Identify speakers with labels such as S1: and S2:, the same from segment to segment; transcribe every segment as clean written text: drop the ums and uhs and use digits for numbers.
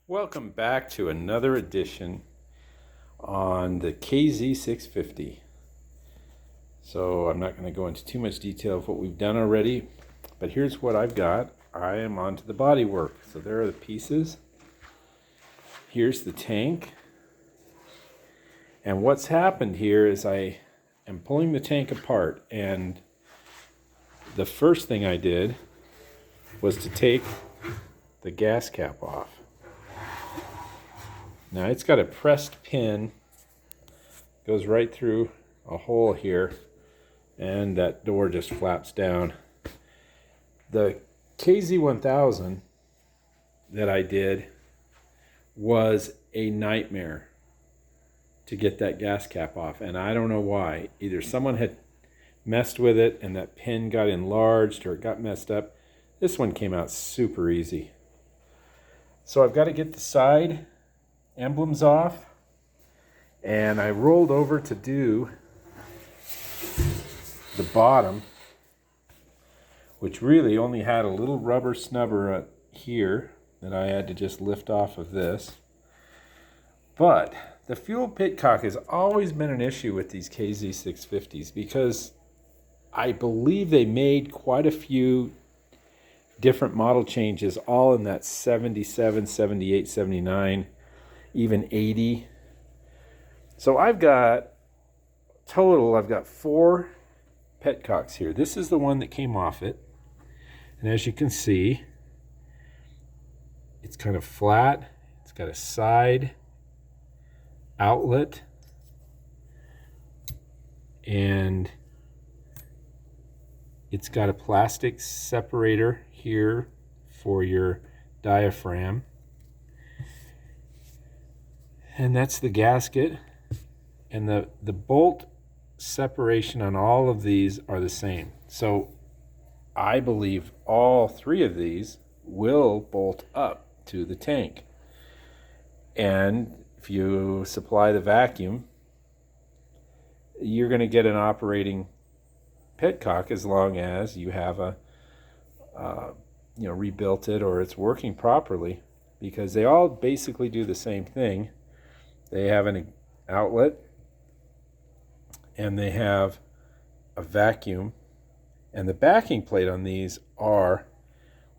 S1: Welcome back to another edition on the KZ650. So I'm not going to go into too much detail of what we've done already, but here's what I've got. I am onto the body work. So there are the pieces. Here's the tank. And what's happened here is I am pulling the tank apart, and the first thing I did was to take the gas cap off. Now it's got a pressed pin, goes right through a hole here, and that door just flaps down. The KZ1000 that I did was a nightmare to get that gas cap off, and I don't know why. Either someone had messed with it and that pin got enlarged, or it got messed up. This one came out super easy. So I've got to get the side emblems off, and I rolled over to do the bottom, which really only had a little rubber snubber here that I had to just lift off of this. But the fuel pitcock has always been an issue with these KZ650s, because I believe they made quite a few different model changes, all in that 77, 78, 79, even 80. So I've got 4 petcocks here. This is the one that came off it, and as you can see, it's kind of flat. It's got a side outlet, and it's got a plastic separator here for your diaphragm. And that's the gasket. And the bolt separation on all of these are the same. So I believe all 3 of these will bolt up to the tank. And if you supply the vacuum, you're going to get an operating petcock as long as you have rebuilt it, or it's working properly, because they all basically do the same thing. They have an outlet, and they have a vacuum, and the backing plate on these are,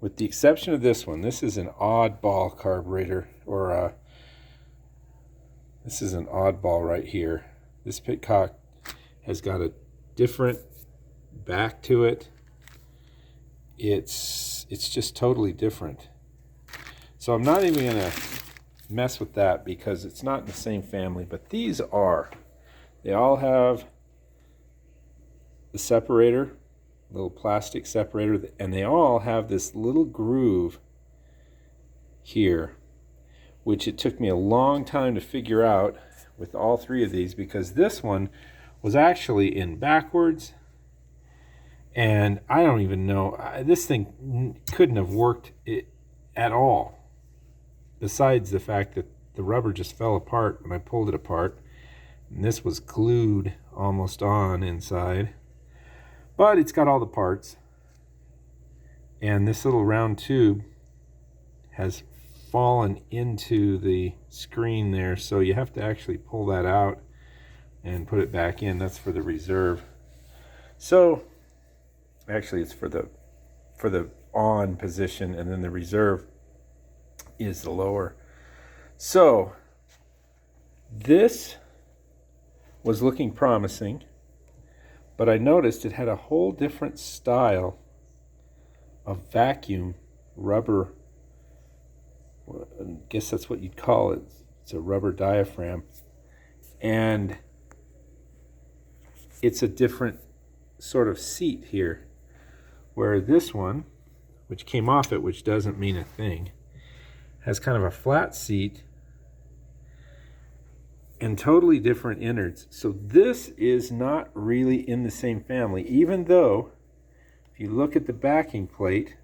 S1: with the exception of this one, this is an oddball carburetor, or this is an oddball right here. This pitcock has got a different back to it. It's just totally different. So I'm not even going to mess with that, because it's not in the same family, but these are. They all have the separator, little plastic separator, and they all have this little groove here, which it took me a long time to figure out with all 3 of these, because this one was actually in backwards, and I don't even know, this thing couldn't have worked at all, besides the fact that the rubber just fell apart when I pulled it apart, and this was glued almost on inside. But it's got all the parts, and this little round tube has fallen into the screen there, so you have to actually pull that out and put it back in. That's for the reserve. So actually it's for the on position, and then the reserve is the lower. So this was looking promising, but I noticed it had a whole different style of vacuum rubber. I guess that's what you'd call it. It's a rubber diaphragm, and it's a different sort of seat here, where this one, which came off it, which doesn't mean a thing, has kind of a flat seat and totally different innards. So this is not really in the same family, even though if you look at the backing plate,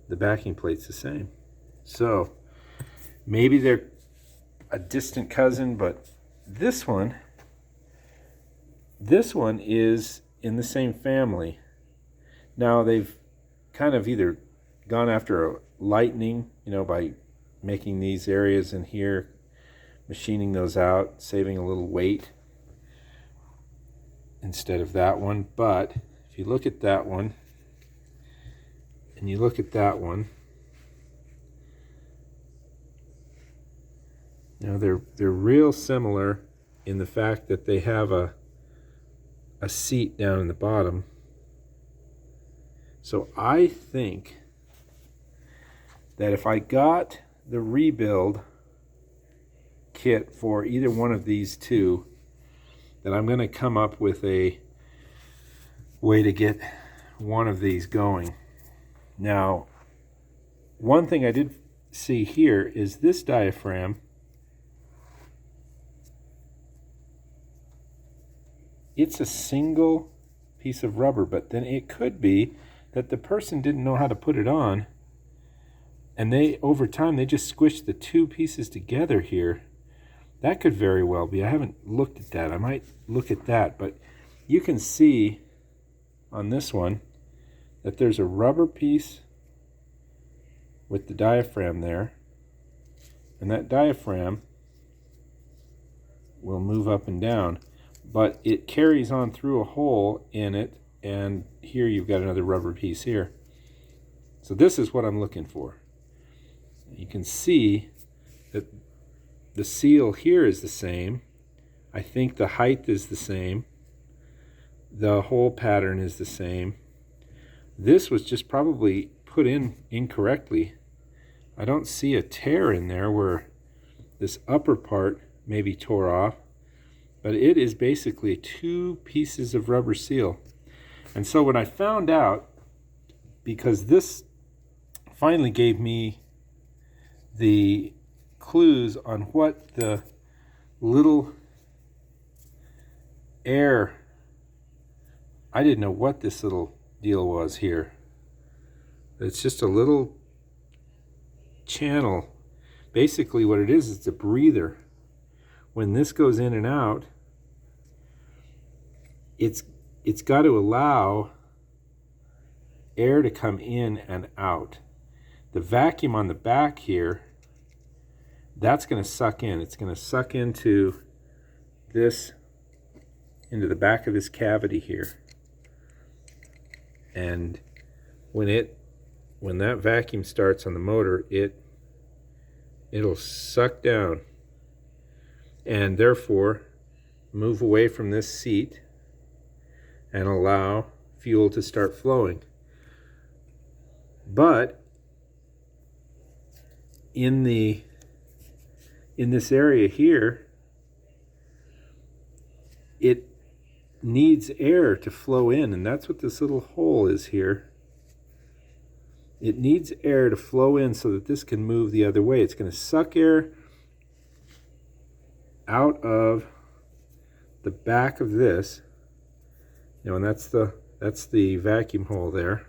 S1: the backing plate's the same. So maybe they're a distant cousin, but this one is in the same family. Now they've kind of either gone after a lightening, you know, by making these areas in here, machining those out, saving a little weight instead of that one. But if you look at that one and you look at that one, you know, they're real similar in the fact that they have a seat down in the bottom. So I think that if I got the rebuild kit for either one of these two, that I'm going to come up with a way to get one of these going. Now, one thing I did see here is this diaphragm. It's a single piece of rubber, but then it could be that the person didn't know how to put it on, and they, over time, they just squished the two pieces together here. That could very well be. I haven't looked at that. I might look at that, but you can see on this one that there's a rubber piece with the diaphragm there, and that diaphragm will move up and down, but it carries on through a hole in it, and here you've got another rubber piece here. So this is what I'm looking for. You can see that the seal here is the same. I think the height is the same. The hole pattern is the same. This was just probably put in incorrectly. I don't see a tear in there where this upper part maybe tore off, but it is basically two pieces of rubber seal. And so when I found out, because this finally gave me the clues on what the little air, I didn't know what this little deal was here. It's just a little channel. Basically what it is, it's a breather. When this goes in and out, it's got to allow air to come in and out. The vacuum on the back here, that's going to suck in. It's going to suck into this, into the back of this cavity here. And when that vacuum starts on the motor, it'll suck down and therefore move away from this seat and allow fuel to start flowing. But in this area here, it needs air to flow in, and that's what this little hole is here. It needs air to flow in so that this can move the other way. It's going to suck air out of the back of this, you know, and that's the vacuum hole there.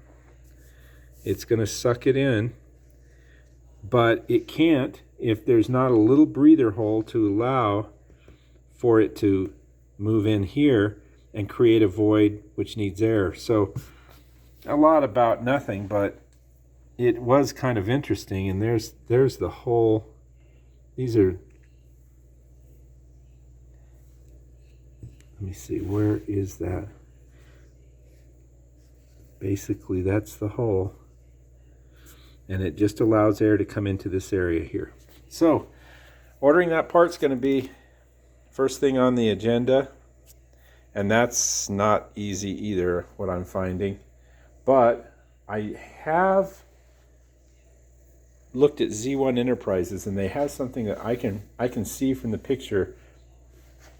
S1: It's going to suck it in, but it can't if there's not a little breather hole to allow for it to move in here and create a void which needs air. So a lot about nothing, but it was kind of interesting. And there's the hole. These are, let me see, where is that? Basically that's the hole, and it just allows air to come into this area here. So ordering that part's going to be first thing on the agenda, and that's not easy either, what I'm finding. But I have looked at Z1 Enterprises, and they have something that I can see from the picture.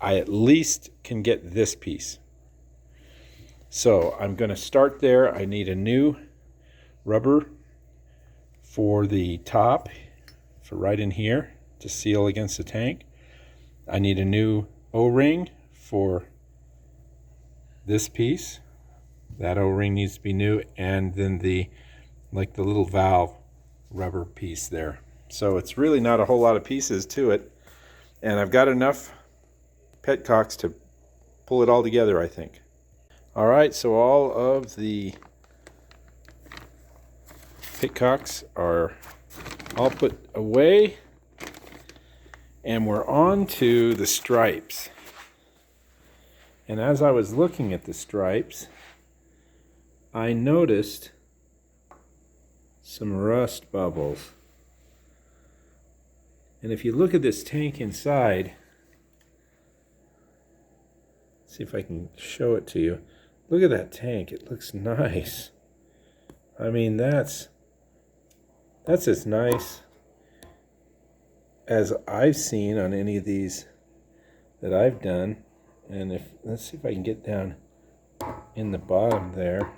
S1: I at least can get this piece. So I'm going to start there. I need a new rubber for the top, for right in here to seal against the tank. I need a new O-ring for this piece. That O-ring needs to be new, and then the little valve rubber piece there. So it's really not a whole lot of pieces to it, and I've got enough petcocks to pull it all together, I think. All right, so all of the pitcocks are all put away, and we're on to the stripes. And as I was looking at the stripes, I noticed some rust bubbles. And if you look at this tank inside, see if I can show it to you. Look at that tank. It looks nice. I mean, that's as nice as I've seen on any of these that I've done. And let's see if I can get down in the bottom there.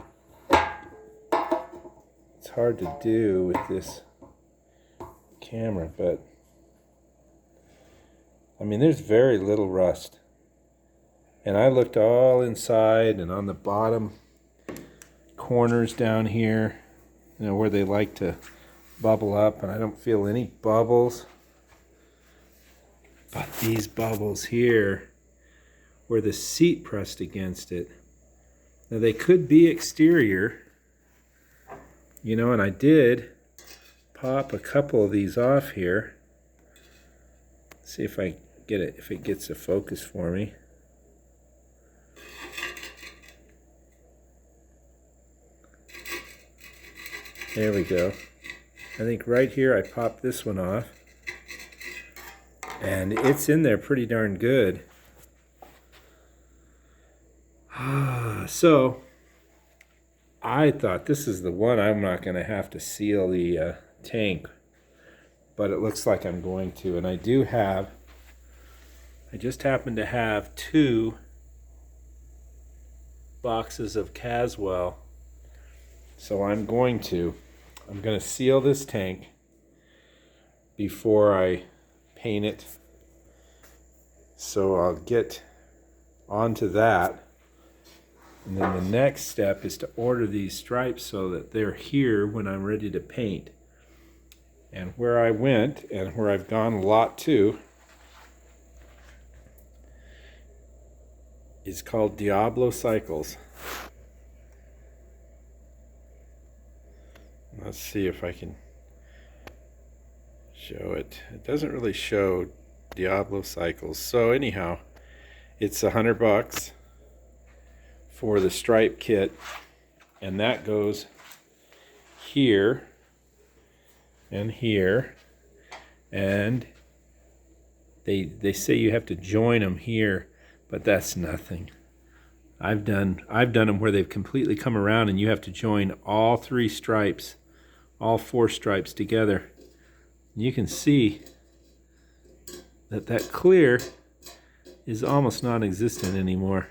S1: It's hard to do with this camera, but I mean, there's very little rust. And I looked all inside and on the bottom corners down here, you know, where they like to bubble up, and I don't feel any bubbles. But these bubbles here, where the seat pressed against it, now they could be exterior, you know, and I did pop a couple of these off here. See if I get it, if it gets a focus for me. There we go. I think right here I popped this one off, and it's in there pretty darn good. So I thought this is the one I'm not going to have to seal the tank, but it looks like I'm going to. And I just happen to have 2 boxes of Caswell, so I'm going to seal this tank before I paint it. So I'll get onto that. And then the next step is to order these stripes so that they're here when I'm ready to paint. And where I went, and where I've gone a lot too, is called Diablo Cycles. Let's see if I can show it. It doesn't really show Diablo Cycles. So anyhow, it's $100 for the stripe kit, and that goes here and here, and they say you have to join them here, but that's nothing. I've done them where they've completely come around, and you have to join all 3 stripes, all 4 stripes together. You can see that clear is almost non-existent anymore,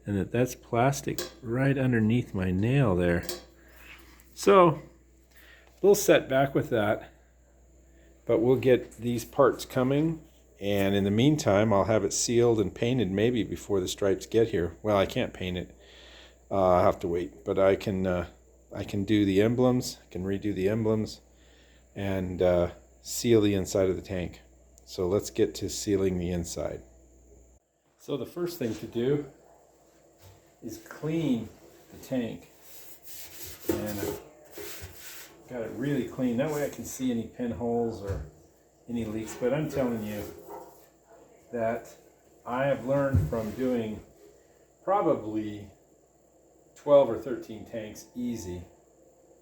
S1: and that's plastic right underneath my nail there. So a little setback with that, but we'll get these parts coming, and in the meantime I'll have it sealed and painted maybe before the stripes get here. Well, I can't paint it. I'll have to wait, but I can do the emblems, I can redo the emblems, and seal the inside of the tank. So let's get to sealing the inside. So the first thing to do is clean the tank, and I've got it really clean. That way I can see any pinholes or any leaks. But I'm telling you that I have learned from doing probably 12 or 13 tanks easy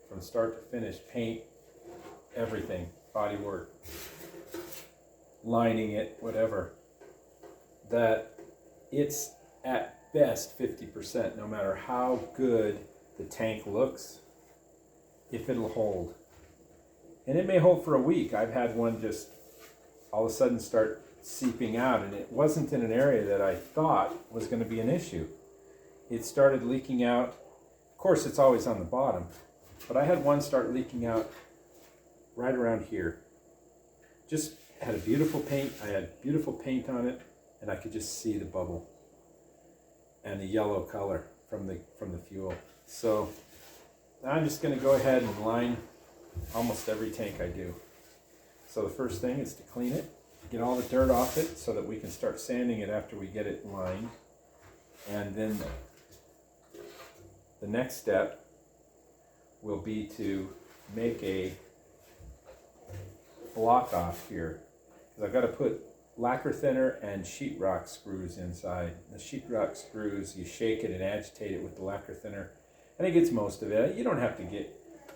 S1: from start to finish, paint, everything, body work, lining it, whatever, that it's at best 50%, no matter how good the tank looks, if it'll hold. And it may hold for a week. I've had one just all of a sudden start seeping out, and it wasn't in an area that I thought was going to be an issue. It started leaking out. Of course, it's always on the bottom, but I had one start leaking out right around here. Just had a beautiful paint. I had beautiful paint on it, and I could just see the bubble and the yellow color from the fuel. So I'm just going to go ahead and line almost every tank I do. So the first thing is to clean it, get all the dirt off it so that we can start sanding it after we get it lined. And then the next step will be to make a block off here, because I've got to put lacquer thinner and sheetrock screws inside. The sheetrock screws, you shake it and agitate it with the lacquer thinner, and it gets most of it. You don't have to get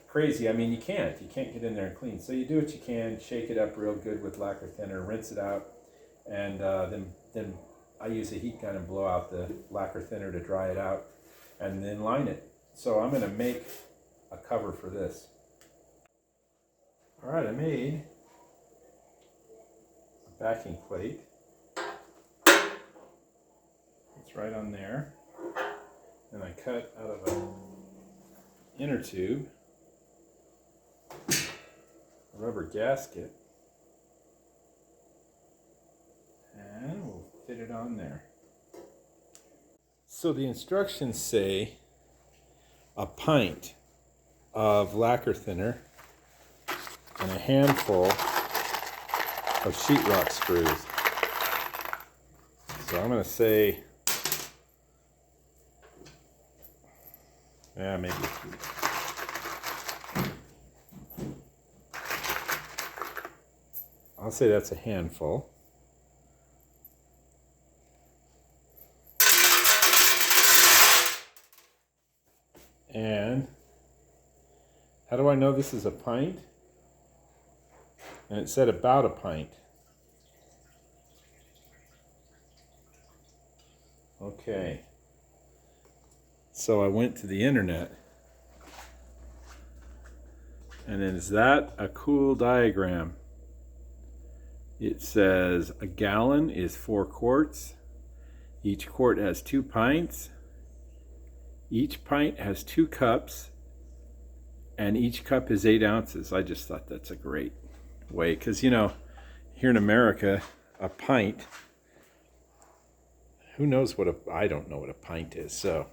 S1: crazy. I mean, you can't get in there and clean. So you do what you can, shake it up real good with lacquer thinner, rinse it out, and then I use a heat gun and blow out the lacquer thinner to dry it out, and then line it. So I'm going to make a cover for this. All right, I made a backing plate. It's right on there. And I cut out of an inner tube a rubber gasket, and we'll fit it on there. So the instructions say a pint of lacquer thinner and a handful of sheetrock screws. So I'm going to say, yeah, maybe a few. I'll say that's a handful. And how do I know this is a pint? And it said about a pint. Okay. So I went to the internet. And is that a cool diagram? It says a gallon is 4 quarts. Each quart has 2 pints. Each pint has 2 cups. And each cup is 8 ounces. I just thought that's a great way. Because, you know, here in America, a pint, who knows what I don't know what a pint is. So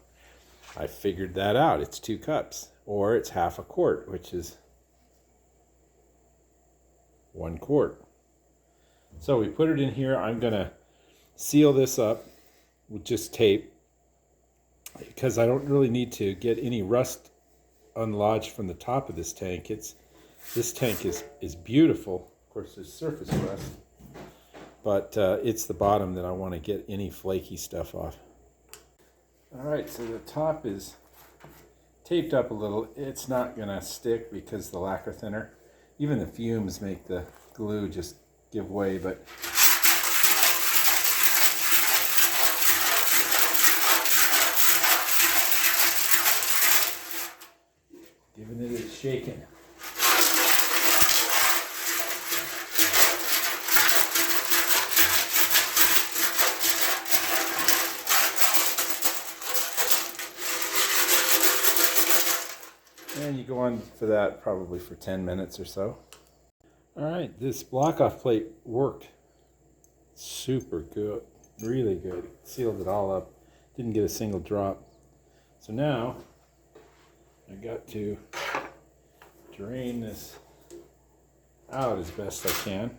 S1: I figured that out. It's 2 cups. Or it's half a quart, which is 1 quart. So we put it in here. I'm going to seal this up with just tape, because I don't really need to get any rust unlodged from the top of this tank. This tank is beautiful. Of course, there's surface rust, but it's the bottom that I want to get any flaky stuff off. All right, so the top is taped up a little. It's not going to stick because the lacquer thinner, even the fumes make the glue just give way, but giving it a shaking. And you go on for that probably for 10 minutes or so. All right, this block-off plate worked super good, really good. Sealed it all up, didn't get a single drop. So now I got to drain this out as best I can.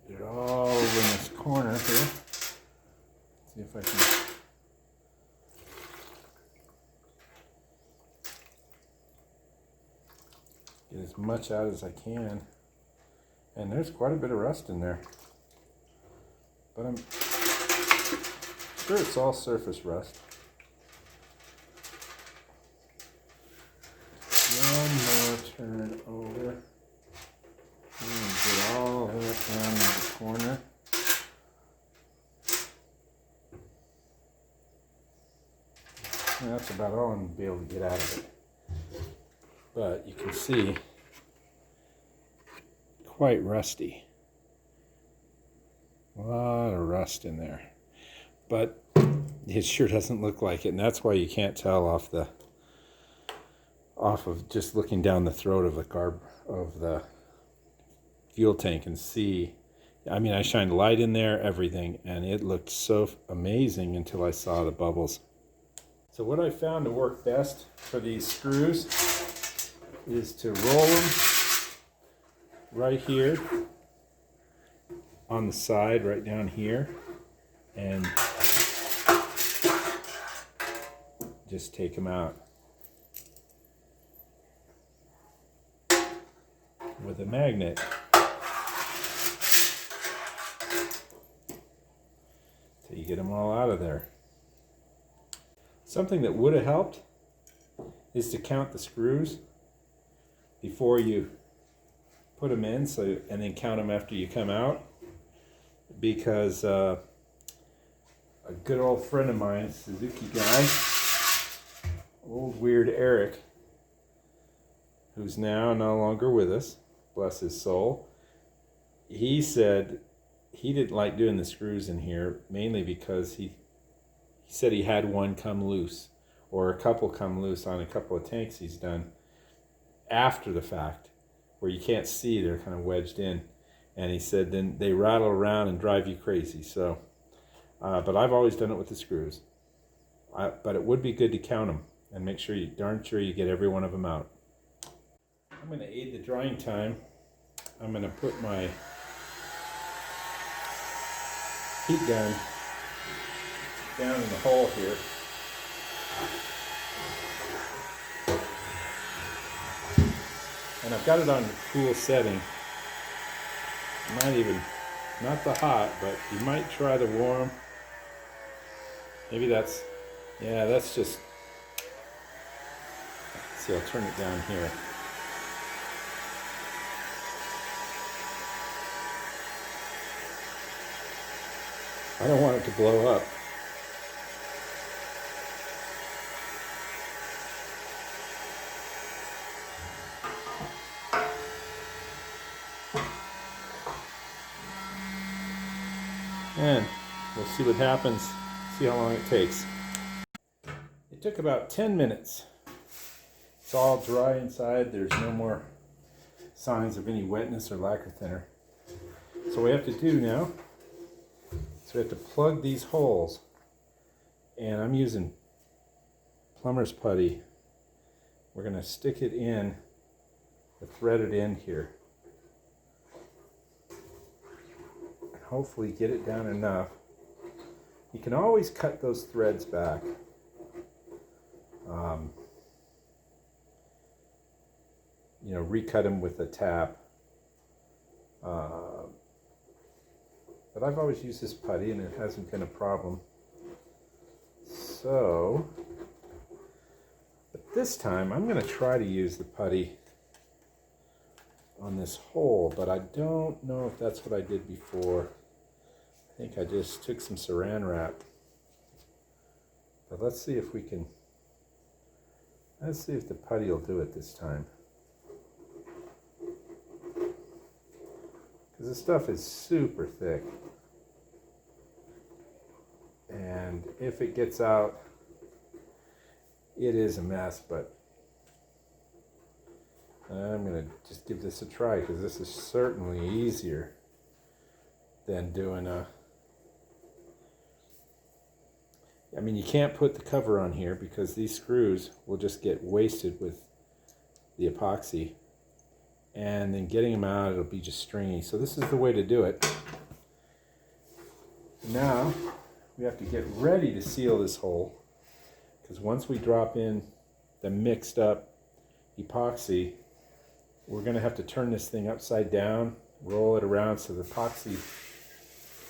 S1: Get it all over in this corner here. See if I can. Get as much out as I can. And there's quite a bit of rust in there. But I'm sure it's all surface rust. One more turn over. And get all that down in the corner. And that's about all I'm going to be able to get out of it. But you can see, quite rusty. A lot of rust in there. But it sure doesn't look like it, and that's why you can't tell off of just looking down the throat of the fuel tank and see. I mean, I shined light in there, everything, and it looked so amazing until I saw the bubbles. So what I found to work best for these screws is to roll them right here on the side right down here, and just take them out with a magnet. So you get them all out of there. Something that would have helped is to count the screws before you put them in, and then count them after you come out, because a good old friend of mine, Suzuki guy, old weird Eric, who's now no longer with us, bless his soul, he said he didn't like doing the screws in here, mainly because he said he had one come loose, or a couple come loose on a couple of tanks he's done after the fact, where you can't see, they're kind of wedged in. And he said then they rattle around and drive you crazy. So, but I've always done it with the screws. But it would be good to count them and make sure darn sure you get every one of them out. I'm going to aid the drying time. I'm going to put my heat gun down in the hole here. And I've got it on the cool setting. Not the hot, but you might try the warm. Maybe that's just, see, I'll turn it down here. I don't want it to blow up. And we'll see what happens, see how long it takes. It took about 10 minutes. It's all dry inside. There's no more signs of any wetness or lacquer thinner. So what we have to do now, we have to plug these holes. And I'm using plumber's putty. We're going to stick it in the threaded end here. Hopefully get it down enough. You can always cut those threads back. Recut them with a tap. But I've always used this putty and it hasn't been a problem. So, but this time I'm going to try to use the putty on this hole, but I don't know if that's what I did before. I think I just took some saran wrap. But let's see if the putty will do it this time. Because this stuff is super thick. And if it gets out, it is a mess, but I'm going to just give this a try, because this is certainly easier than doing you can't put the cover on here because these screws will just get wasted with the epoxy, and then getting them out, it'll be just stringy. So this is the way to do it. Now we have to get ready to seal this hole, because once we drop in the mixed up epoxy, we're going to have to turn this thing upside down, roll it around so the epoxy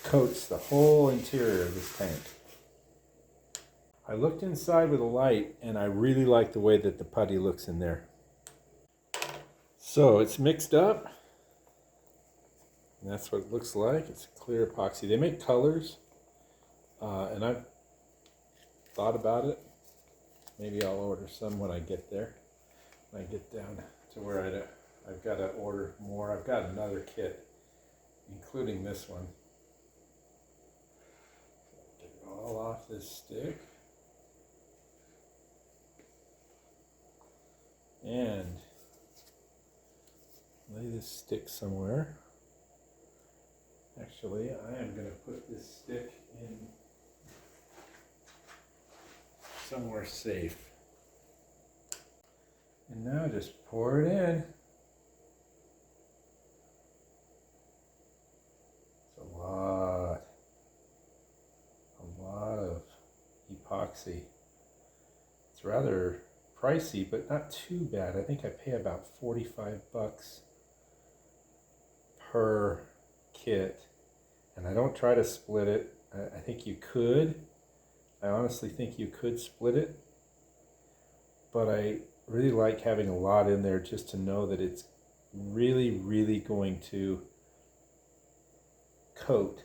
S1: coats the whole interior of this tank. I looked inside with a light and I really like the way that the putty looks in there. So it's mixed up. And that's what it looks like. It's clear epoxy. They make colors, and I've thought about it. Maybe I'll order some when I get there. When I get down to where I've got to order more. I've got another kit, including this one. Get it all off this stick. And lay this stick somewhere. Actually, I am going to put this stick in somewhere safe. And now just pour it in. It's a epoxy. It's rather pricey, but not too bad. I think I pay about 45 bucks per kit, and I don't try to split it. I think you could. I honestly think you could split it, but I really like having a lot in there just to know that it's really, really going to coat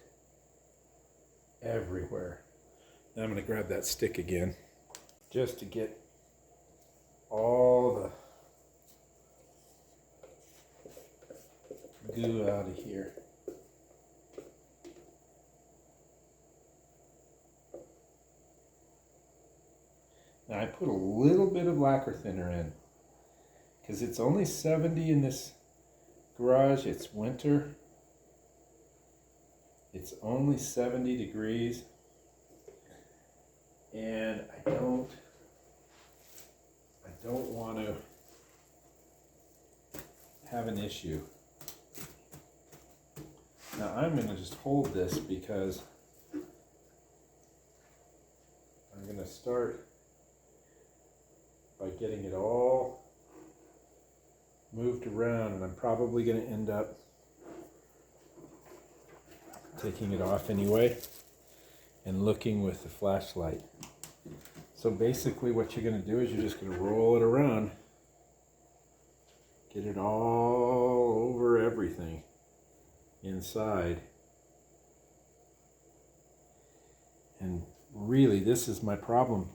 S1: everywhere. Now I'm going to grab that stick again just to get all the goo out of here. Now I put a little bit of lacquer thinner in because it's only 70 in this garage. It's winter. It's only 70 degrees, and I don't want to have an issue. Now I'm going to just hold this because I'm going to start by getting it all moved around, and I'm probably going to end up taking it off anyway and looking with the flashlight. So basically what you're going to do is you're just going to roll it around, get it all over everything inside. And really, this is my problem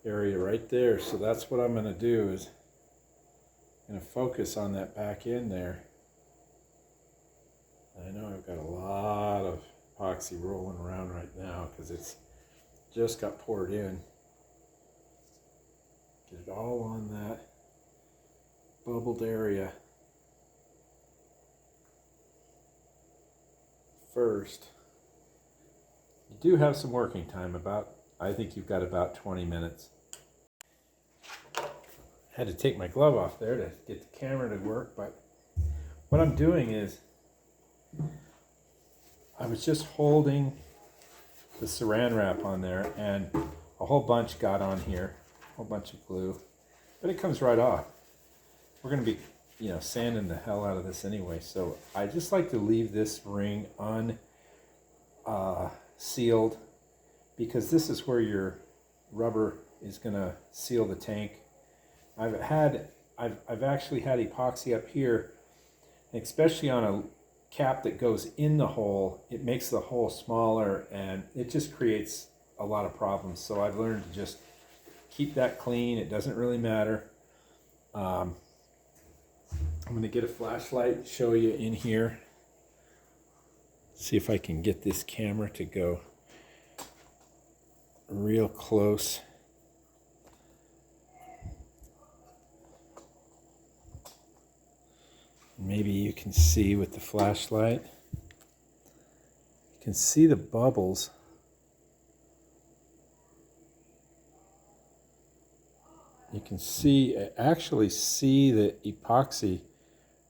S1: area right there. So that's what I'm going to do, is I'm going to focus on that back end there. I know I've got a lot of epoxy rolling around right now because it's just got poured in. Get it all on that bubbled area first. You do have some working time, I think you've got about 20 minutes. Had to take my glove off there to get the camera to work, but what I'm doing is I was just holding the saran wrap on there, and a whole bunch got on here, a whole bunch of glue, but it comes right off. We're going to be, sanding the hell out of this anyway, so I just like to leave this ring unsealed because this is where your rubber is going to seal the tank. I've actually had epoxy up here, especially on a cap that goes in the hole. It makes the hole smaller and it just creates a lot of problems. So I've learned to just keep that clean. It doesn't really matter. I'm going to get a flashlight, show you in here. See if I can get this camera to go real close. Maybe you can see with the flashlight. You can see the bubbles. You can actually see the epoxy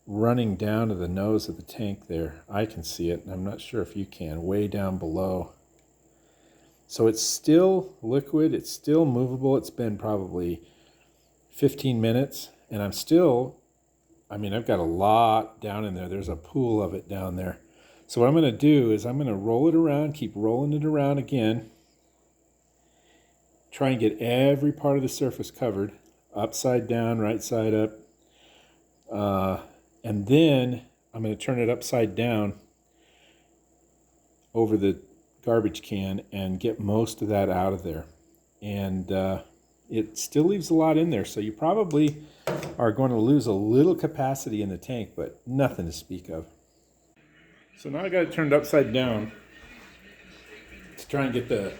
S1: running down to the nose of the tank there. I can see it, and I'm not sure if you can, way down below. So it's still liquid, it's still movable. It's been probably 15 minutes, and I've got a lot down in there. There's a pool of it down there. So what I'm going to do is I'm going to roll it around, keep rolling it around again. Try and get every part of the surface covered, upside down, right side up. And then I'm going to turn it upside down over the garbage can and get most of that out of there. And it still leaves a lot in there, so you probably are going to lose a little capacity in the tank, but nothing to speak of. So now I got it turned upside down to try and get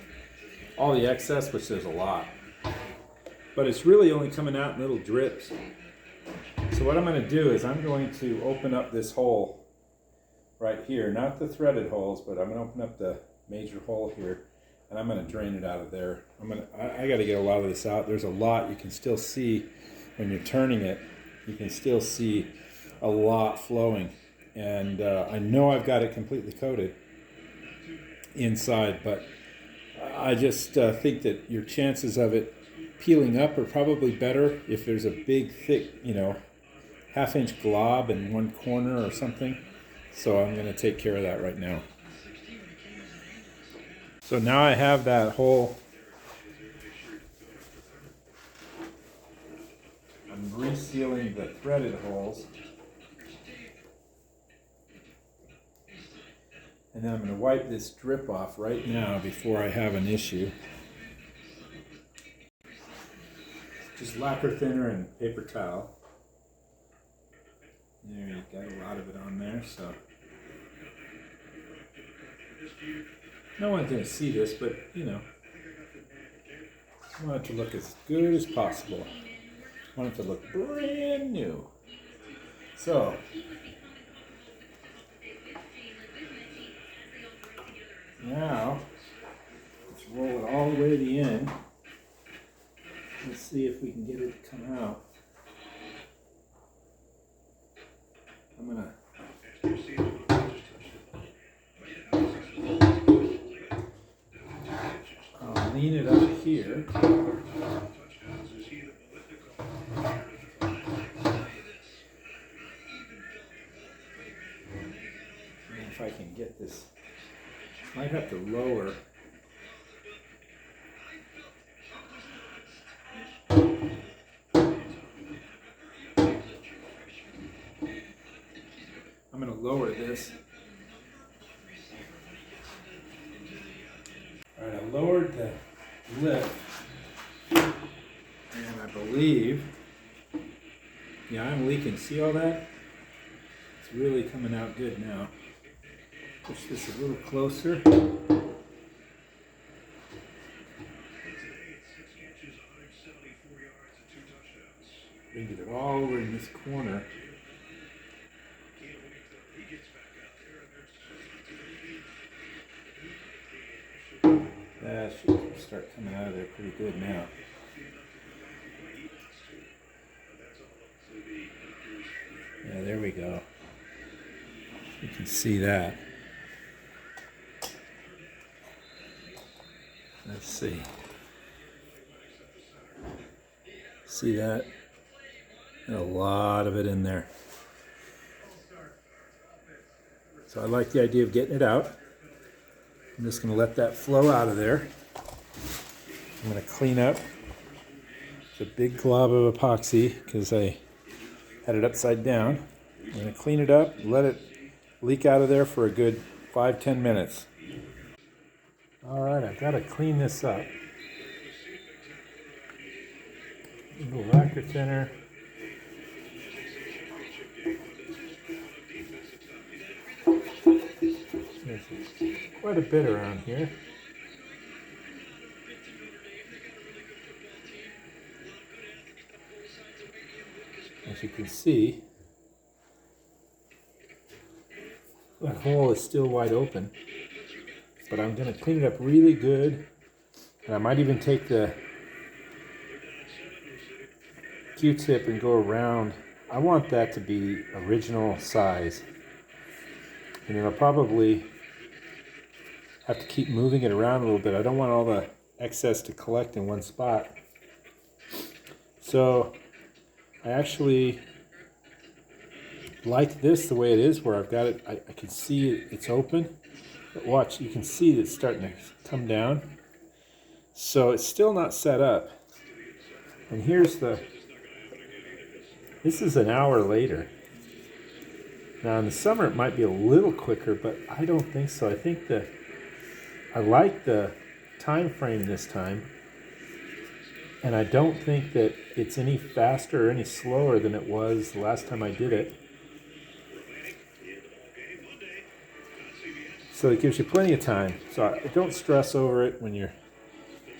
S1: all the excess, which there's a lot. But it's really only coming out in little drips. So what I'm going to do is I'm going to open up this hole right here, not the threaded holes, but I'm going to open up the major hole here, and I'm going to drain it out of there. I got to get a lot of this out. There's a lot. You can still see when you're turning it, you can still see a lot flowing. And I know I've got it completely coated inside, but I just think that your chances of it peeling up are probably better if there's a big, thick, half-inch glob in one corner or something. So I'm going to take care of that right now. So now I have that hole. I'm resealing the threaded holes. And then I'm going to wipe this drip off right now before I have an issue. Just lacquer thinner and paper towel. There, you got a lot of it on there, so. No one's going to see this, but I want it to look as good as possible. I want it to look brand new. So, now, let's roll it all the way to the end. Let's see if we can get it to come out. I'm going to lean it up here. And if I can get this, I might have to lower. I'm going to lower this. All right, I lowered the lip, and I believe, yeah, I'm leaking. See all that? It's really coming out good now. Push this a little closer. Bring it all over in this corner. That should start coming out of there pretty good now. Yeah, there we go. You can see that. Let's see. See that? And a lot of it in there. So I like the idea of getting it out. I'm just going to let that flow out of there. I'm going to clean up. It's a big glob of epoxy because I had it upside down. I'm going to clean it up, let it leak out of there for a good 5-10 minutes. All right, I've got to clean this up. A little lacquer thinner. There's quite a bit around here. As you can see, that hole is still wide open, but I'm going to clean it up really good, and I might even take the Q-tip and go around. I want that to be original size, and then I'll probably have to keep moving it around a little bit. I don't want all the excess to collect in one spot. So I actually like this the way it is, where I've got it, I can see it's open, but watch, you can see it's starting to come down. So it's still not set up. And here's this is an hour later. Now in the summer it might be a little quicker, but I don't think so. I think I like the time frame this time, and I don't think that it's any faster or any slower than it was the last time I did it. So it gives you plenty of time. So don't stress over it when you're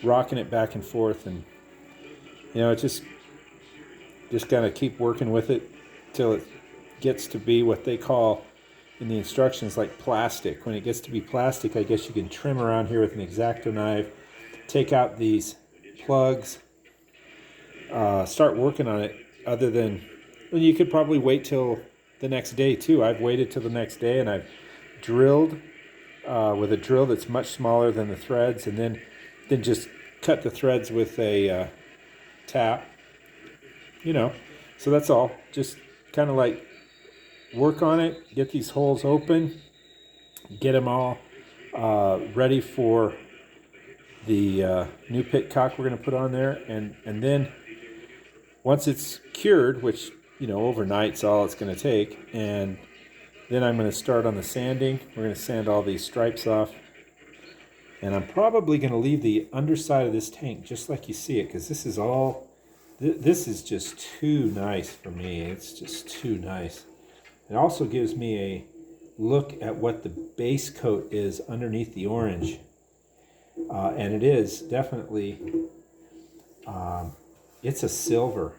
S1: rocking it back and forth, and just gotta keep working with it till it gets to be what they call in the instructions like plastic. When it gets to be plastic, I guess you can trim around here with an X-Acto knife, take out these plugs, start working on it. Other than, well, you could probably wait till the next day too. I've waited till the next day, and I've drilled with a drill that's much smaller than the threads, and then just cut the threads with a tap. You know, so that's all. Just kind of like work on it, get these holes open, get them all ready for the new pitcock we're going to put on there, and then once it's cured, which overnight's all it's going to take, and then I'm going to start on the sanding. We're going to sand all these stripes off, and I'm probably going to leave the underside of this tank just like you see it, because this is all, this is just too nice for me. It's just too nice. It also gives me a look at what the base coat is underneath the orange, and it is definitely, it's a silver,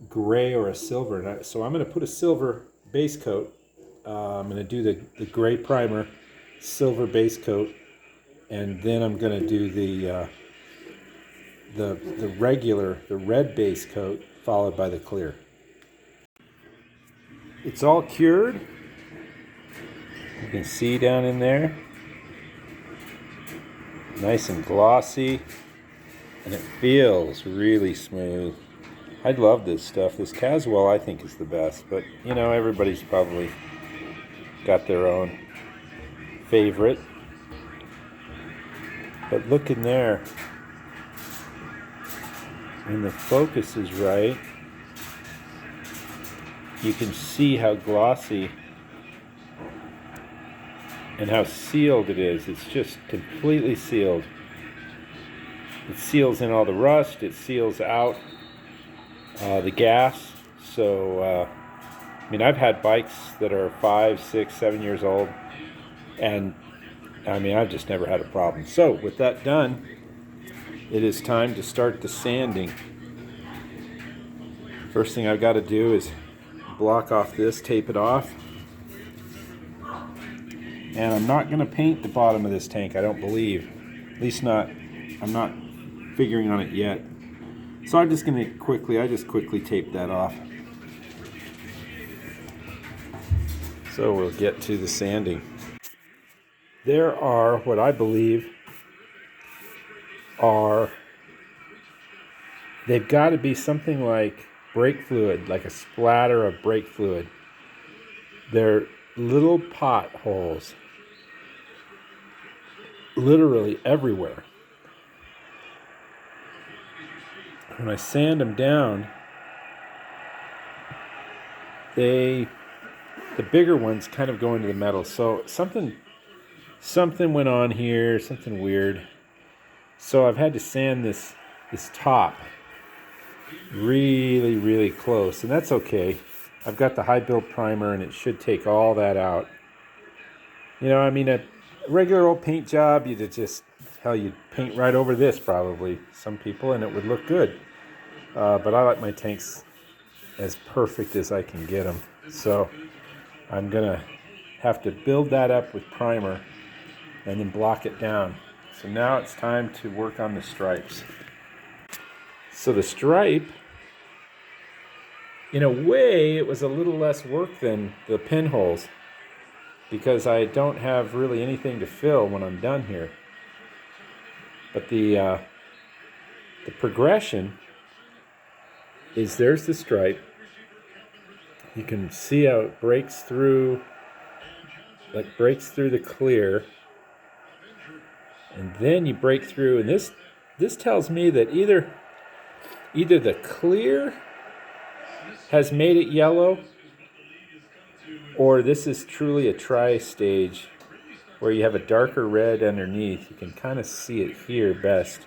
S1: gray or a silver. So I'm going to put a silver base coat. I'm going to do the gray primer, silver base coat, and then I'm going to do the regular, the red base coat, followed by the clear. It's all cured. You can see down in there, nice and glossy, and it feels really smooth. I love this stuff. This Caswell I think is the best, but everybody's probably got their own favorite. But look in there, when the focus is right, you can see how glossy and how sealed it is. It's just completely sealed. It seals in all the rust. It seals out the gas. So, I've had bikes that are 5, 6, 7 years old, and I've just never had a problem. So, with that done, it is time to start the sanding. First thing I've got to do is block off this, tape it off. And I'm not going to paint the bottom of this tank, I don't believe. At least not, I'm not figuring on it yet. So I'm just going to quickly tape that off. So we'll get to the sanding. There are what I believe they've got to be something like brake fluid, like a splatter of brake fluid. They're little potholes, literally everywhere. When I sand them down, the bigger ones kind of go into the metal. So something went on here, something weird. So I've had to sand this top really, really close, and that's okay. I've got the high build primer, and it should take all that out. A regular old paint job, you'd paint right over this probably, some people, and it would look good. But I like my tanks as perfect as I can get them. So I'm gonna have to build that up with primer and then block it down. So now it's time to work on the stripes. So the stripe, in a way, it was a little less work than the pinholes, because I don't have really anything to fill when I'm done here. But the progression is, there's the stripe. You can see how it breaks through the clear, and then you break through, and this tells me that either the clear has made it yellow, or this is truly a tri-stage where you have a darker red underneath. You can kind of see it here best.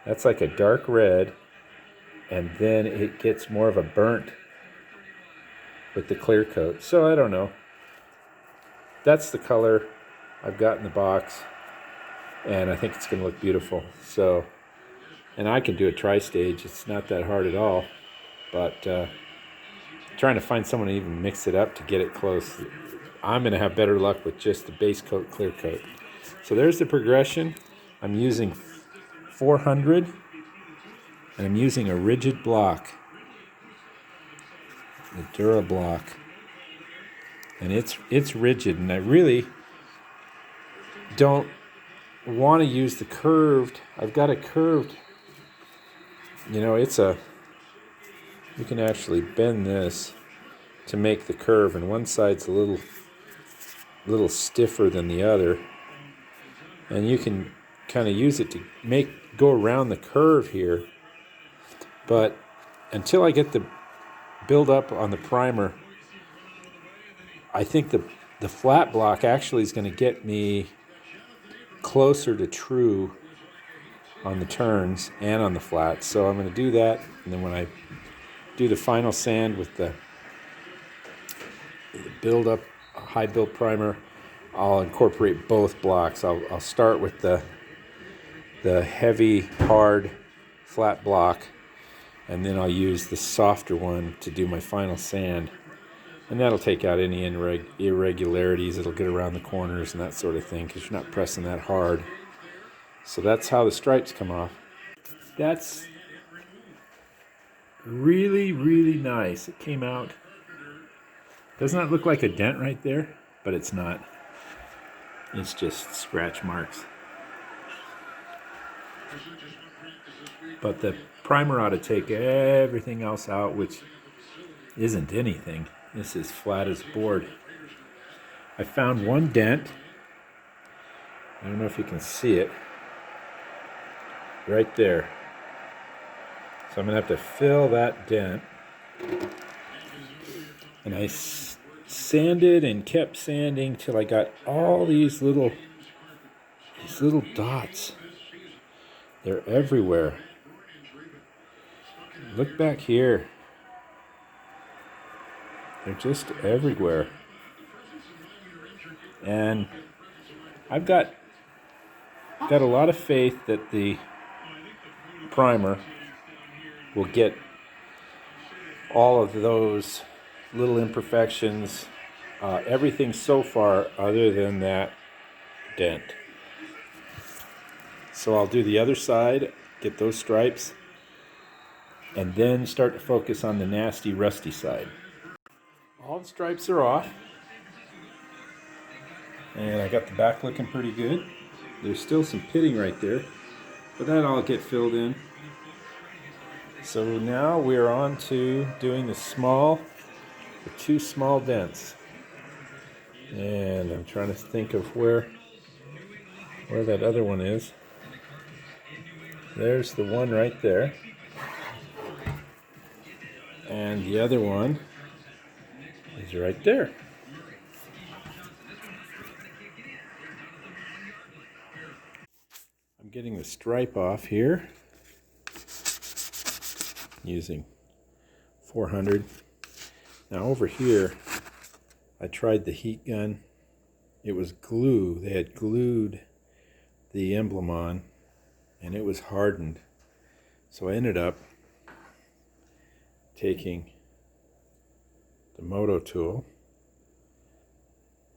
S1: That's like a dark red, and then it gets more of a burnt with the clear coat. So I don't know. That's the color I've got in the box, and I think it's going to look beautiful. So, and I can do a tri-stage. It's not that hard at all, but trying to find someone to even mix it up to get it close. I'm going to have better luck with just the base coat, clear coat. So there's the progression. I'm using 400, and I'm using a rigid block, the Dura block, and it's rigid. And don't want to use the curved. I've got a curved, you know, you can actually bend this to make the curve, and one side's a little stiffer than the other, and you can kind of use it to go around the curve here. But until I get the build up on the primer, I think the flat block actually is going to get me closer to true on the turns and on the flats. So I'm going to do that, and then when I do the final sand with the build up high build primer, I'll incorporate both blocks. I'll start with the heavy hard flat block, and then I'll use the softer one to do my final sand, and that'll take out any irregularities. It'll get around the corners and that sort of thing because you're not pressing that hard. So that's how the stripes come off. That's really, really nice. It came out. Does not look like a dent right there, but it's not. It's just scratch marks. But the primer ought to take everything else out, which isn't anything. This is flat as board. I found one dent. I don't know if you can see it. Right there. So I'm going to have to fill that dent. And I sanded and kept sanding till I got all these little dots. They're everywhere. Look back here. They're just everywhere. And I've got a lot of faith that the primer will get all of those little imperfections, everything so far other than that dent. So I'll do the other side, get those stripes, and then start to focus on the nasty rusty side. All the stripes are off, and I got the back looking pretty good. There's still some pitting right there, but that'll all get filled in. So now we're on to doing the two small dents. And I'm trying to think of where that other one is. There's the one right there. And the other one is right there. I'm getting the stripe off here using 400. Now over here, I tried the heat gun. It was glue. They had glued the emblem on, and it was hardened. So I ended up taking the moto tool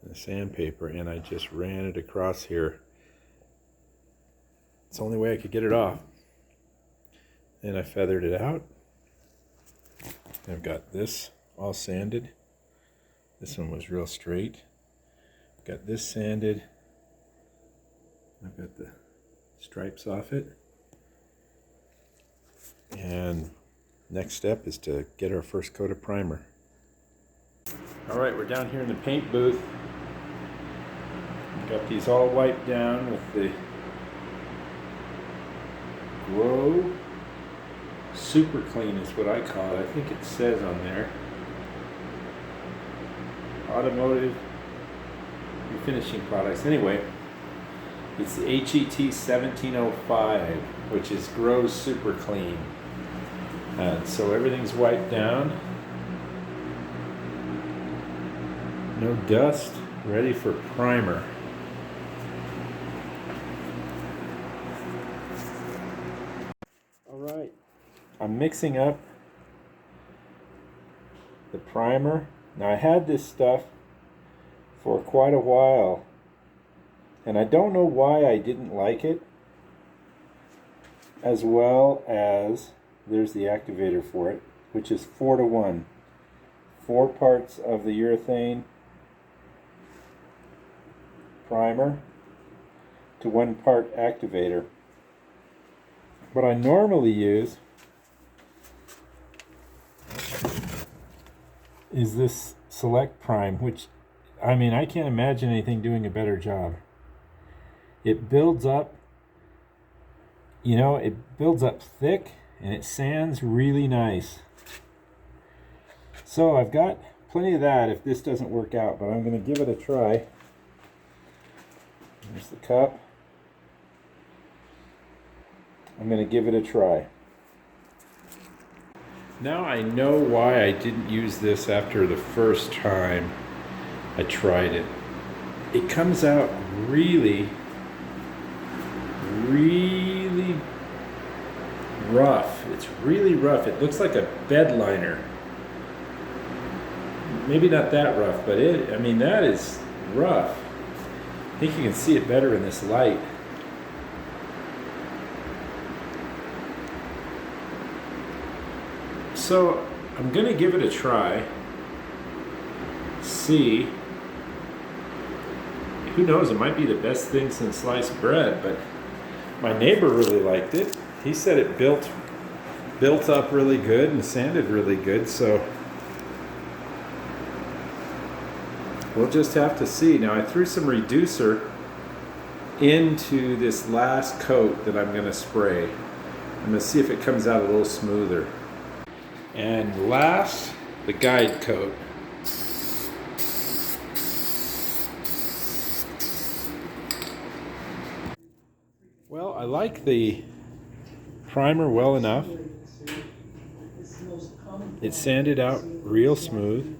S1: and the sandpaper, and I just ran it across here. It's the only way I could get it off. And I feathered it out. I've got this all sanded. This one was real straight. Got this sanded. I've got the stripes off it. And next step is to get our first coat of primer. Alright, we're down here in the paint booth. We've got these all wiped down with the Grow Super Clean is what I call it. I think it says on there. Automotive refinishing products. Anyway, it's the HET 1705, which is Grow Super Clean. So everything's wiped down. No dust. Ready for primer. Alright, I'm mixing up the primer. Now I had this stuff for quite a while, and I don't know why I didn't like it, as well as there's the activator for it, which is 4:1. 4 parts of the urethane primer to 1 part activator. What I normally use is this Select Prime, which, I mean, I can't imagine anything doing a better job. It builds up, you know, it builds up thick and it sands really nice. So I've got plenty of that if this doesn't work out, but I'm going to give it a try. There's the cup. I'm going to give it a try. Now I know why I didn't use this after the first time I tried it. It comes out really, really rough. It's really rough. It looks like a bed liner. Maybe not that rough, but I mean, that is rough. I think you can see it better in this light. So I'm going to give it a try. See. Who knows, it might be the best thing since sliced bread, but my neighbor really liked it. He said it built up really good and sanded really good, so we'll just have to see. Now I threw some reducer into this last coat that I'm going to spray. I'm going to see if it comes out a little smoother. And last, the guide coat. Well, I like the primer well enough. It sanded out real smooth.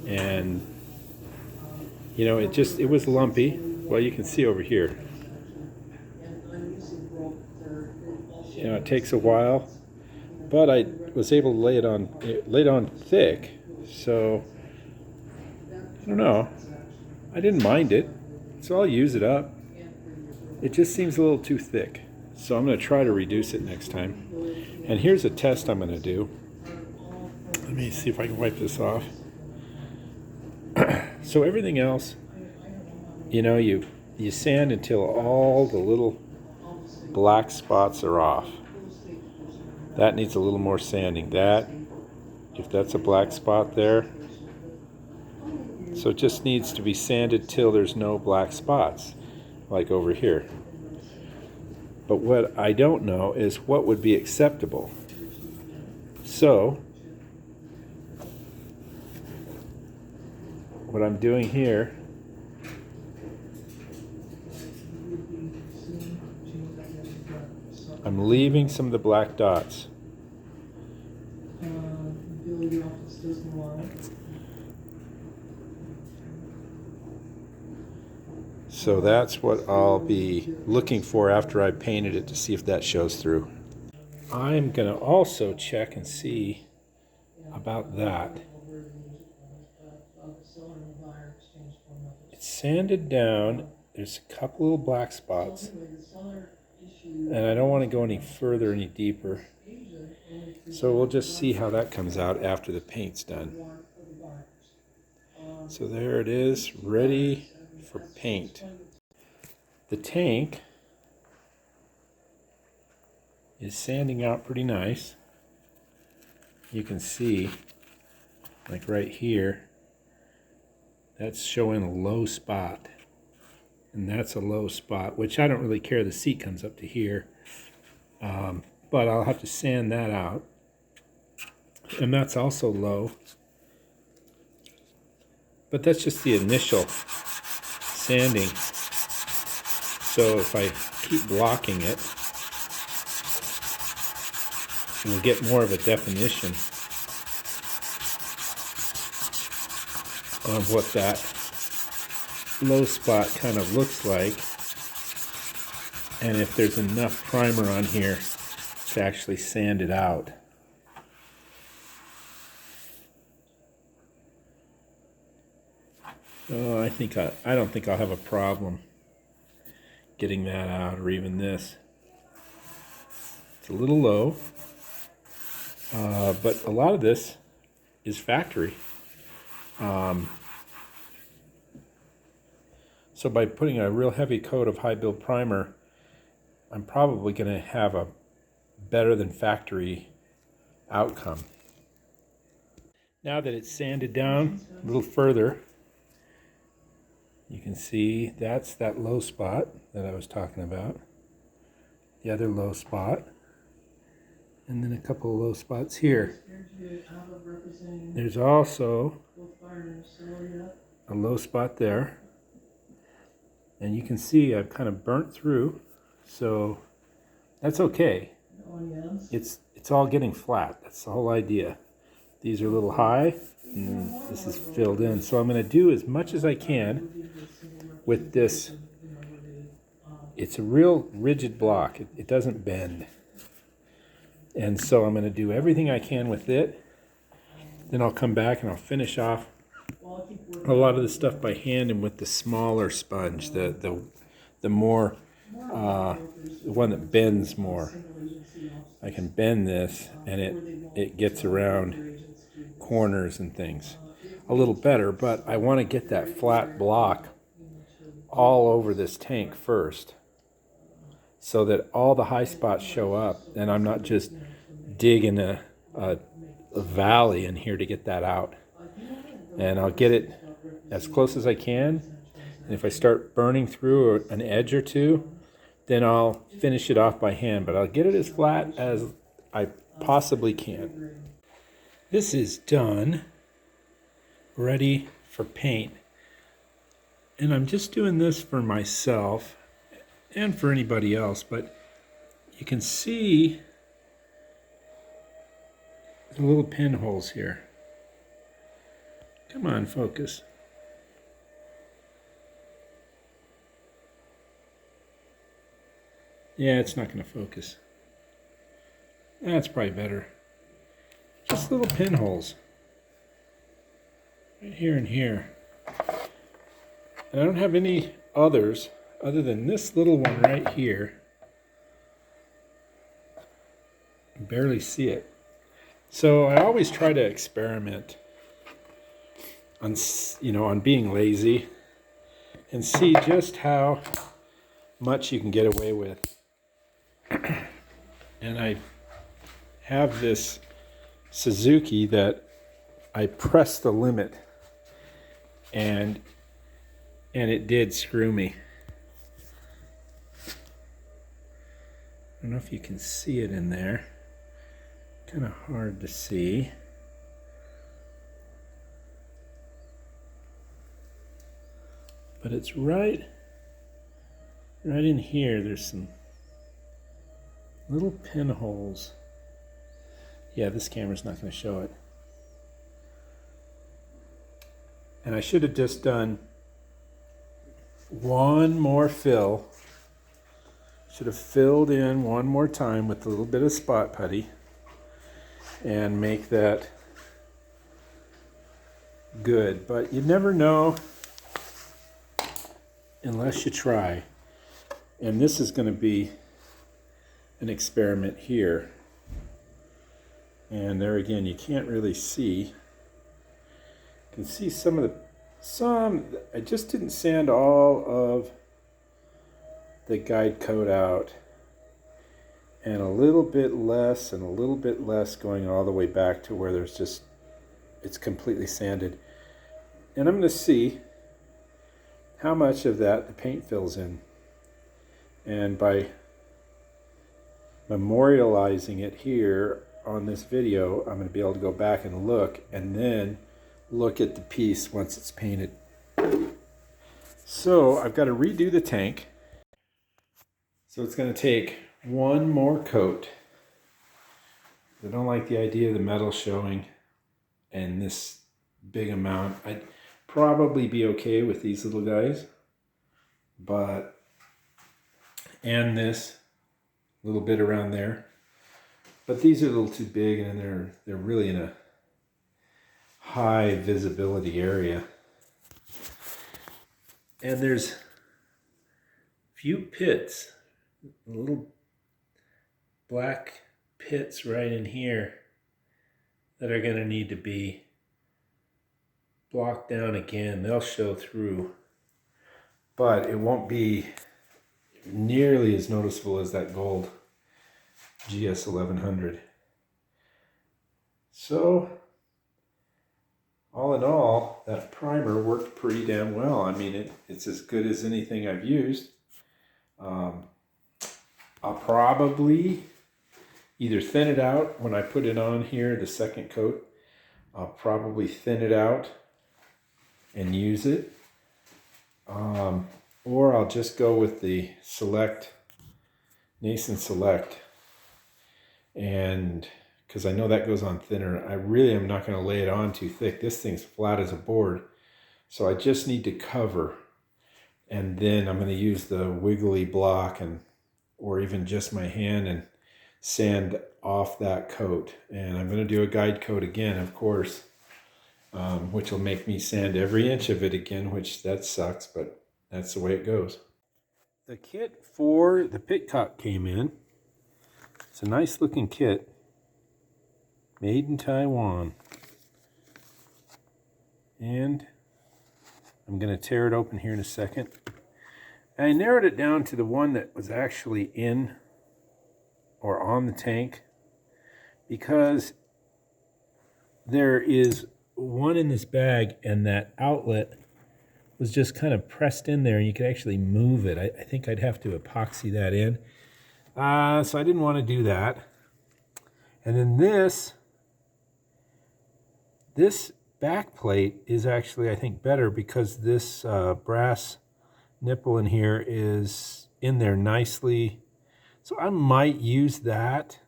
S1: And, you know, it was lumpy. Well, you can see over here. You know, it takes a while, but I was able to lay it on thick. So, I don't know. I didn't mind it, so I'll use it up. It just seems a little too thick, so I'm going to try to reduce it next time. And here's a test I'm going to do. Let me see if I can wipe this off. So everything else, you know, you sand until all the little black spots are off. That needs a little more sanding. If that's a black spot there, so it just needs to be sanded till there's no black spots, like over here. But what I don't know is what would be acceptable. So what I'm doing here, I'm leaving some of the black dots. So that's what I'll be looking for after I painted it to see if that shows through. I'm going to also check and see about that. It's sanded down. There's a couple little black spots. And I don't want to go any further, any deeper. So we'll just see how that comes out after the paint's done. So there it is, ready for paint. The tank is sanding out pretty nice. You can see, like right here, that's showing a low spot. And that's a low spot, which I don't really care. The seat comes up to here. But I'll have to sand that out. And that's also low. But that's just the initial sanding. So if I keep blocking it, we'll get more of a definition of what that low spot kind of looks like, and if there's enough primer on here to actually sand it out. Oh, I don't think I'll have a problem getting that out, or even this. It's a little low, but a lot of this is factory. So by putting a real heavy coat of high build primer, I'm probably going to have a better than factory outcome. Now that it's sanded down a little further, you can see that's that low spot that I was talking about. The other low spot. And then a couple of low spots here. There's also a low spot there. And you can see I've kind of burnt through, so that's okay. It's all getting flat. That's the whole idea. These are a little high, and this is filled in. So I'm going to do as much as I can with this. It's a real rigid block. It doesn't bend. And so I'm going to do everything I can with it. Then I'll come back and I'll finish off a lot of the stuff by hand and with the smaller sponge, the more, the one that bends more. I can bend this and it gets around corners and things a little better, but I want to get that flat block all over this tank first so that all the high spots show up and I'm not just digging a valley in here to get that out. And I'll get it as close as I can, and if I start burning through an edge or two, then I'll finish it off by hand, but I'll get it as flat as I possibly can. This is done, ready for paint. And I'm just doing this for myself and for anybody else, but you can see the little pinholes here. Come on, focus. Yeah, it's not going to focus. That's probably better. Just little pinholes. Right here and here. And I don't have any others other than this little one right here. I barely see it. So I always try to experiment on, on being lazy and see just how much you can get away with. And I have this Suzuki that I pressed the limit and it did screw me. I don't know if you can see it in there. Kind of hard to see. But it's right in here. There's some little pinholes. Yeah, this camera's not going to show it. And I should have just done one more fill. Should have filled in one more time with a little bit of spot putty and make that good. But you never know unless you try. And this is going to be an experiment here. And there again, you can't really see. You can see I just didn't sand all of the guide coat out, and a little bit less and a little bit less going all the way back to where it's completely sanded. And I'm going to see how much of that the paint fills in. And by memorializing it here on this video, I'm going to be able to go back and look, and then look at the piece once it's painted. So I've got to redo the tank. So it's going to take one more coat. I don't like the idea of the metal showing and this big amount. I'd probably be okay with these little guys, and this little bit around there. But these are a little too big, and they're really in a high visibility area. And there's a few pits, little black pits right in here that are going to need to be blocked down again. They'll show through. but it won't be nearly as noticeable as that gold GS 1100. So all in all, that primer worked pretty damn well. I mean, it's as good as anything I've used. I'll probably either thin it out when I put it on here, the second coat. I'll probably thin it out and use it. Or I'll just go with the Nason Select. And because I know that goes on thinner, I really am not going to lay it on too thick. This thing's flat as a board. So I just need to cover. And then I'm going to use the wiggly block or even just my hand and sand off that coat. And I'm going to do a guide coat again, of course, which will make me sand every inch of it again, which that sucks, but that's the way it goes. The kit for the Pitcock came in. It's a nice looking kit, made in Taiwan. And I'm going to tear it open here in a second. I narrowed it down to the one that was actually in or on the tank, because there is one in this bag and that outlet was just kind of pressed in there and you could actually move it. I think I'd have to epoxy that in. So I didn't want to do that. And then this back plate is actually, I think, better because this brass nipple in here is in there nicely. So I might use that,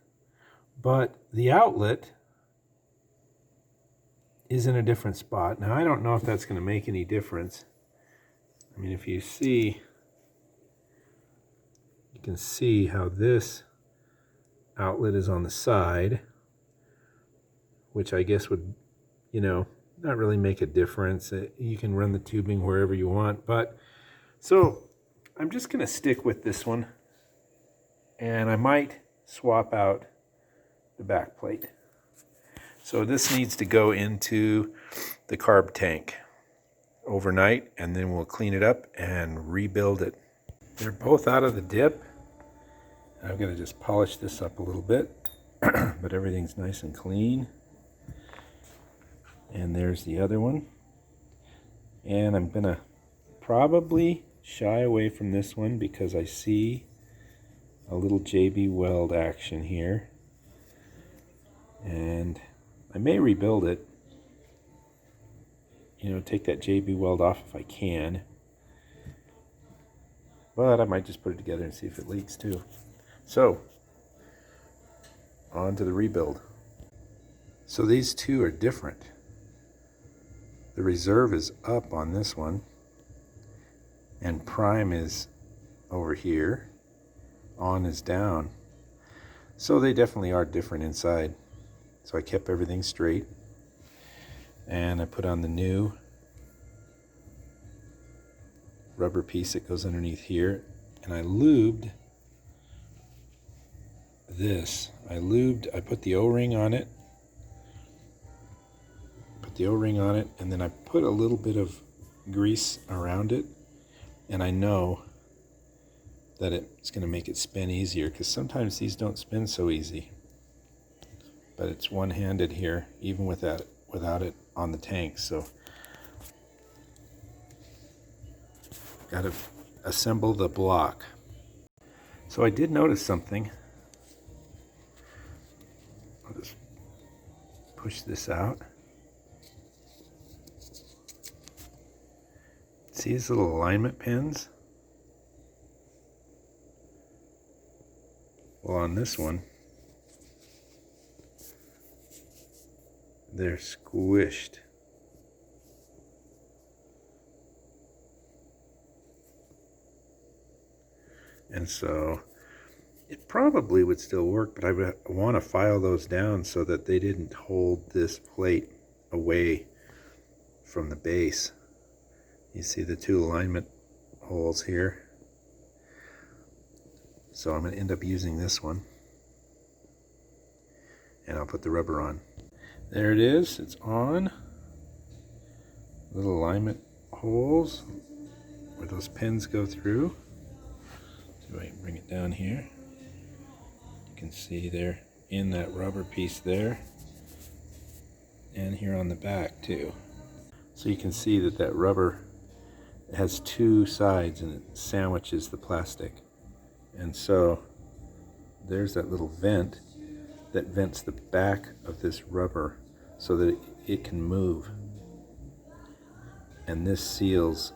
S1: but the outlet is in a different spot. Now I don't know if that's going to make any difference. I mean, if you see, you can see how this outlet is on the side, which I guess would, not really make a difference. You can run the tubing wherever you want, but so I'm just going to stick with this one, and I might swap out the back plate. So this needs to go into the carb tank overnight, and then we'll clean it up and rebuild it. They're both out of the dip. I'm going to just polish this up a little bit, but everything's nice and clean. And there's the other one. And I'm going to probably shy away from this one because I see a little JB Weld action here. And I may rebuild it. Take that JB Weld off if I can. But I might just put it together and see if it leaks too. So, on to the rebuild. So these two are different. The reserve is up on this one, and prime is over here. On is down. So they definitely are different inside. So I kept everything straight, and I put on the new rubber piece that goes underneath here, and I lubed this. I put the O-ring on it, and then I put a little bit of grease around it, and I know that it's going to make it spin easier, because sometimes these don't spin so easy. But it's one-handed here, even without it on the tank. So got to assemble the block. So I did notice something. I'll just push this out. See these little alignment pins? Well, on this one, they're squished. And so it probably would still work, but I would want to file those down so that they didn't hold this plate away from the base. You see the two alignment holes here. So I'm going to end up using this one, and I'll put the rubber on. There it is, it's on. Little alignment holes where those pins go through. See if I can bring it down here. You can see they're in that rubber piece there, and here on the back too. So you can see that that rubber has two sides and it sandwiches the plastic. And so there's that little vent that vents the back of this rubber so that it can move. And this seals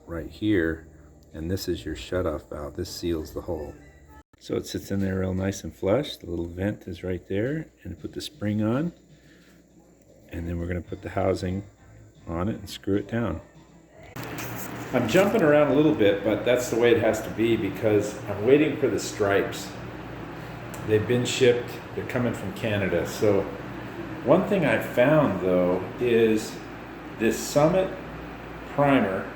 S1: right here, and this is your shutoff valve. This seals the hole. So it sits in there real nice and flush. The little vent is right there, and put the spring on. And then we're going to put the housing on it and screw it down. I'm jumping around a little bit, but that's the way it has to be because I'm waiting for the stripes. They've been shipped, they're coming from Canada. So one thing I've found though is this Summit primer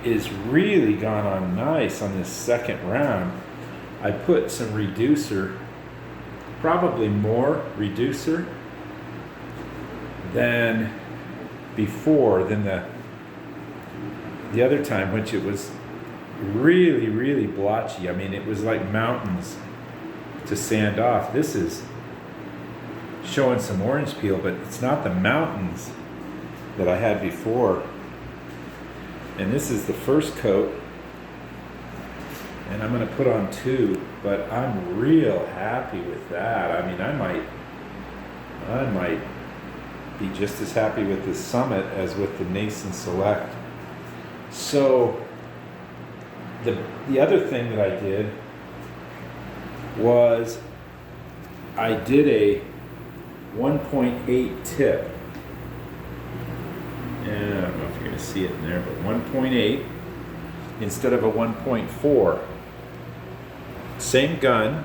S1: is really gone on nice on this second round. I put some reducer, probably more reducer than before, than the other time, which it was really, really blotchy. I mean, it was like mountains to sand off. This is showing some orange peel, but it's not the mountains that I had before. And this is the first coat, and I'm going to put on 2, but I'm real happy with that. I mean, I might be just as happy with the Summit as with the Nason Select. So the other thing that I did was I did a 1.8 tip. And I don't know if you're going to see it in there, but 1.8 instead of a 1.4. Same gun.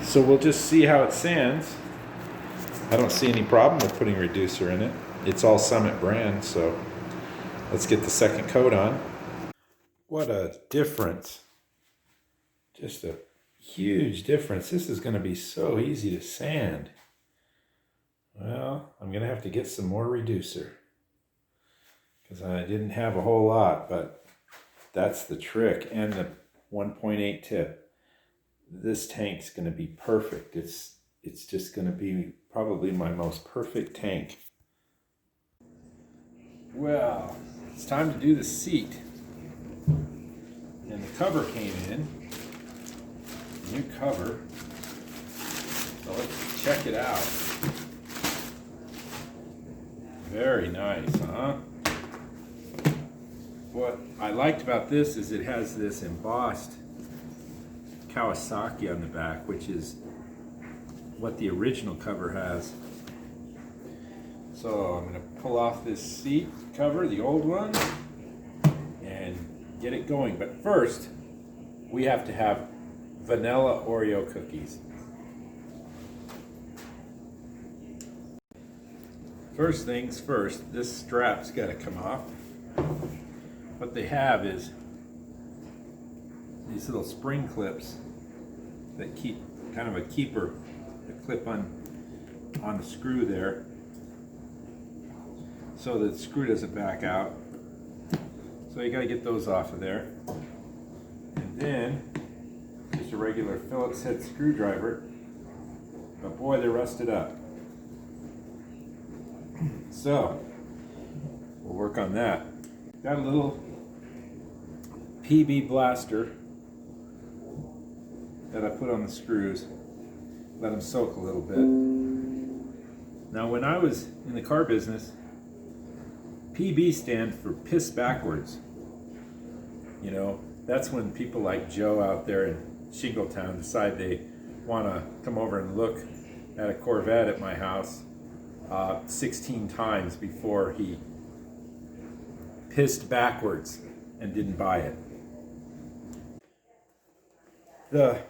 S1: So we'll just see how it sands. I don't see any problem with putting reducer in it. It's all Summit brand, so let's get the second coat on. What a difference. Just a huge difference. This is going to be so easy to sand. Well, I'm going to have to get some more reducer because I didn't have a whole lot, but that's the trick. And the 1.8 tip. This tank's going to be perfect. It's just going to be probably my most perfect tank. Well, it's time to do the seat. And the cover came in. New cover. So let's check it out. Very nice, huh? What I liked about this is it has this embossed Kawasaki on the back, which is what the original cover has. So I'm going to pull off this seat cover, the old one, and get it going. But first, we have to have vanilla Oreo cookies. First things first, this strap's got to come off. What they have is these little spring clips that keep kind of a keeper, the clip on the screw there, so that the screw doesn't back out. So you got to get those off of there. And then just a regular Phillips head screwdriver, but boy, they're rusted up. So we'll work on that. Got a little PB blaster that I put on the screws. Let them soak a little bit. Now, when I was in the car business, PB stands for piss backwards. You know, that's when people like Joe out there in Shingletown decide they want to come over and look at a Corvette at my house 16 times before he pissed backwards and didn't buy it. The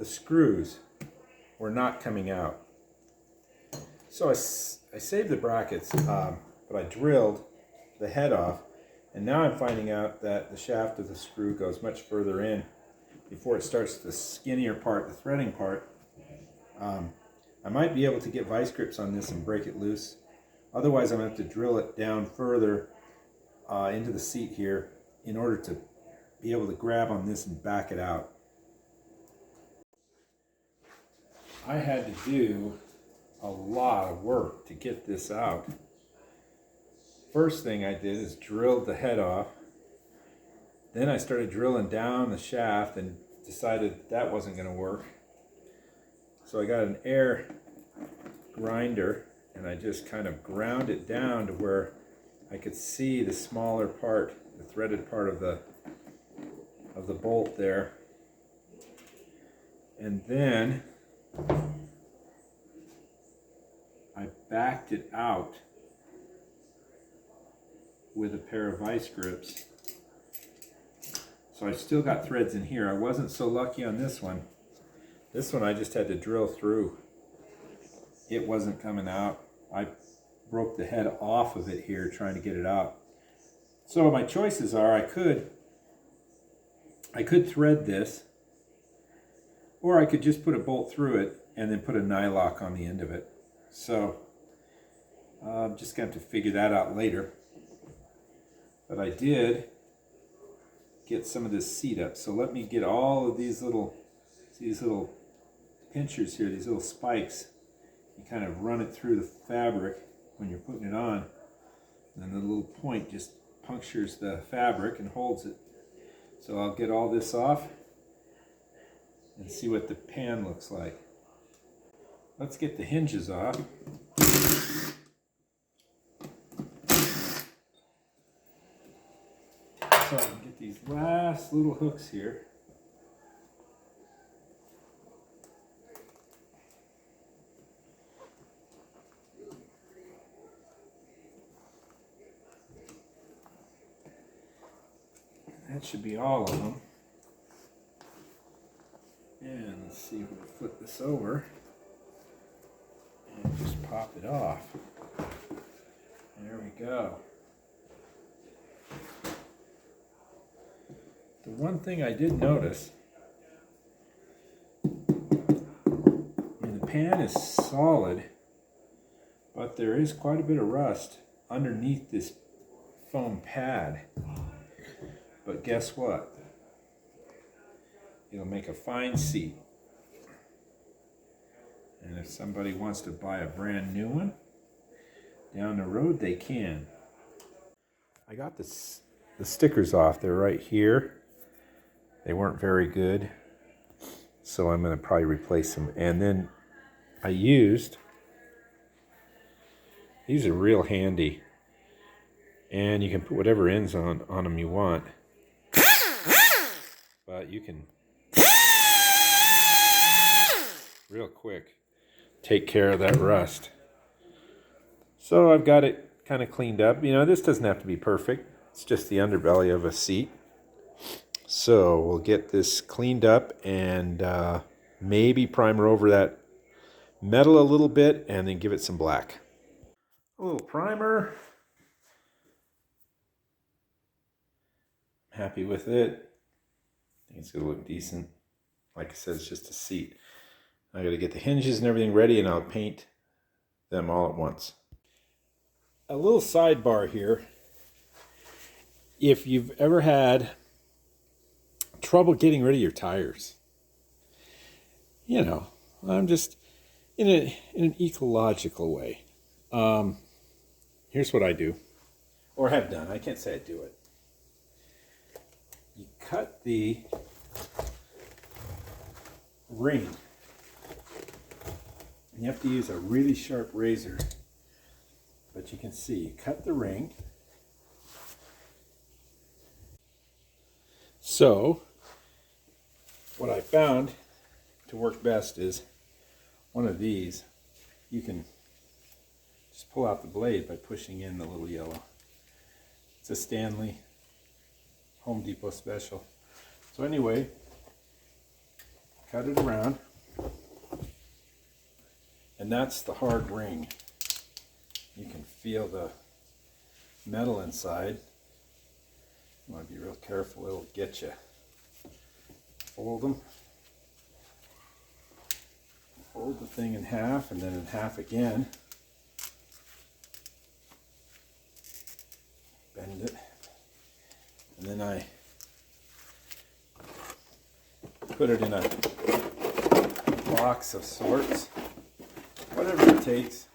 S1: screws were not coming out. So I saved the brackets, but I drilled the head off, and now I'm finding out that the shaft of the screw goes much further in before it starts the skinnier part, the threading part. I might be able to get vice grips on this and break it loose Otherwise, I'm going to have to drill it down further into the seat here in order to be able to grab on this and back it out. I had to do a lot of work to get this out. First thing I did is drilled the head off. Then I started drilling down the shaft and decided that wasn't going to work. So I got an air grinder and I just kind of ground it down to where I could see the smaller part, the threaded part of the bolt there. And then I backed it out with a pair of vice grips. So I still got threads in here. I wasn't so lucky on this one. This one I just had to drill through. It wasn't coming out. I broke the head off of it here trying to get it out. So my choices are I could thread this, or I could just put a bolt through it and then put a nylock on the end of it. So I'm just going to have to figure that out later. But I did get some of this seat up. So let me get all of these little pinchers here, these little spikes. You kind of run it through the fabric when you're putting it on. And the little point just punctures the fabric and holds it. So I'll get all this off and see what the pan looks like. Let's get the hinges off. So I can get these last little hooks here. That should be all of them. And let's see if we can flip this over and just pop it off. There we go. The one thing I did notice, the pan is solid, but there is quite a bit of rust underneath this foam pad. But guess what? It'll make a fine seat. And if somebody wants to buy a brand new one, down the road they can. I got the stickers off. They're right here. They weren't very good, so I'm going to probably replace them. And then I used, these are real handy, and you can put whatever ends on them you want. But you can real quick take care of that rust. So I've got it kind of cleaned up. You know, this doesn't have to be perfect. It's just the underbelly of a seat. So we'll get this cleaned up and maybe primer over that metal a little bit and then give it some black. A little primer. Happy with it. I think it's going to look decent. Like I said, it's just a seat. I got to get the hinges and everything ready and I'll paint them all at once. A little sidebar here. If you've ever had trouble getting rid of your tires, you know, I'm just in an ecological way. Here's what I do, or have done. I can't say I do it. You cut the ring. You have to use a really sharp razor, but you can see, you cut the ring. So what I found to work best is one of these. You can just pull out the blade by pushing in the little yellow. It's a Stanley Home Depot special. So anyway, cut it around, and that's the hard ring. You can feel the metal inside. You want to be real careful, it'll get you. Fold them. Fold the thing in half and then in half again. bend it, and then I put it in a box of sorts, whatever it takes.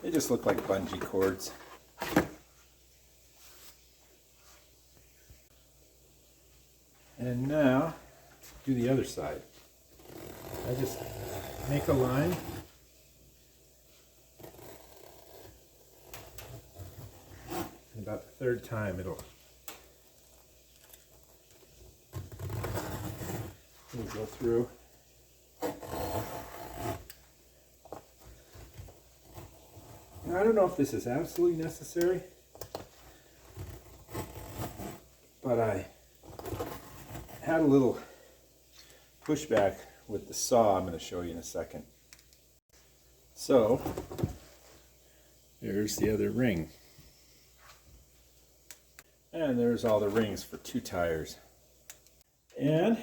S1: They just look like bungee cords. And now do the other side. I just make a line. And about the third time it'll go through. Now, I don't know if this is absolutely necessary, but I had a little pushback with the saw I'm going to show you in a second. So, there's the other ring. And there's all the rings for 2 tires. And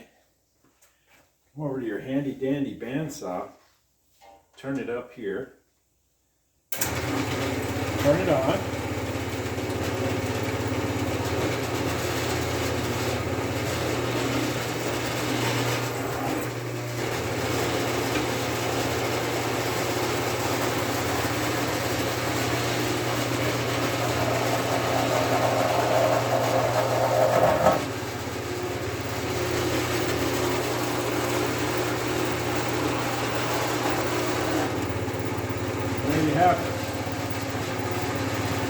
S1: come over to your handy dandy bandsaw, turn it up here, turn it on. There you have it.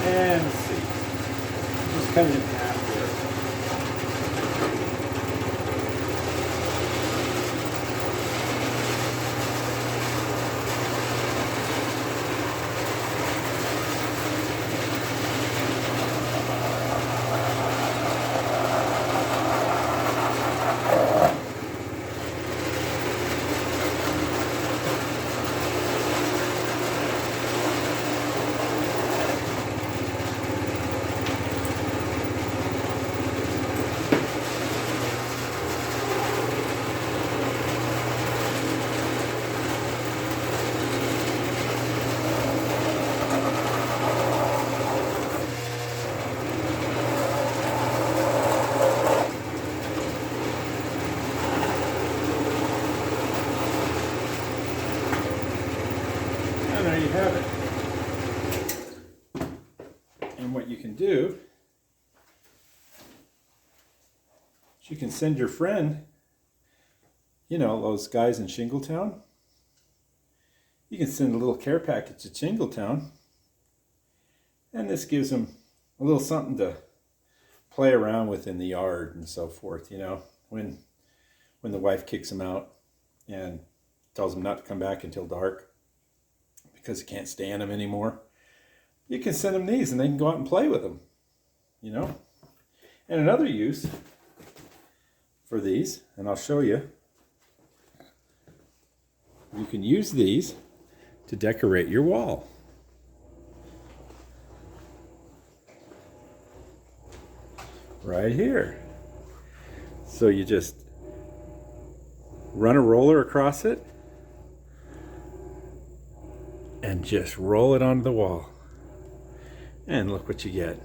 S1: And let's see. Just cut it in half here. And there you have it. And what you can do is you can send your friend, you know, those guys in Shingletown. You can send a little care package to Shingletown, and this gives them a little something to play around with in the yard and so forth, you know, when the wife kicks them out and tells them not to come back until dark because you can't stand them anymore. You can send them these and they can go out and play with them, you know. And another use for these, and I'll show you, you can use these to decorate your wall. Right here. So you just run a roller across it and just roll it onto the wall. And look what you get.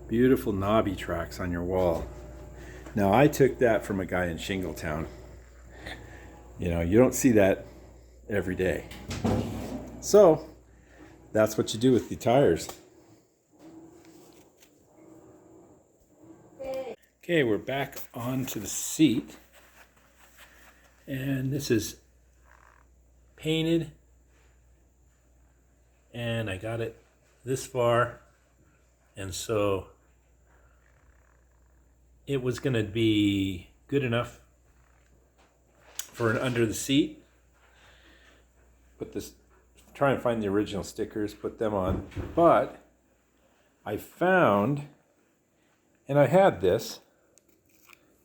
S1: Beautiful knobby tracks on your wall. Now I took that from a guy in Shingletown. You know, you don't see that every day. So that's what you do with the tires. Okay, we're back onto the seat. And this is painted. And I got it this far. And so it was going to be good enough for an under the seat. Put this, try and find the original stickers, put them on. But I found, and I had this,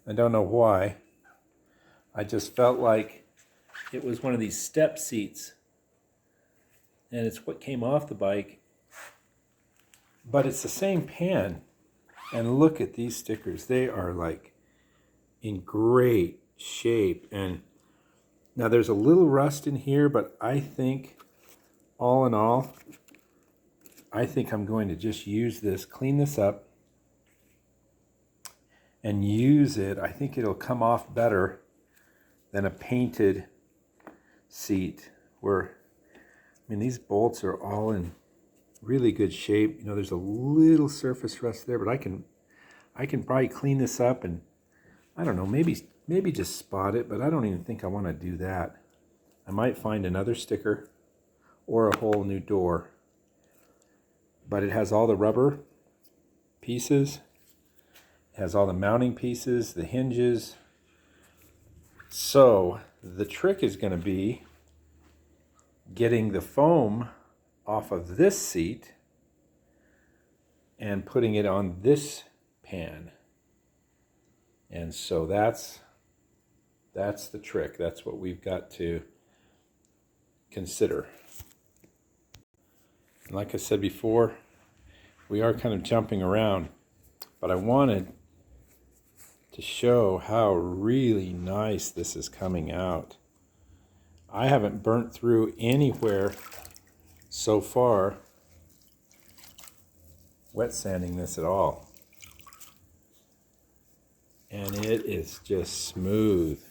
S1: I don't know why, I just felt like it was one of these step seats. And it's what came off the bike. But it's the same pan. And look at these stickers. They are like in great shape. And now there's a little rust in here, but I think all in all, I think I'm going to just use this, clean this up, and use it. I think it'll come off better than a painted seat where, I mean, these bolts are all in really good shape. You know, there's a little surface rust there, but I can probably clean this up and, I don't know, maybe just spot it, but I don't even think I want to do that. I might find another sticker or a whole new door. But it has all the rubber pieces, it has all the mounting pieces, the hinges. So the trick is going to be getting the foam off of this seat and putting it on this pan. And so that's the trick. That's what we've got to consider. And like I said before, we are kind of jumping around, but I wanted to show how really nice this is coming out. I haven't burnt through anywhere so far wet sanding this at all. And it is just smooth.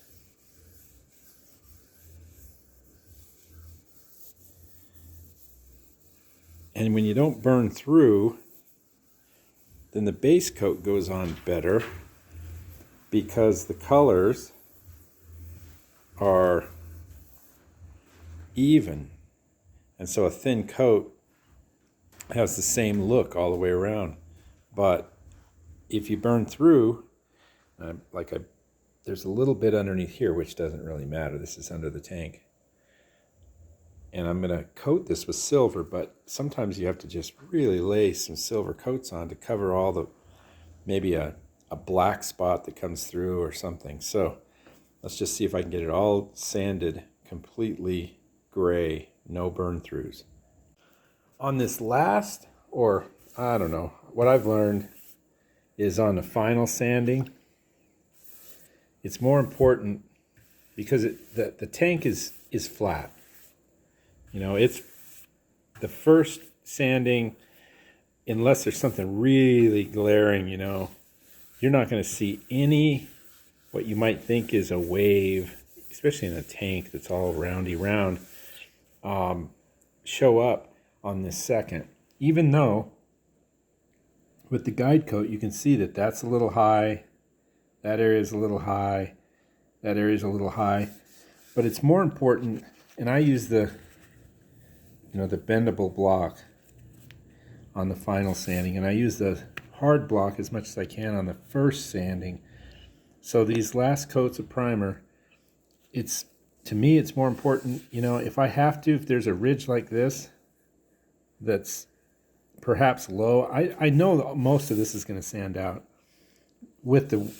S1: And when you don't burn through, then the base coat goes on better because the colors are even. And so a thin coat has the same look all the way around. But if you burn through, there's a little bit underneath here, which doesn't really matter. This is under the tank. And I'm going to coat this with silver, but sometimes you have to just really lay some silver coats on to cover all the, maybe a black spot that comes through or something. So let's just see if I can get it all sanded completely gray, no burn throughs. On this last, or I don't know, what I've learned is on the final sanding, it's more important because the tank is flat. You know, it's the first sanding, unless there's something really glaring, you know, you're not going to see any, what you might think is a wave, especially in a tank that's all roundy round, show up on this second. Even though with the guide coat, you can see that that's a little high, that area is a little high, that area is a little high. But it's more important, and I use the bendable block on the final sanding, and I use the hard block as much as I can on the first sanding. So these last coats of primer, to me it's more important, you know, if I have to, if there's a ridge like this that's perhaps low, I know that most of this is going to sand out with the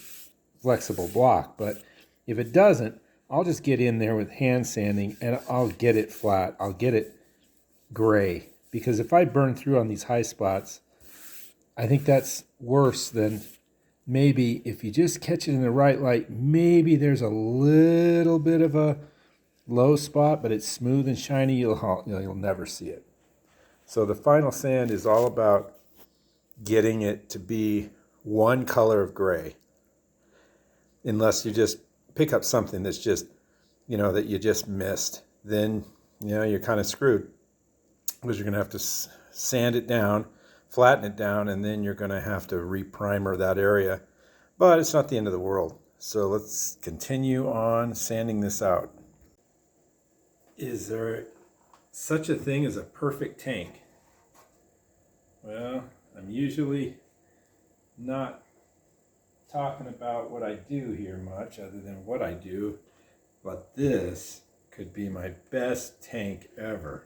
S1: flexible block, but if it doesn't, I'll just get in there with hand sanding and I'll get it flat, I'll get it gray, because if I burn through on these high spots, I think that's worse than maybe if you just catch it in the right light, maybe there's a little bit of a low spot, but it's smooth and shiny, you'll never see it. So the final sand is all about getting it to be one color of gray, unless you just pick up something that's just, you know, that you just missed, then, you know, you're kind of screwed. Because you're going to have to sand it down, flatten it down, and then you're going to have to re-primer that area. But it's not the end of the world. So let's continue on sanding this out. Is there such a thing as a perfect tank? Well, I'm usually not talking about what I do here much, other than what I do, but this could be my best tank ever.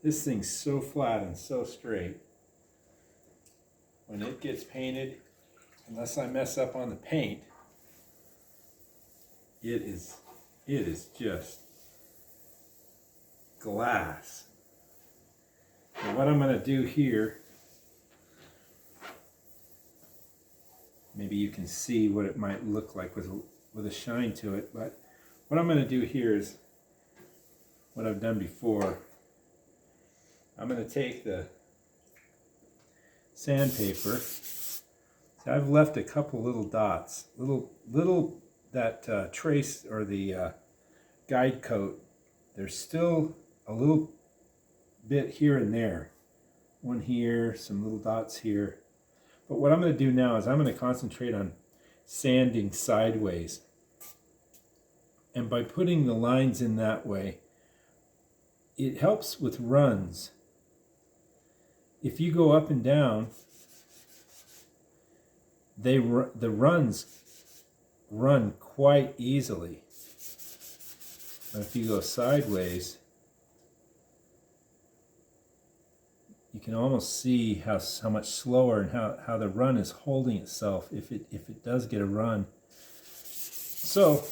S1: This thing's so flat and so straight. When it gets painted, unless I mess up on the paint, it is just glass. And what I'm going to do here, maybe you can see what it might look like with a shine to it, but what I'm going to do here is what I've done before. I'm going to take the sandpaper. So I've left a couple little dots, little that trace or the guide coat. There's still a little bit here and there. One here, some little dots here. But what I'm going to do now is I'm going to concentrate on sanding sideways. And by putting the lines in that way, it helps with runs. If you go up and down, the runs run quite easily. But if you go sideways, you can almost see how much slower and how the run is holding itself if it does get a run. So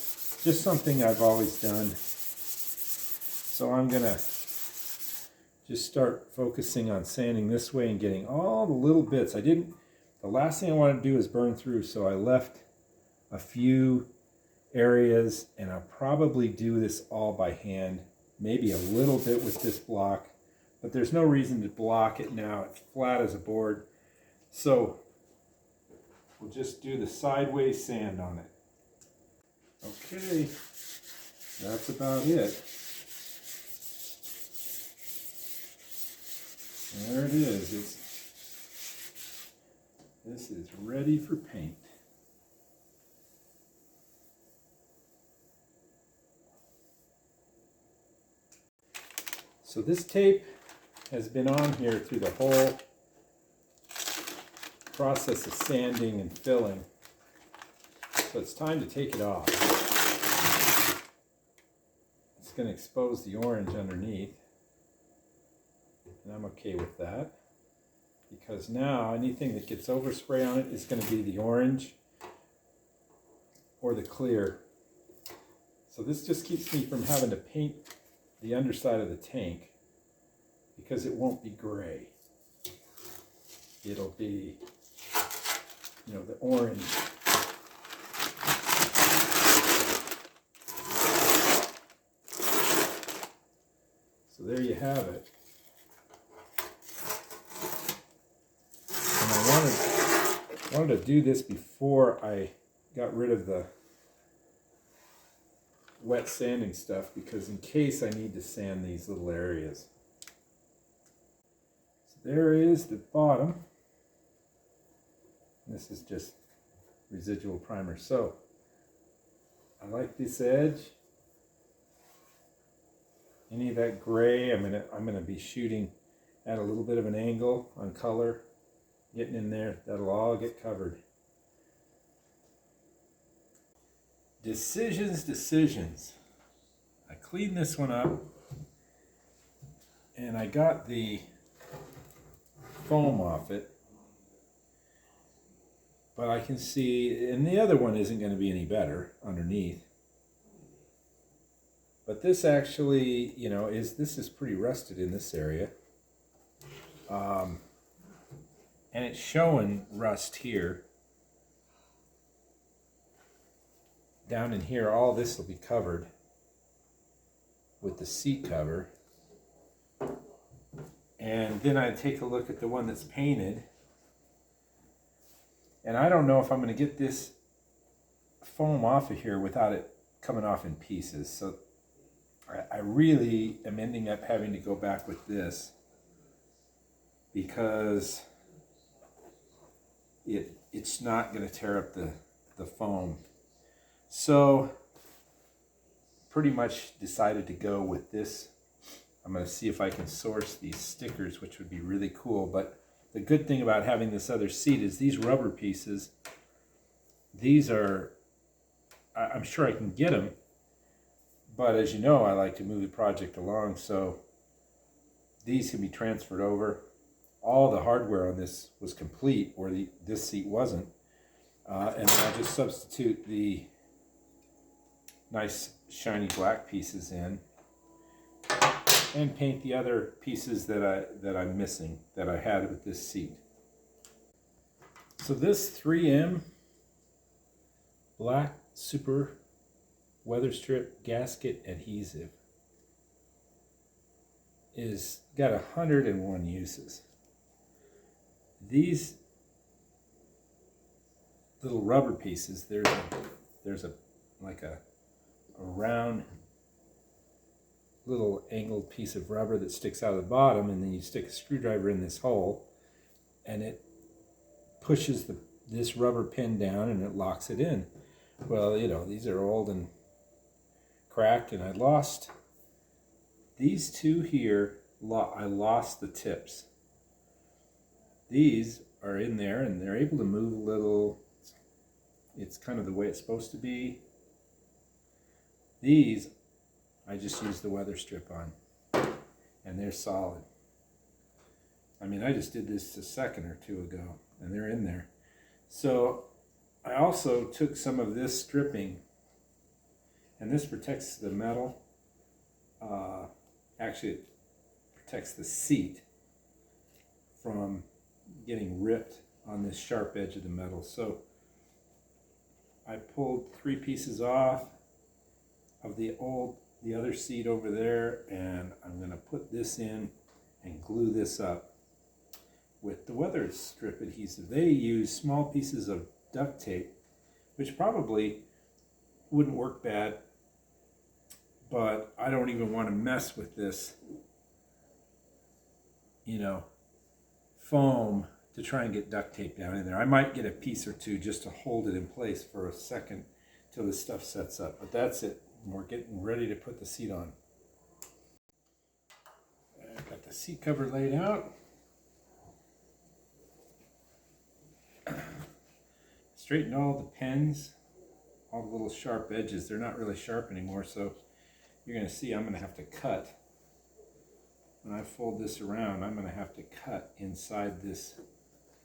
S1: just something I've always done. So I'm gonna just start focusing on sanding this way and getting all the little bits. The last thing I want to do is burn through, so I left a few areas, and I'll probably do this all by hand, maybe a little bit with this block, but there's no reason to block it now. It's flat as a board. So we'll just do the sideways sand on it. Okay, that's about it. There it is. This is ready for paint. So this tape has been on here through the whole process of sanding and filling. So it's time to take it off. It's going to expose the orange underneath. And I'm okay with that, because now anything that gets overspray on it is going to be the orange or the clear. So this just keeps me from having to paint the underside of the tank, because it won't be gray. It'll be, the orange. So there you have it. And I wanted to do this before I got rid of the wet sanding stuff, because in case I need to sand these little areas. So there is the bottom. This is just residual primer. So I like this edge. Any of that gray, I'm gonna be shooting at a little bit of an angle on color, getting in there. That'll all get covered. Decisions. I cleaned this one up, and I got the foam off it, but I can see, and the other one isn't going to be any better underneath. But this actually, this is pretty rusted in this area. And it's showing rust here. Down in here, all this will be covered with the seat cover. And then I take a look at the one that's painted. And I don't know if I'm going to get this foam off of here without it coming off in pieces. So I really am ending up having to go back with this, because it's not going to tear up the foam. So pretty much decided to go with this. I'm going to see if I can source these stickers, which would be really cool. But the good thing about having this other seat is these rubber pieces, these are, I'm sure I can get them. But as you know, I like to move the project along, so these can be transferred over. All the hardware on this was complete, where this seat wasn't. And then I'll just substitute the nice shiny black pieces in, and paint the other pieces that I'm missing, that I had with this seat. So this 3M black super Weatherstrip gasket adhesive is got 101 uses. These little rubber pieces, there's a like a round little angled piece of rubber that sticks out of the bottom, and then you stick a screwdriver in this hole and it pushes this rubber pin down and it locks it in. Well, you know, these are old and cracked, and I lost these two here. I lost the tips. These are in there and they're able to move a little. It's kind of the way it's supposed to be. These I just used the Weatherstrip on, and they're solid. I mean, I just did this a second or two ago, and they're in there. So I also took some of this stripping, and this protects the metal. Actually, it protects the seat from getting ripped on this sharp edge of the metal. So I pulled 3 pieces off of the other seat over there, and I'm going to put this in and glue this up with the Weatherstrip adhesive. They use small pieces of duct tape, which probably wouldn't work bad, but I don't even want to mess with this, you know, foam to try and get duct tape down in there. I might get a piece or two just to hold it in place for a second till this stuff sets up, but that's it. We're getting ready to put the seat on. I've got the seat cover laid out. Straightened all the pins, all the little sharp edges. They're not really sharp anymore, so you're going to see I'm going to have to cut. When I fold this around, I'm going to have to cut inside this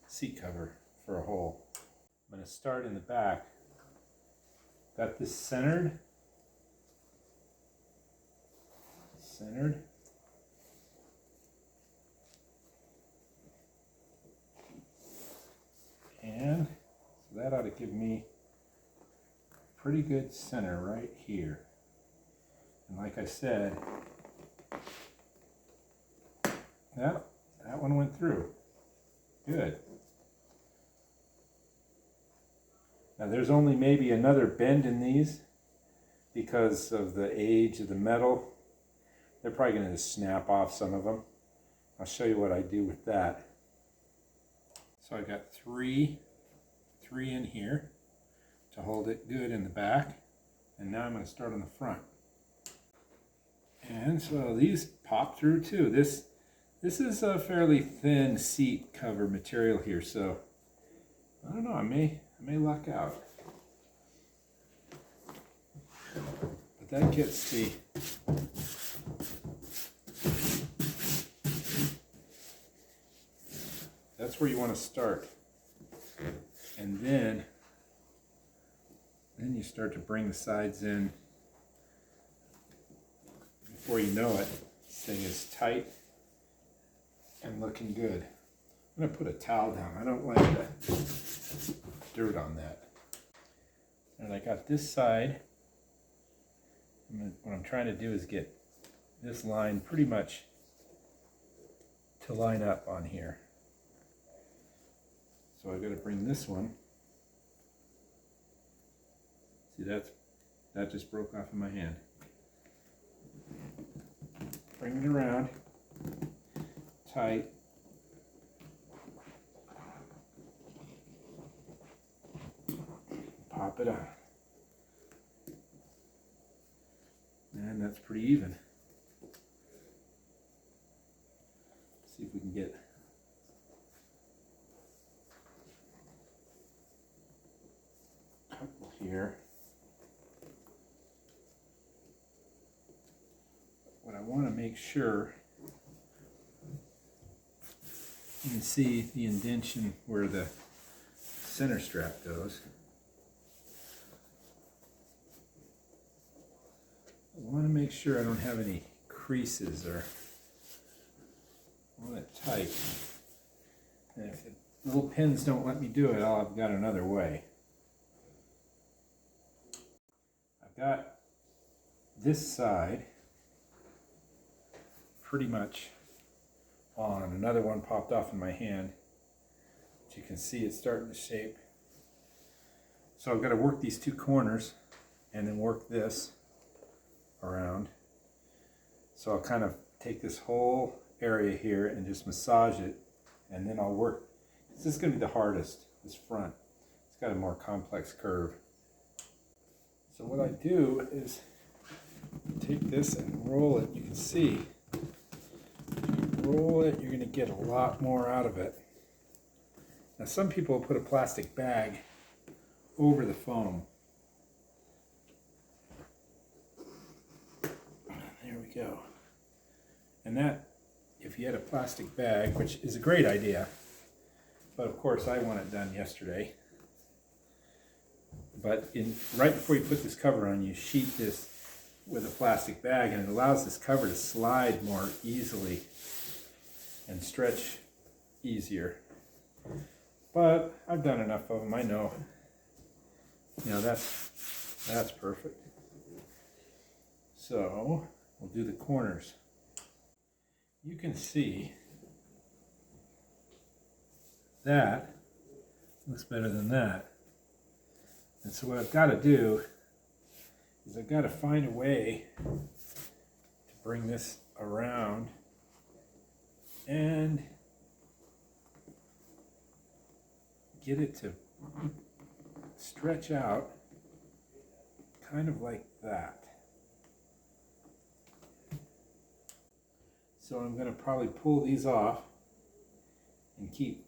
S1: seat cover for a hole. I'm going to start in the back. Got this centered. And so that ought to give me a pretty good center right here. And like I said, that one went through. Good. Now there's only maybe another bend in these because of the age of the metal. They're probably going to snap off some of them. I'll show you what I do with that. So I got three in here to hold it good in the back. And now I'm going to start on the front. And so these pop through too. This is a fairly thin seat cover material here, so I don't know, I may luck out. But that gets the that's where you want to start. And then you start to bring the sides in. Before you know it, this thing is tight and looking good. I'm going to put a towel down. I don't like the dirt on that. And I got this side. What I'm trying to do is get this line pretty much to line up on here. So I've got to bring this one. See, that just broke off in my hand. Bring it around tight. Pop it on. And that's pretty even. See if we can get a couple here. What I want to make sure you can see the indentation where the center strap goes. I want to make sure I don't have any creases, or I want it tight. And if the little pins don't let me do it, I've got another way. I've got this side pretty much on. Another one popped off in my hand. As you can see, it's starting to shape. So I've got to work these two corners and then work this around. So I'll kind of take this whole area here and just massage it, and then I'll work. This is going to be the hardest, this front. It's got a more complex curve. So what I do is take this and roll it. You can see, if you roll it, you're going to get a lot more out of it. Now some people put a plastic bag over the foam. There we go. And that, if you had a plastic bag, which is a great idea, but of course I want it done yesterday. But right before you put this cover on, you sheet this with a plastic bag, and it allows this cover to slide more easily and stretch easier. But I've done enough of them, I know. You know, that's perfect. So we'll do the corners. You can see that looks better than that. And so what I've got to do is I've got to find a way to bring this around and get it to stretch out kind of like that. So I'm going to probably pull these off and keep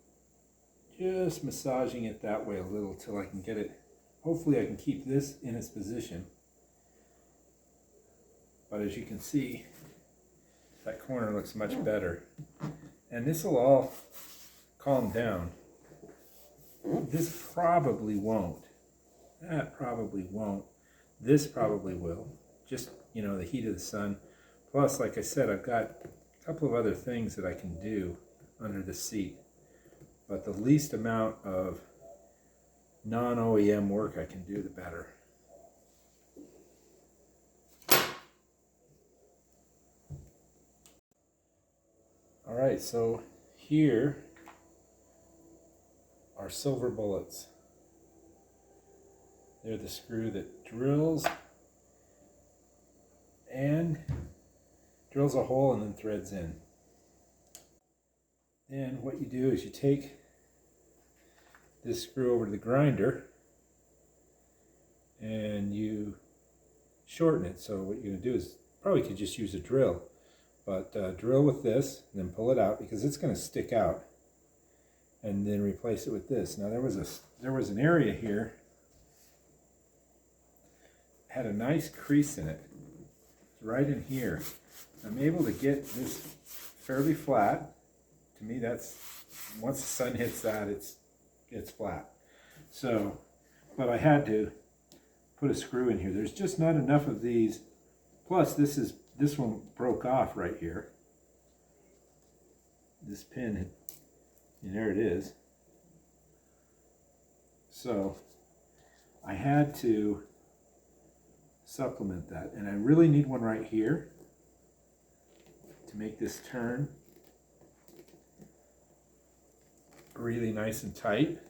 S1: just massaging it that way a little till I can get it. Hopefully I can keep this in its position. But as you can see, that corner looks much better. And this will all calm down. This probably won't. That probably won't. This probably will. Just, you know, the heat of the sun. Plus, like I said, I've got a couple of other things that I can do under the seat. But the least amount of non-OEM work I can do, the better. All right, so here are silver bullets. They're the screw that drills a hole and then threads in. Then what you do is you take this screw over to the grinder and you shorten it. So what you're going to do is, probably could just use a drill, but drill with this and then pull it out because it's going to stick out, and then replace it with this. Now there was an area here, had a nice crease in it. It's right in here. I'm able to get this fairly flat. To me, that's, once the sun hits that, it's flat. So, but I had to put a screw in here. There's just not enough of these. Plus, this one broke off right here. This pin, and there it is. So, I had to supplement that, and I really need one right here to make this turn really nice and tight.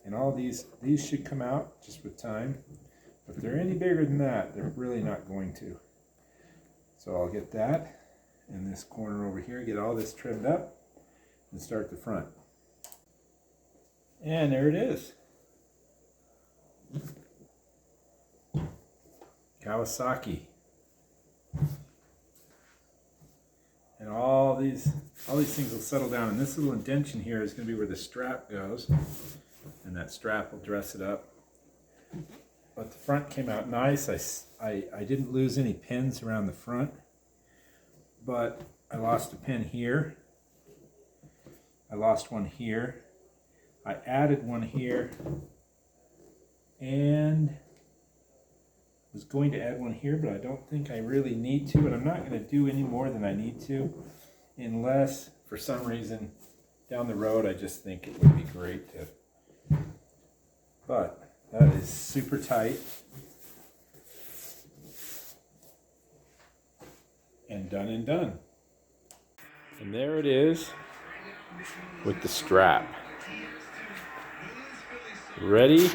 S1: And all these should come out just with time. But if they're any bigger than that, they're really not going to. So I'll get that in this corner over here, get all this trimmed up, and start the front. And there it is. Kawasaki. And all these things will settle down, and this little indentation here is going to be where the strap goes, and that strap will dress it up. But the front came out nice. I didn't lose any pins around the front, but I lost a pin here. I lost one here. I added one here, and was going to add one here, but I don't think I really need to, and I'm not going to do any more than I need to, unless for some reason down the road I just think it would be great to. But that is super tight. and done and done. And there it is with the strap. Ready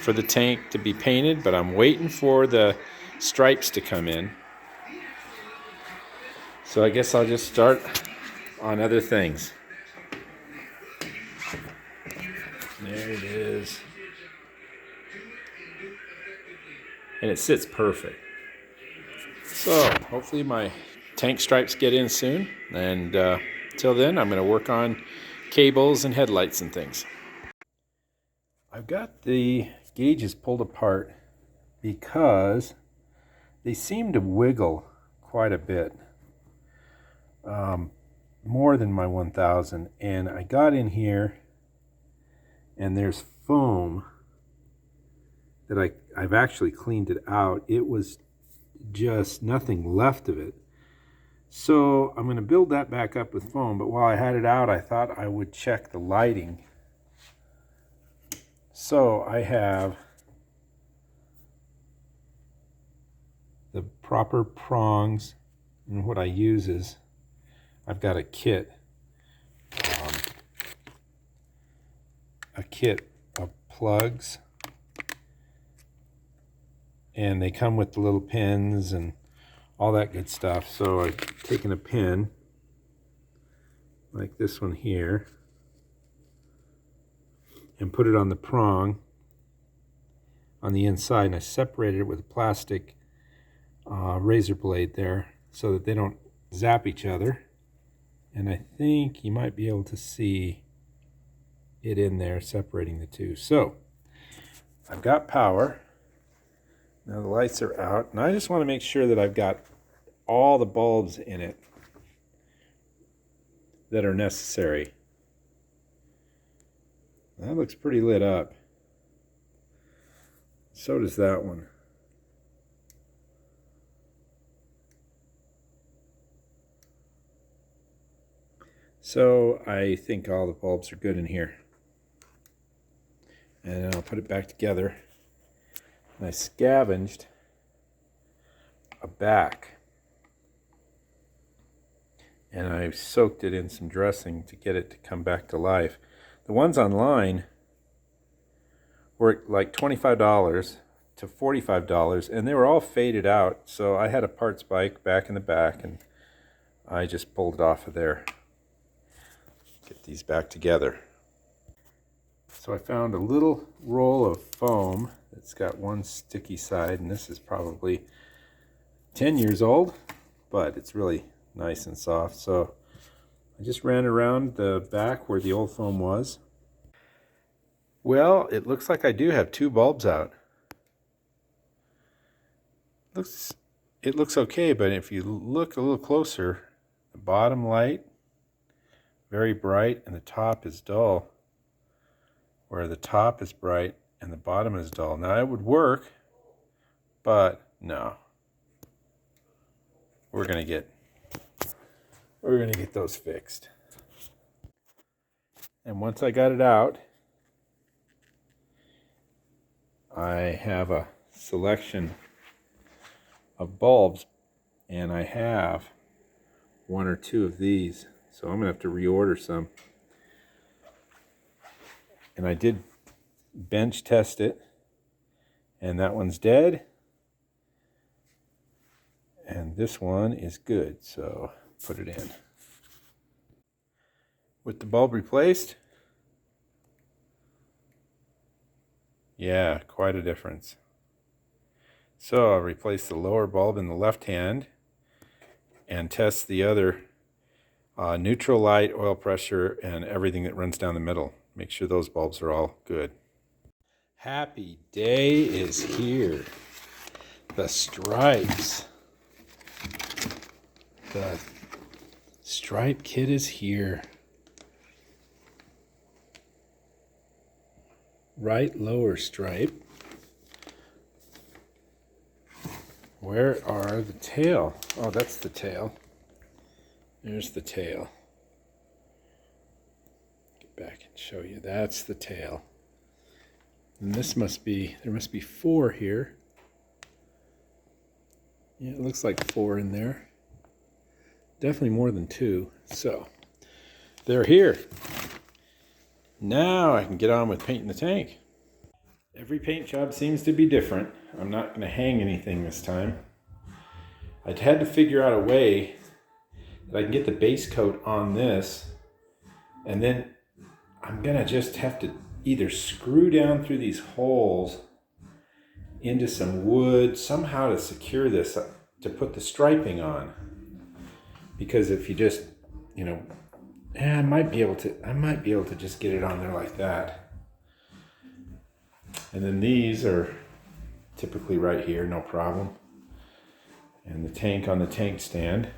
S1: for the tank to be painted, but I'm waiting for the stripes to come in. So I guess I'll just start on other things. There it is. And it sits perfect. So hopefully my tank stripes get in soon. And till then, I'm going to work on cables and headlights and things. I've got the gauges pulled apart because they seem to wiggle quite a bit. More than my 1000. And I got in here and there's foam that I've actually cleaned it out. It was just nothing left of it. So I'm going to build that back up with foam, but while I had it out, I thought I would check the lighting. So I have the proper prongs, and what I use is I've got a kit of plugs, and they come with the little pins and all that good stuff. So I've taken a pin like this one here and put it on the prong on the inside, and I separated it with a plastic razor blade there so that they don't zap each other. And I think you might be able to see it in there separating the two. So I've got power. Now the lights are out, and I just want to make sure that I've got all the bulbs in it that are necessary. That looks pretty lit up. So does that one. So I think all the bulbs are good in here. And I'll put it back together. And I scavenged a back. And I soaked it in some dressing to get it to come back to life. The ones online were like $25 to $45, and they were all faded out. So I had a parts bike back in the back, and I just pulled it off of there. Get these back together. So I found a little roll of foam that's got one sticky side, and this is probably 10 years old, but it's really nice and soft. So I just ran around the back where the old foam was. Well, it looks like I do have two bulbs out. It looks okay, but if you look a little closer, the bottom light very bright and the top is dull, where the top is bright and the bottom is dull. Now it would work, but no. We're gonna get those fixed. And once I got it out, I have a selection of bulbs, and I have one or two of these. So I'm going to have to reorder some. And I did bench test it, and that one's dead. And this one is good, so put it in. With the bulb replaced, yeah, quite a difference. So I'll replace the lower bulb in the left hand and test the other neutral light, oil pressure, and everything that runs down the middle. Make sure those bulbs are all good. Happy day is here. The stripes. The stripe kit is here. Right lower stripe. Where are the tail? Oh, that's the tail. There's the tail. Get back and show you. That's the tail. And this must be, there must be 4 here. Yeah, it looks like 4 in there. definitely more than 2. So they're here. Now I can get on with painting the tank. Every paint job seems to be different. I'm not going to hang anything this time. I'd had to figure out a way that I can get the base coat on this, and then I'm going to just have to either screw down through these holes into some wood, somehow to secure this, to put the striping on. Because if you just, I might be able to just get it on there like that. And then these are typically right here, no problem. And the tank on the tank stand.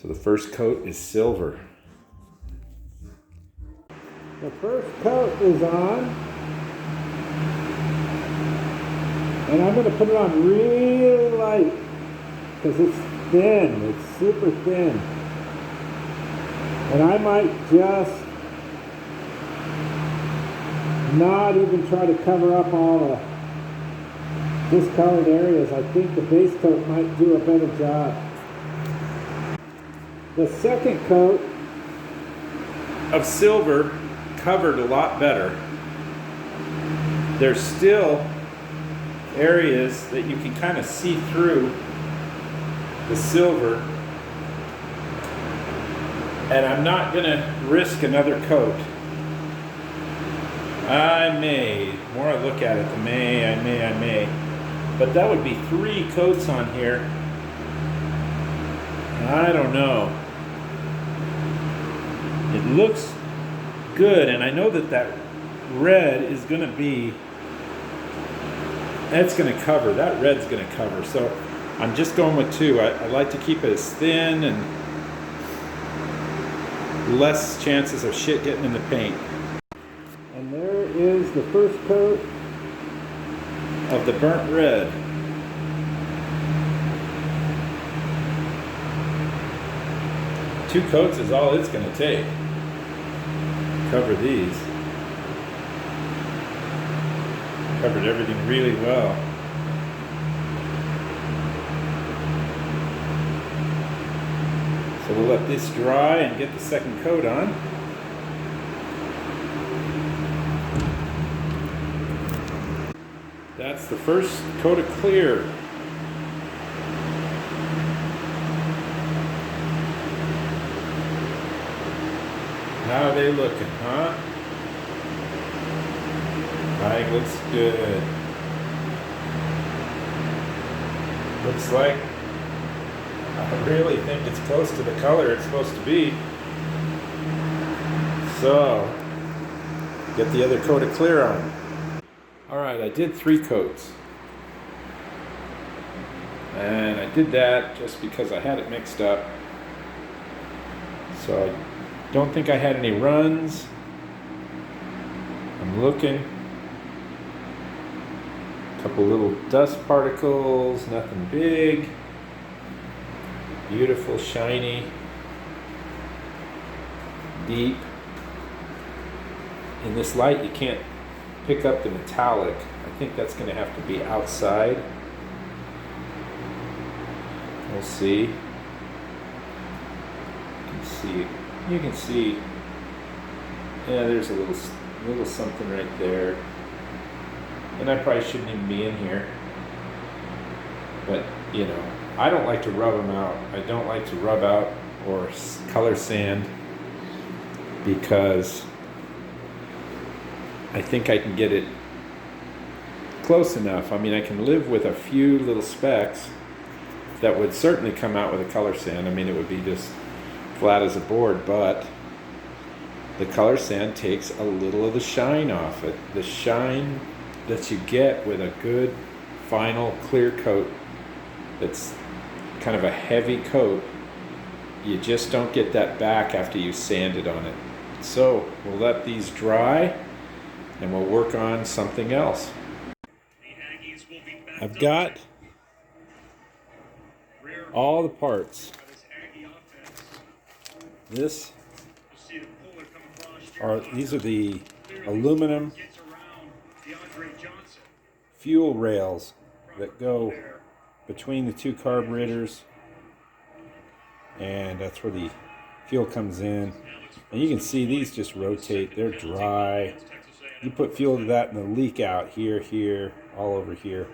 S1: So the first coat is silver. The first coat is on. And I'm going to put it on really light because it's thin, it's super thin. And I might just not even try to cover up all the discolored areas. I think the base coat might do a better job. The second coat of silver covered a lot better. There's still areas that you can kind of see through the silver, and I'm not going to risk another coat. I may, the more I look at it, I may. But that would be 3 coats on here. I don't know. It looks good, and I know that red is going to be, that's going to cover, that red's going to cover. So I'm just going with 2. I like to keep it as thin and less chances of shit getting in the paint. And there is the first coat of the burnt red. Two coats is all it's going to take. Cover these. Covered everything really well. So we'll let this dry and get the second coat on. That's the first coat of clear. How are they looking, huh? I think looks good. Looks like I really think it's close to the color it's supposed to be. So, get the other coat of clear on. Alright, I did 3 coats. And I did that just because I had it mixed up. So I don't think I had any runs. I'm looking. A couple little dust particles, nothing big. Beautiful, shiny, deep. In this light you can't pick up the metallic. I think that's going to have to be outside. We'll see. You can see. Yeah, there's a little something right there. And I probably shouldn't even be in here. But, you know, I don't like to rub them out. I don't like to rub out or color sand because I think I can get it close enough. I mean, I can live with a few little specks that would certainly come out with a color sand. I mean, it would be just flat as a board, but the color sand takes a little of the shine off it. The shine that you get with a good final clear coat that's kind of a heavy coat, you just don't get that back after you sand it on it. So we'll let these dry and we'll work on something else. I've got all the parts. These are the aluminum fuel rails that go between the 2 carburetors and that's where the fuel comes in. And you can see these just rotate. They're dry. You put fuel to that and they'll leak out here, all over here.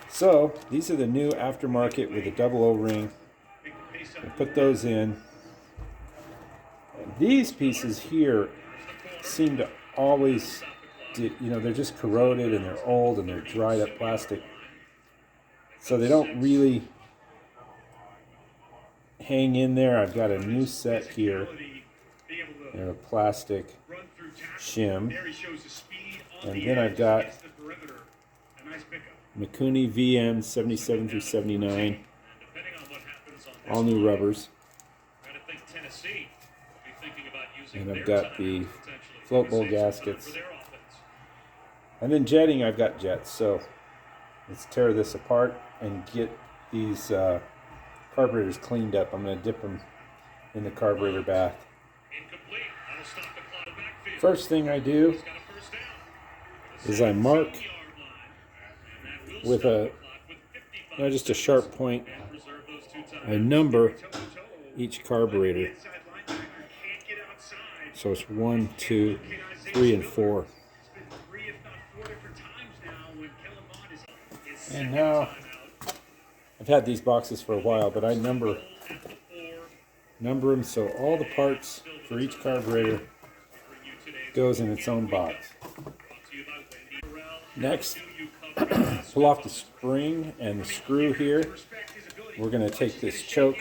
S1: So these are the new aftermarket with a double O-ring. I put those in. And these pieces here seem to always, they're just corroded and they're old and they're dried up plastic. So they don't really hang in there. I've got a new set here. They're a plastic shim. And then I've got Mikuni VM 77 through 79. All new rubbers. And I've got the float bowl gaskets. And then jetting, I've got jets. So let's tear this apart and get these carburetors cleaned up. I'm going to dip them in the carburetor bath. First thing I do is I mark with just a sharp point. I number each carburetor. So it's 1, 2, 3, and 4. And now, I've had these boxes for a while, but I number them so all the parts for each carburetor goes in its own box. Next, pull off the spring and the screw here. We're going to take this choke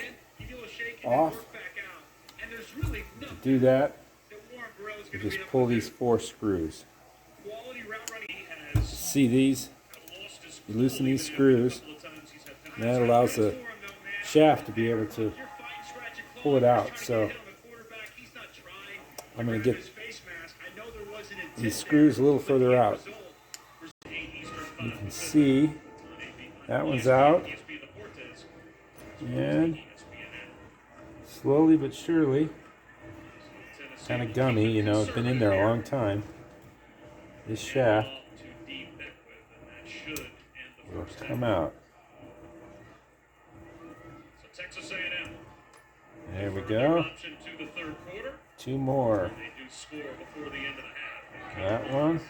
S1: off. To do that, you just pull these 4 screws. See these? You loosen these screws, and that allows the shaft to be able to pull it out. So I'm going to get these screws a little further out. You can see that one's out, and slowly but surely, kind of gummy, it's been in there a long time. This shaft will come out. There we go. 2 more. That one.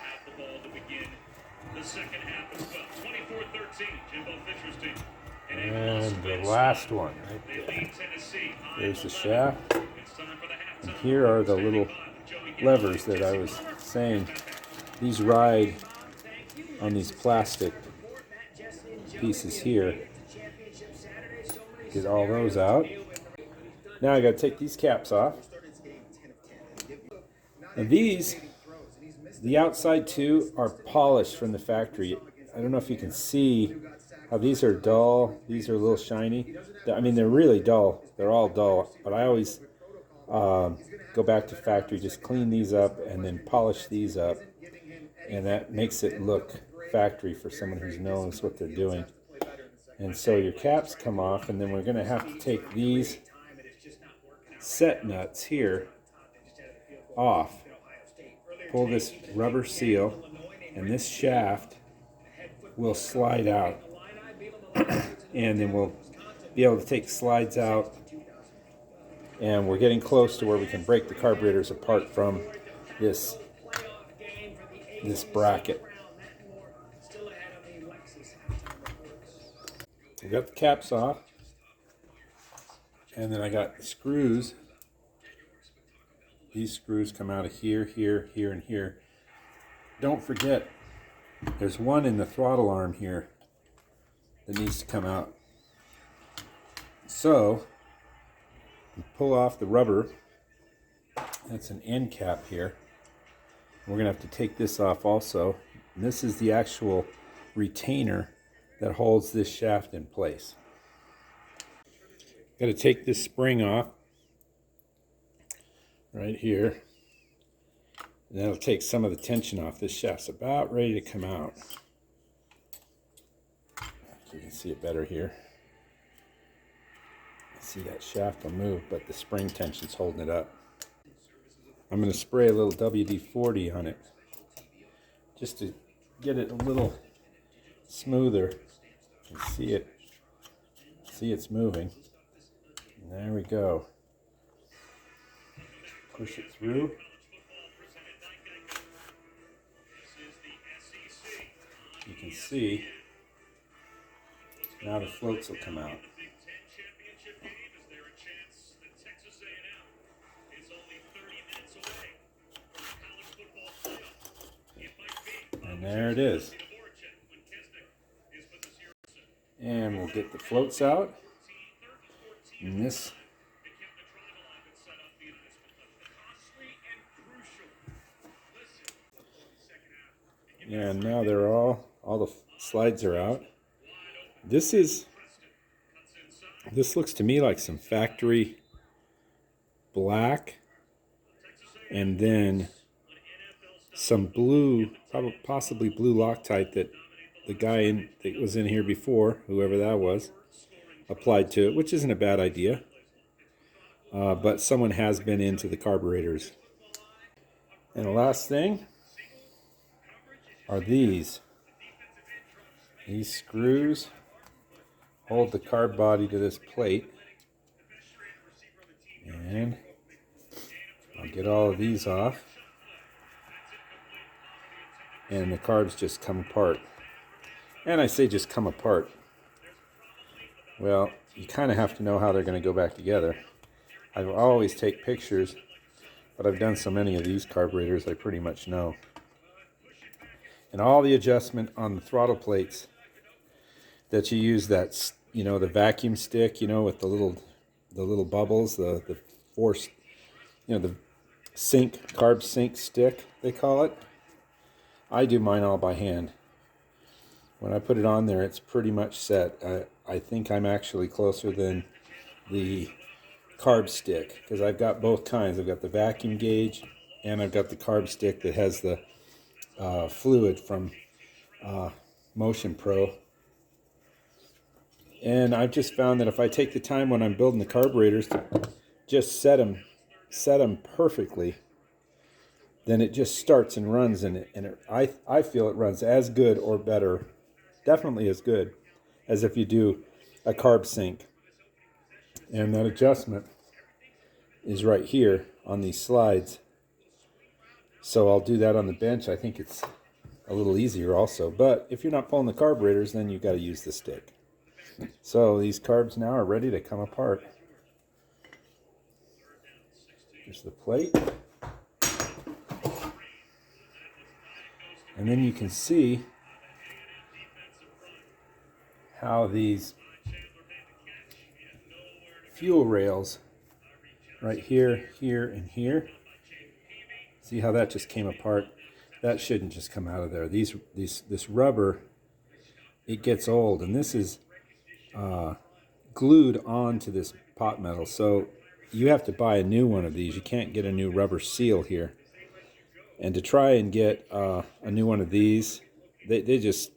S1: And the last one right there. There's the shaft. And here are the little levers that I was saying. These ride on these plastic pieces here. Get all those out. Now I got to take these caps off. And these, the outside two, are polished from the factory. I don't know if you can see how these are dull. These are a little shiny. I mean, they're really dull. They're all dull. But I always go back to factory, just clean these up, and then polish these up. And that makes it look factory for someone who knows what they're doing. And so your caps come off, and then we're going to have to take these set nuts here off. Pull this rubber seal, and this shaft will slide out. And then we'll be able to take slides out. And we're getting close to where we can break the carburetors apart from this bracket. I got the caps off, and then I got the screws. These screws come out of here, here, here, and here. Don't forget, there's one in the throttle arm here that needs to come out. So, you pull off the rubber. That's an end cap here. We're going to have to take this off also. And this is the actual retainer that holds this shaft in place. Got to take this spring off right here. And that'll take some of the tension off. This shaft's about ready to come out. You can see it better here. See, that shaft will move, but the spring tension's holding it up. I'm going to spray a little WD-40 on it just to get it a little smoother. You can see it's moving. There we go. Push it through. You can see now the floats will come out. And there it is. And we'll get the floats out. And this. Yeah, and now they're all the slides are out. This looks to me like some factory black, and then some blue, possibly blue Loctite that the guy that was in here before, whoever that was, applied to it, which isn't a bad idea. But someone has been into the carburetors. And the last thing are these. These screws hold the carb body to this plate. And I'll get all of these off. And the carbs just come apart. And I say just come apart. Well, you kind of have to know how they're going to go back together. I always take pictures, but I've done so many of these carburetors I pretty much know. And all the adjustment on the throttle plates that you use, that, you know, the vacuum stick, you know, with the little bubbles, the force, you know, the carb sync stick they call it. I do mine all by hand. When I put it on there, it's pretty much set. I think I'm actually closer than the carb stick, because I've got both kinds. I've got the vacuum gauge and I've got the carb stick that has the fluid from Motion Pro. And I've just found that if I take the time when I'm building the carburetors to just set them perfectly, then it just starts and runs, and I feel it runs as good or better, definitely as good as if you do a carb sync. And that adjustment is right here on these slides. So I'll do that on the bench. I think it's a little easier also. But if you're not pulling the carburetors, then you've got to use the stick. So these carbs now are ready to come apart. Here's the plate. And then you can see how these fuel rails right here, here, and here, see how that just came apart? That shouldn't just come out of there. This rubber, it gets old, and this is glued onto this pot metal. So you have to buy a new one of these. You can't get a new rubber seal here. And to try and get a new one of these, they just,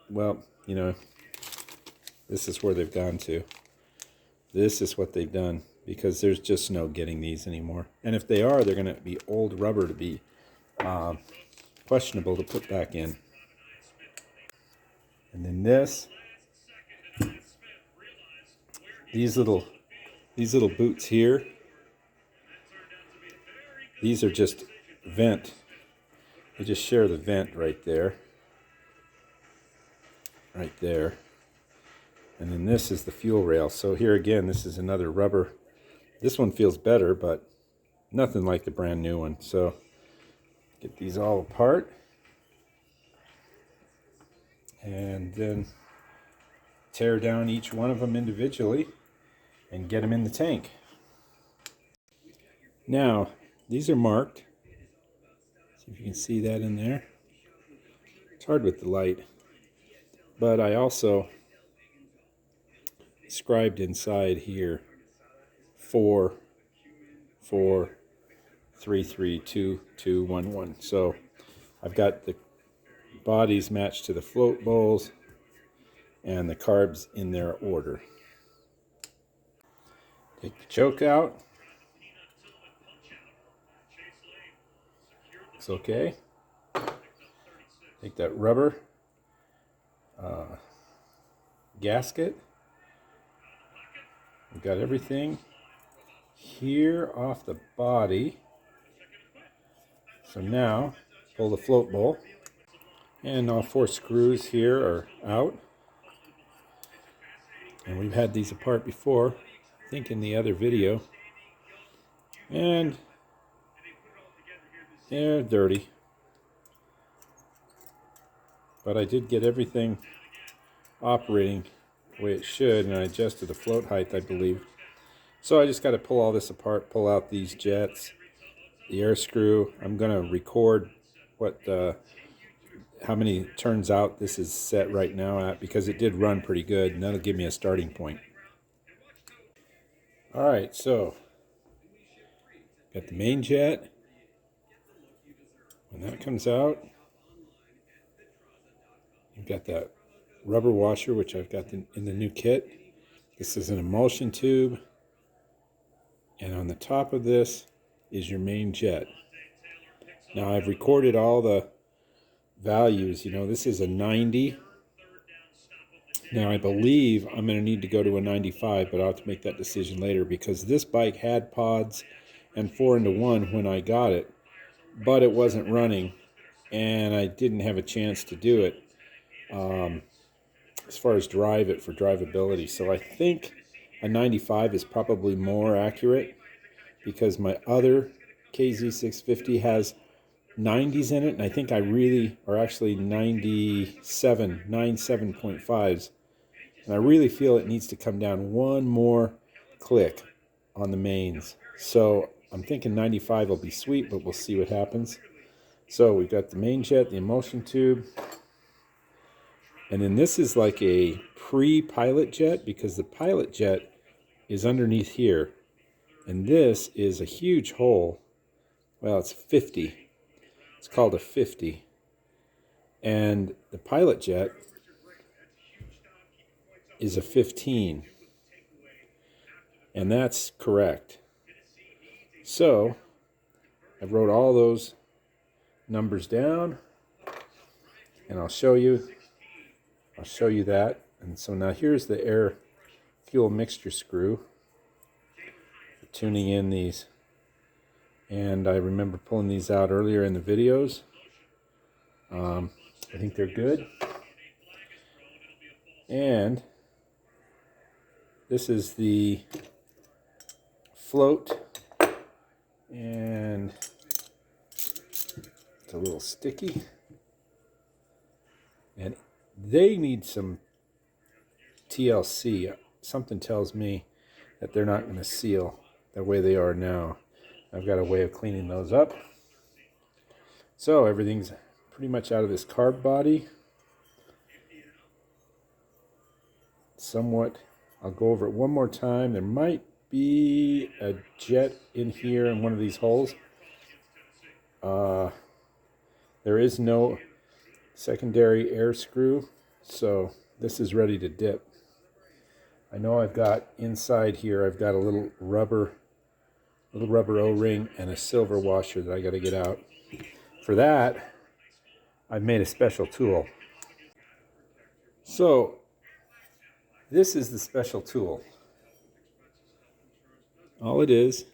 S1: well, you know, this is where they've gone to. This is what they've done, because there's just no getting these anymore. And if they are, they're going to be old rubber to be questionable to put back in. And then these little boots here, these are just vent. They just share the vent right there. Right there. And then this is the fuel rail. So here again, this is another rubber. This one feels better, but nothing like the brand new one. So get these all apart. And then tear down each one of them individually and get them in the tank. Now, these are marked. See if you can see that in there. It's hard with the light. But I also scribed inside here 4, 4, 3, 3, 2, 2, 1, 1. So I've got the bodies matched to the float bowls and the carbs in their order. Take the choke out. Looks okay. Take that rubber gasket. We've got everything here off the body. So now pull the float bowl, and all 4 screws here are out. And we've had these apart before, I think in the other video. And they're dirty. But I did get everything operating the way it should, and I adjusted the float height, I believe. So I just got to pull all this apart, pull out these jets, the air screw. I'm going to record what how many turns out this is set right now at, because it did run pretty good, and that'll give me a starting point. All right, so got the main jet. When that comes out, you've got that rubber washer, which I've got in the new kit. This is an emulsion tube, and on the top of this is your main jet. Now I've recorded all the values. You know, this is a 90. Now I believe I'm going to need to go to a 95, but I'll have to make that decision later, because this bike had pods and 4-into-1 when I got it, but it wasn't running, and I didn't have a chance to do it as far as drive it for drivability. So I think a 95 is probably more accurate, because my other KZ650 has 90s in it, and I think I really are actually 97.5s, and I really feel it needs to come down one more click on the mains. So I'm thinking 95 will be sweet, but we'll see what happens. So we've got the main jet, the emulsion tube, and then this is like a pre-pilot jet, because the pilot jet is underneath here, and this is a huge hole. Well, it's 50. It's called a 50. And the pilot jet is a 15. And that's correct. So I wrote all those numbers down, and I'll show you that. And so now here's the air fuel mixture screw for tuning in these. And I remember pulling these out earlier in the videos. I think they're good. And this is the float, and it's a little sticky. And they need some TLC. Something tells me that they're not going to seal the way they are now. I've got a way of cleaning those up. So everything's pretty much out of this carb body. Somewhat, I'll go over it one more time. There might be a jet in here in one of these holes. There is no secondary air screw, so this is ready to dip. I know I've got inside here, I've got a little rubber O-ring and a silver washer that I got to get out. For that, I've made a special tool. So this is the special tool. All it is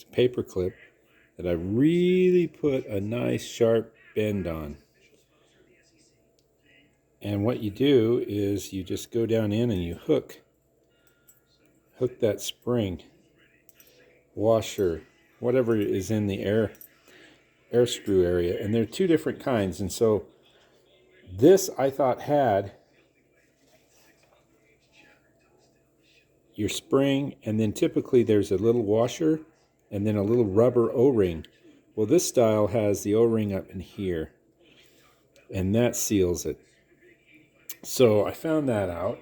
S1: a paper clip that I really put a nice sharp bend on. And what you do is you just go down in and you hook that spring, washer, whatever is in the air screw area. And there are 2 different kinds. And so this I thought had your spring, and then typically there's a little washer and then a little rubber O-ring. Well, this style has the O-ring up in here, and that seals it. So I found that out,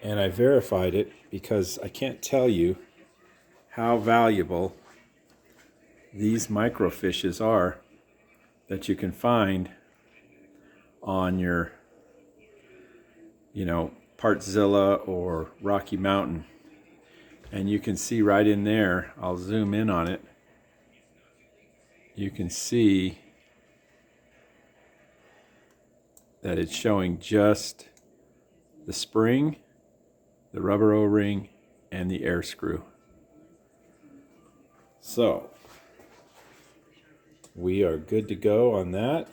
S1: and I verified it, because I can't tell you how valuable these microfishes are that you can find on your, Partzilla or Rocky Mountain. And you can see right in there, I'll zoom in on it, you can see that it's showing just the spring, the rubber O-ring, and the air screw. So we are good to go on that.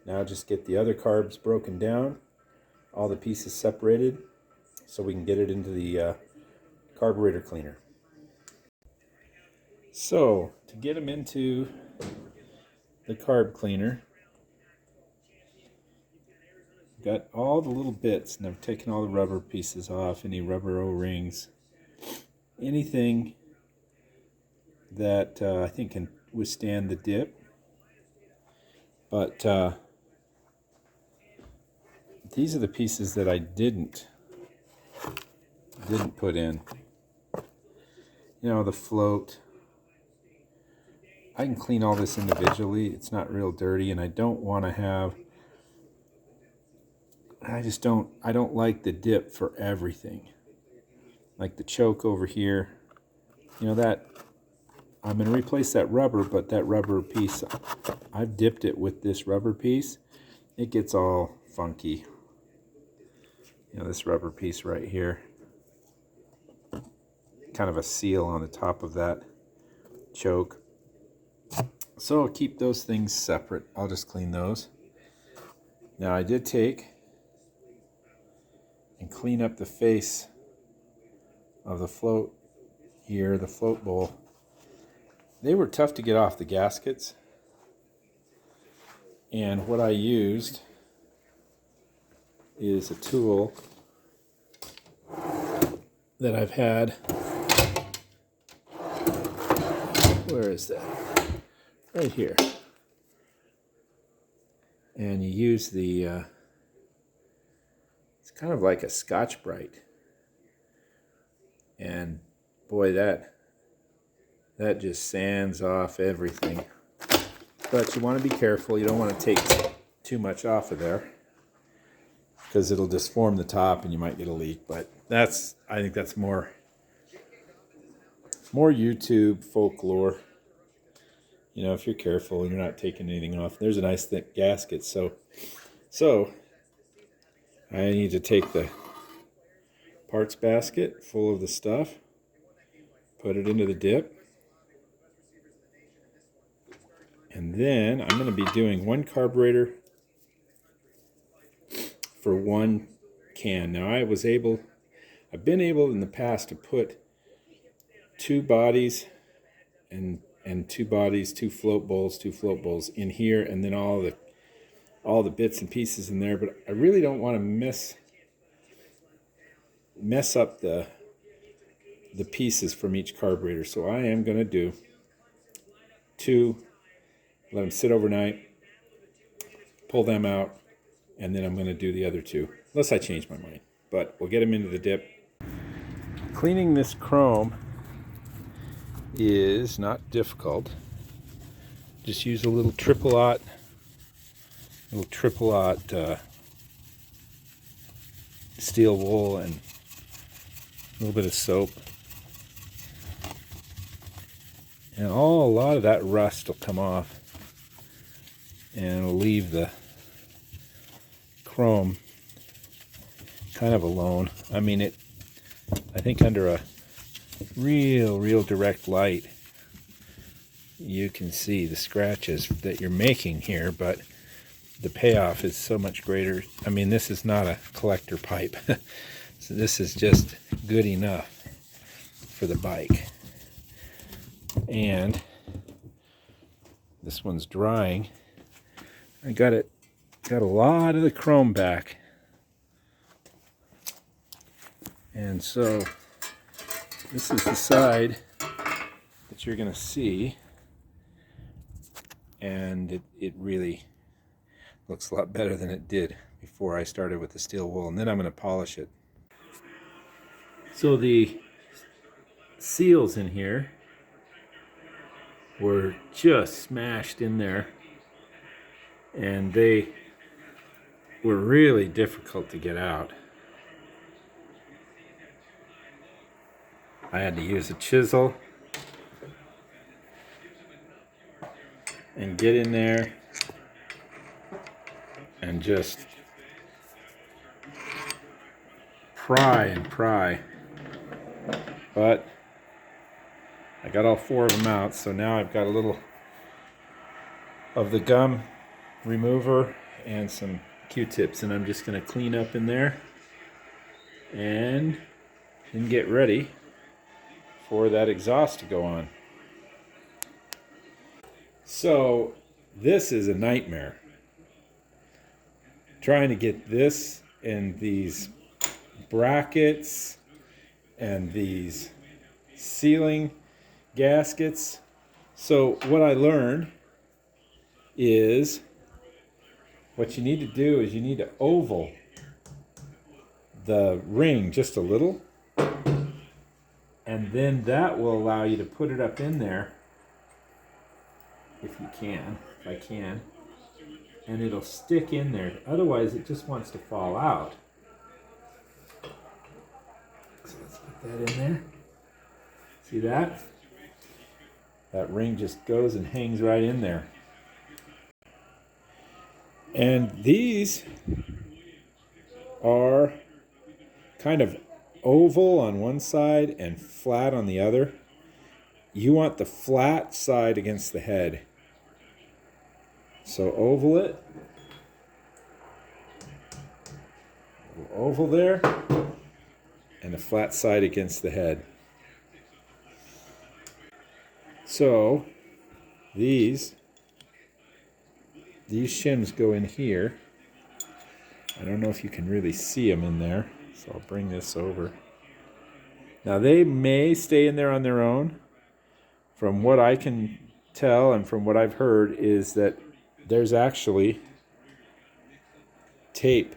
S1: Now just get the other carbs broken down, all the pieces separated, so we can get it into the carburetor cleaner. So to get them into the carb cleaner, got all the little bits, and I've taken all the rubber pieces off, any rubber O-rings, anything that I think can withstand the dip. But these are the pieces that I didn't put in. You know, the float. I can clean all this individually. It's not real dirty, and I don't want to have, I don't like the dip for everything. Like the choke over here. You know, that, I'm going to replace that rubber, but that rubber piece, I've dipped it with this rubber piece. It gets all funky. You know, this rubber piece right here. Kind of a seal on the top of that choke. So I'll keep those things separate. I'll just clean those. Now I did take and clean up the face of the float here, the float bowl. They were tough to get off, the gaskets. And what I used is a tool that I've had. Where is that? Right here. And you use the, it's kind of like a Scotch-Brite. And boy, that just sands off everything. But you want to be careful. You don't want to take too much off of there, because it'll just form the top and you might get a leak. But I think that's more YouTube folklore. You know, if you're careful and you're not taking anything off. There's a nice thick gasket. So I need to take the parts basket full of the stuff, put it into the dip, and then I'm going to be doing one carburetor for one can. Now I've been able in the past to put two bodies and two bodies, two float bowls in here, and then all the bits and pieces in there. But I really don't want to mess up the pieces from each carburetor. So I am going to do two, let them sit overnight, pull them out, and then I'm going to do the other two, unless I change my mind. But we'll get them into the dip. Cleaning this chrome is not difficult. Just use a little triple-aught steel wool and a little bit of soap. And a lot of that rust will come off, and it'll leave the chrome kind of alone. I mean, I think under a real direct light, you can see the scratches that you're making here, but the payoff is so much greater. I mean, this is not a collector pipe. So this is just good enough for the bike. And this one's drying. I got a lot of the chrome back. And so this is the side that you're going to see. And it really looks a lot better than it did before I started with the steel wool. And then I'm going to polish it. So the seals in here were just smashed in there, and they were really difficult to get out. I had to use a chisel and get in there and just pry and pry. But I got all 4 of them out, so now I've got a little of the gum remover and some Q-tips, and I'm just going to clean up in there and then get ready for that exhaust to go on. So this is a nightmare. Trying to get this and these brackets and these sealing gaskets. So what I learned is what you need to do is you need to oval the ring just a little, and then that will allow you to put it up in there if you can, if I can, and it'll stick in there. Otherwise it just wants to fall out. So let's put that in there. See that? That ring just goes and hangs right in there. And these are kind of oval on one side and flat on the other. You want the flat side against the head. So oval it. Oval there. And the flat side against the head. So these shims go in here. I don't know if you can really see them in there, so I'll bring this over. Now they may stay in there on their own. From what I can tell and from what I've heard is that there's actually tape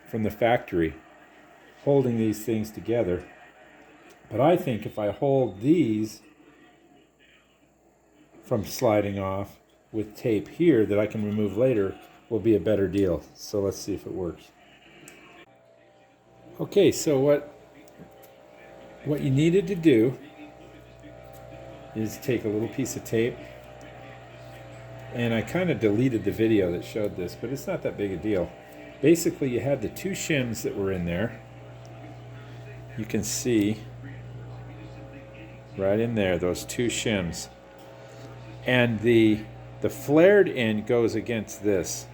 S1: from the factory holding these things together. But I think if I hold these from sliding off with tape here that I can remove later will be a better deal. So let's see if it works. Okay, so what you needed to do is take a little piece of tape, and I kind of deleted the video that showed this, but it's not that big a deal. Basically, you had the 2 shims that were in there. You can see right in there, those 2 shims. And the flared end goes against this,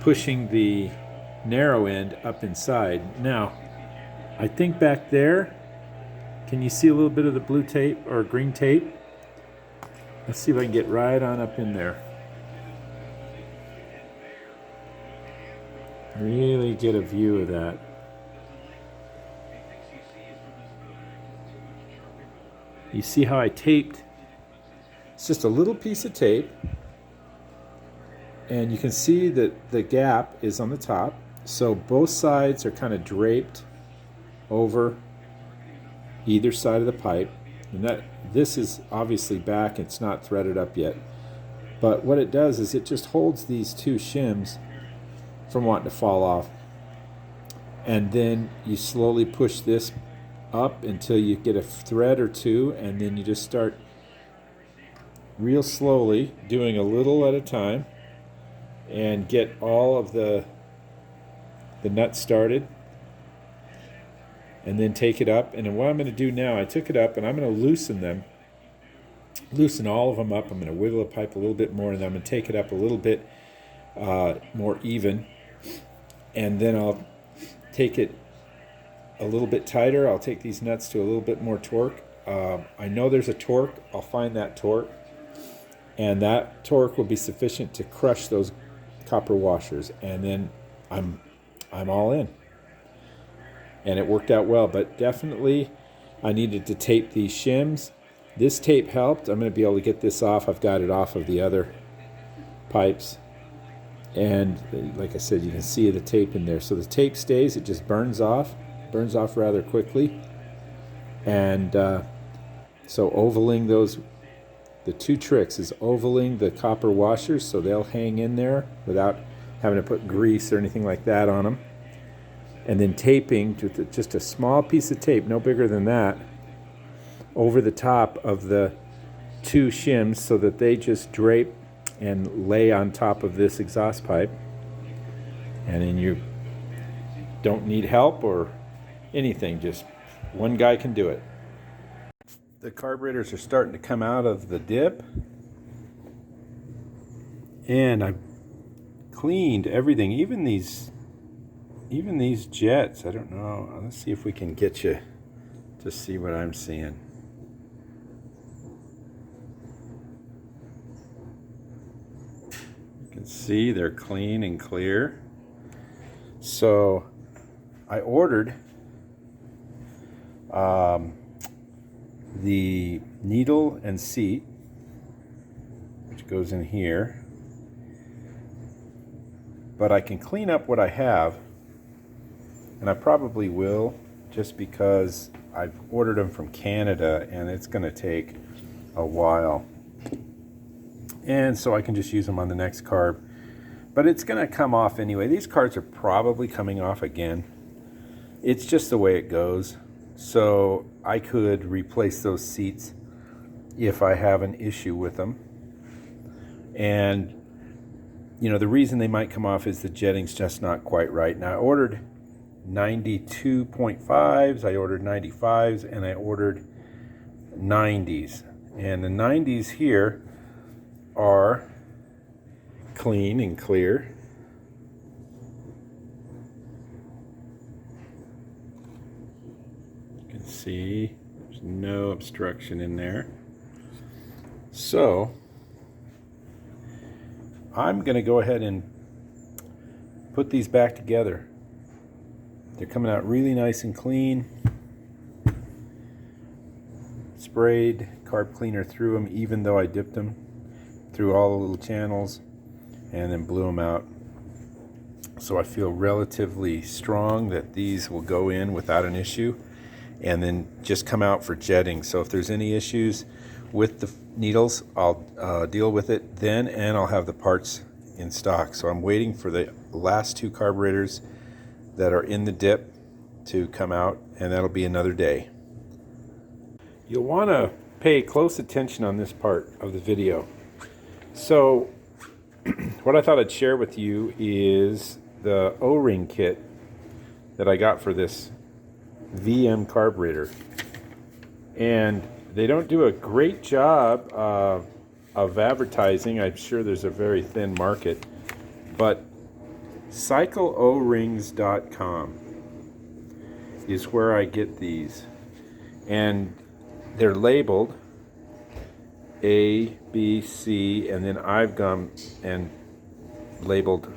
S1: pushing the narrow end up inside. Now, I think back there, can you see a little bit of the blue tape or green tape? Let's see if I can get right on up in there. Really get a view of that. You see how I taped? It's just a little piece of tape, and you can see that the gap is on the top, so both sides are kind of draped over either side of the pipe, and this is obviously back, it's not threaded up yet, but what it does is it just holds these 2 shims from wanting to fall off, and then you slowly push this up until you get a thread or 2, and then you just start real slowly doing a little at a time and get all of the nuts started, and then take it up. And then what I'm going to do now, I took it up and I'm going to loosen all of them up. I'm going to wiggle the pipe a little bit more, and then I'm going to take it up a little bit more even, and then I'll take it a little bit tighter. I'll take these nuts to a little bit more torque. I know there's a torque. I'll find that torque, and that torque will be sufficient to crush those copper washers, and then I'm all in. And it worked out well, but definitely I needed to tape these shims. This tape helped. I'm going to be able to get this off. I've got it off of the other pipes, and like I said, you can see the tape in there. So the tape stays, it just burns off rather quickly. And so ovaling those, the 2 tricks is ovaling the copper washers so they'll hang in there without having to put grease or anything like that on them, and then taping just a small piece of tape, no bigger than that, over the top of the 2 shims so that they just drape and lay on top of this exhaust pipe. And then you don't need help or anything, just one guy can do it. The carburetors are starting to come out of the dip, and I've cleaned everything, even these jets. I don't know, let's see if we can get you to see what I'm seeing. You can see they're clean and clear. So I ordered the needle and seat, which goes in here, but I can clean up what I have, and I probably will, just because I've ordered them from Canada and it's going to take a while, and so I can just use them on the next carb. But it's going to come off anyway. These cards are probably coming off again. It's just the way it goes. So I could replace those seats if I have an issue with them. And, you know, the reason they might come off is the jetting's just not quite right. Now, I ordered 92.5s, I ordered 95s, and I ordered 90s. And the 90s here are clean and clear. You can see there's no obstruction in there. So I'm going to go ahead and put these back together. They're coming out really nice and clean. Sprayed carb cleaner through them, even though I dipped them through all the little channels and then blew them out. So I feel relatively strong that these will go in without an issue and then just come out for jetting. So if there's any issues with the needles, I'll deal with it then, and I'll have the parts in stock. So I'm waiting for the last two carburetors that are in the dip to come out, and that'll be another day. You'll want to pay close attention on this part of the video. So what I thought I'd share with you is the O-ring kit that I got for this VM carburetor. And they don't do a great job of advertising. I'm sure there's a very thin market, but cycleorings.com is where I get these, and they're labeled A, B, C, and then I've gone and labeled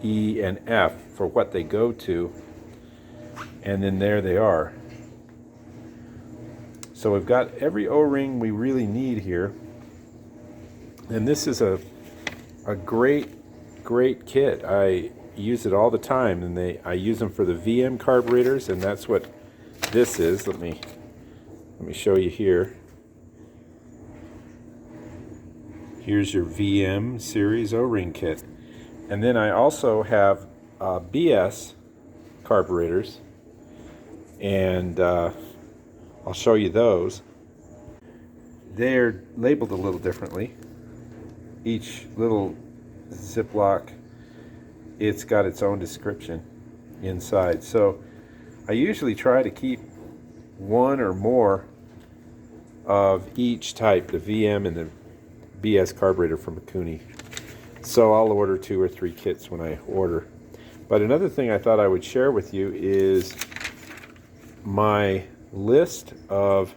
S1: E and F for what they go to, and then there they are. So we've got every O-ring we really need here, and this is a great kit. I use it all the time, and I use them for the VM carburetors, and that's what this is. Let me show you here. Here's your VM series O-ring kit, and then I also have BS carburetors, and I'll show you those. They're labeled a little differently. Each little Ziploc, it's got its own description inside. So I usually try to keep one or more of each type, the VM and the BS carburetor from Mikuni. So I'll order 2 or 3 kits when I order. But another thing I thought I would share with you is my list of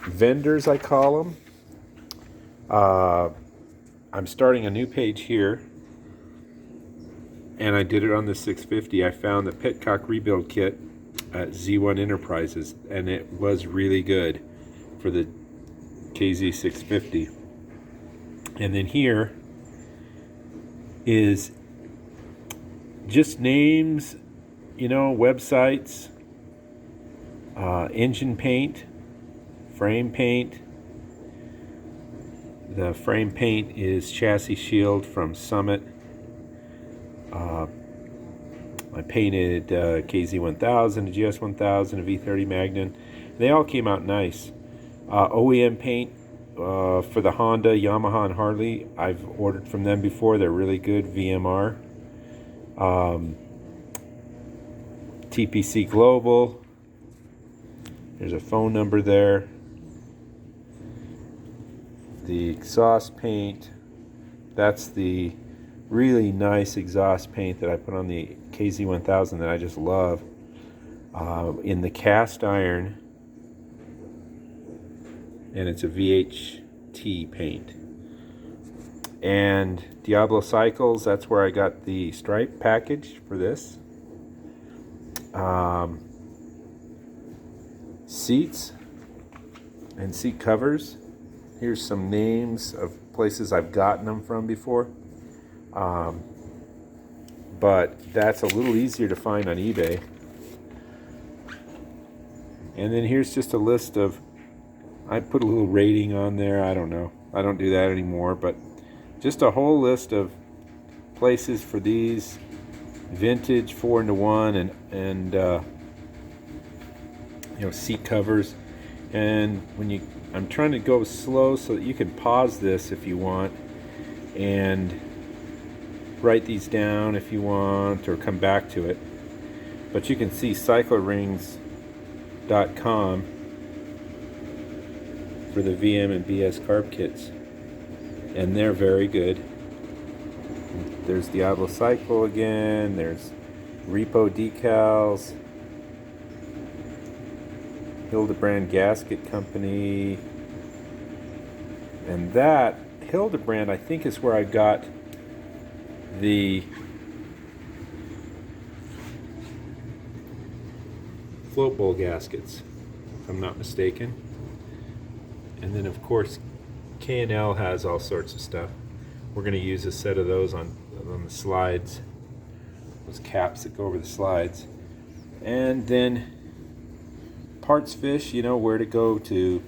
S1: vendors, I call them. I'm starting a new page here, and I did it on the 650. I found the Petcock rebuild kit at Z1 Enterprises, and it was really good for the KZ650. And then here is just names, you know, websites, engine paint, frame paint. The frame paint is Chassis Shield from Summit. I painted KZ1000, a GS1000, a V30 Magnon. They all came out nice. OEM paint for the Honda, Yamaha, and Harley. I've ordered from them before. They're really good VMR. TPC Global. There's a phone number there. The exhaust paint, that's the really nice exhaust paint that I put on the KZ1000 that I just love. In the cast iron, and it's a VHT paint. And Diablo Cycles, that's where I got the stripe package for this. Seats and seat covers. Here's some names of places I've gotten them from before. But that's a little easier to find on eBay. And then here's just a list of, I put a little rating on there, I don't know. I don't do that anymore, but just a whole list of places for these vintage 4-in-1 and you know, seat covers. And when I'm trying to go slow so that you can pause this if you want and write these down if you want or come back to it. But you can see cyclerings.com for the VM and BS carb kits, and they're very good. There's Diablo Cycle again, there's Repo Decals, Hildebrand Gasket Company, and that Hildebrand I think is where I got the float bowl gaskets, if I'm not mistaken. And then of course K&L has all sorts of stuff. We're going to use a set of those on the slides, those caps that go over the slides. And then parts fish, you know where to go to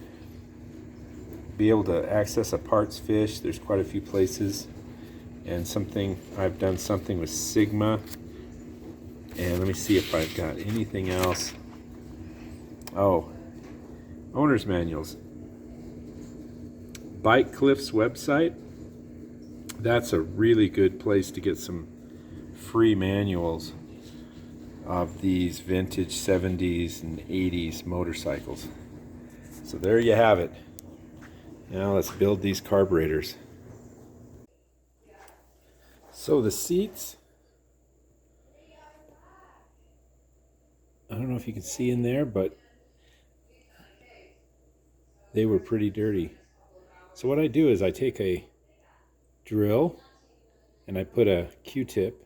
S1: be able to access a parts fish. There's quite a few places. And I've done something with Sigma. And let me see if I've got anything else. Oh, owner's manuals. Bike Cliff's website, that's a really good place to get some free manuals of these vintage 70s and 80s motorcycles. So there you have it. Now let's build these carburetors. So the seats, I don't know if you can see in there, but they were pretty dirty. So what I do is I take a drill and I put a Q-tip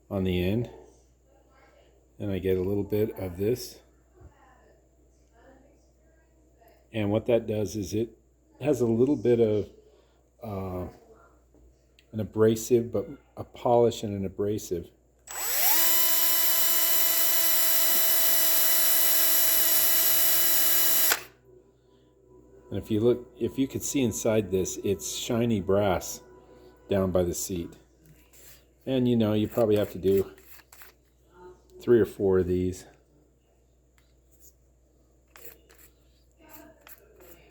S1: on the end, and I get a little bit of this. And what that does is it has a little bit of an abrasive, but a polish and an abrasive. And if you could see inside this, it's shiny brass down by the seat. And you know, you probably have to do 3 or 4 of these.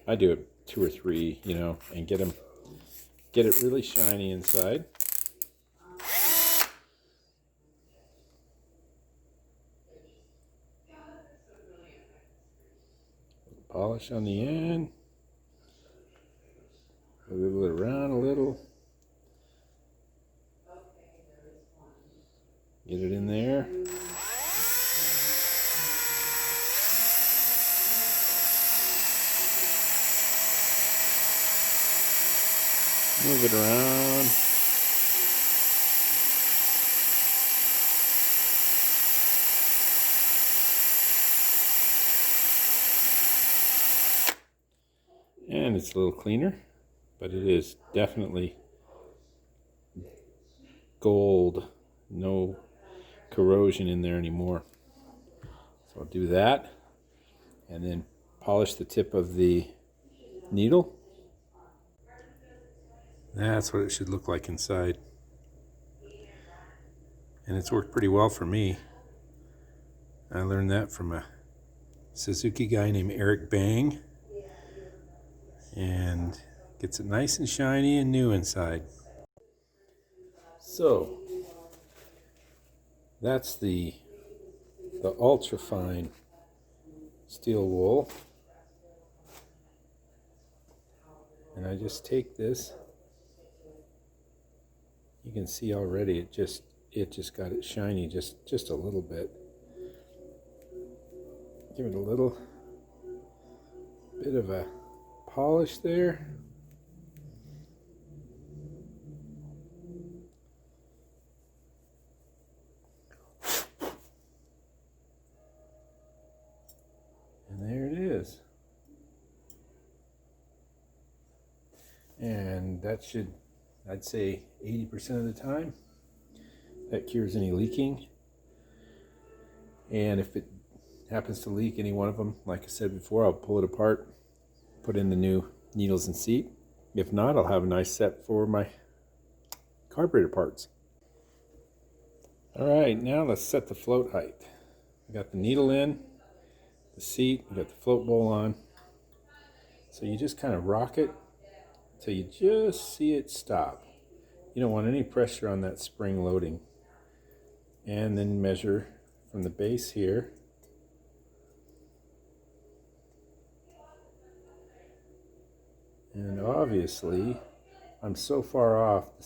S1: I do it 2 or 3, you know, and get it really shiny inside. Polish on the end. Wiggle it around a little. Get it in there. Move it around. And it's a little cleaner, but it is definitely gold. No corrosion in there anymore. So I'll do that and then polish the tip of the needle. That's what it should look like inside. And it's worked pretty well for me. I learned that from a Suzuki guy named Eric Bang. And gets it nice and shiny and new inside. So that's the the ultra fine steel wool. And I just take this. You can see already it just got it shiny just a little bit. Give it a little bit of a polish there. And there it is. And that should, I'd say 80% of the time, that cures any leaking. And if it happens to leak any one of them, like I said before, I'll pull it apart, put in the new needles and seat. If not, I'll have a nice set for my carburetor parts. All right, now let's set the float height. We got the needle in, the seat, we got the float bowl on. So you just kind of rock it till you just see it stop. You don't want any pressure on that spring loading. And then measure from the base here and obviously I'm so far off the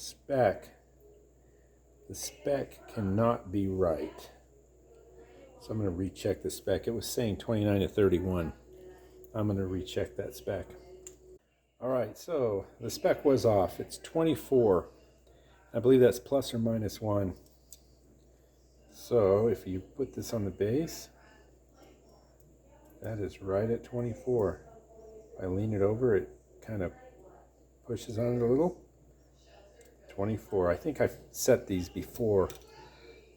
S1: spec cannot be right, so I'm going to recheck the spec. It was saying 29 to 31. I'm going to recheck that spec. Alright, so the spec was off. It's 24. I believe that's plus or minus 1. So if you put this on the base, that is right at 24. I lean it over, it kind of pushes on it a little. 24. I think I've set these before,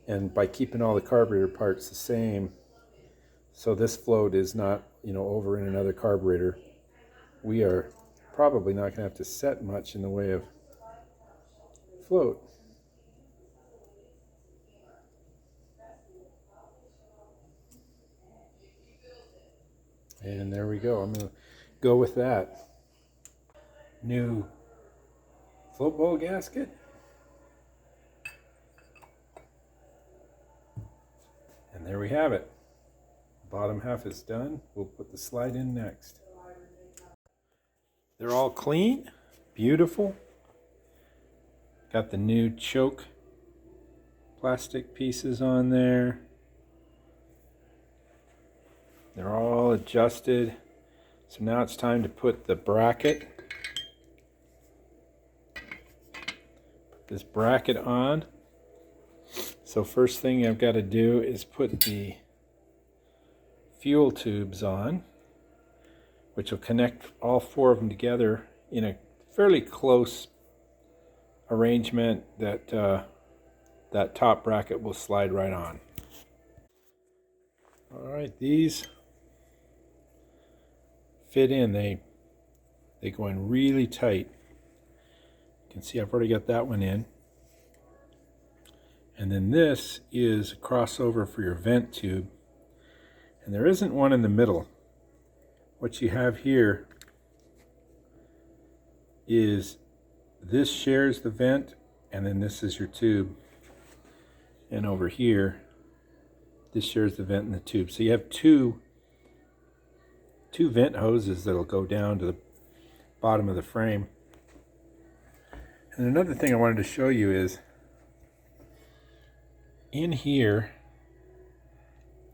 S1: and by keeping all the carburetor parts the same, so this float is not, over in another carburetor, we are probably not going to have to set much in the way of float. And there we go. I'm going to go with that. New float bowl gasket. And there we have it. Bottom half is done. We'll put the slide in next. They're all clean, beautiful. Got the new choke plastic pieces on there. They're all adjusted. So now it's time to put the bracket. Put this bracket on. So first thing I've got to do is put the fuel tubes on, which will connect all 4 of them together in a fairly close arrangement that that top bracket will slide right on. All right, these fit in. They go in really tight. You can see I've already got that one in. And then this is a crossover for your vent tube. And there isn't one in the middle. What you have here is this shares the vent, and then this is your tube. And over here, this shares the vent and the tube. So you have two vent hoses that'll go down to the bottom of the frame. And another thing I wanted to show you is in here,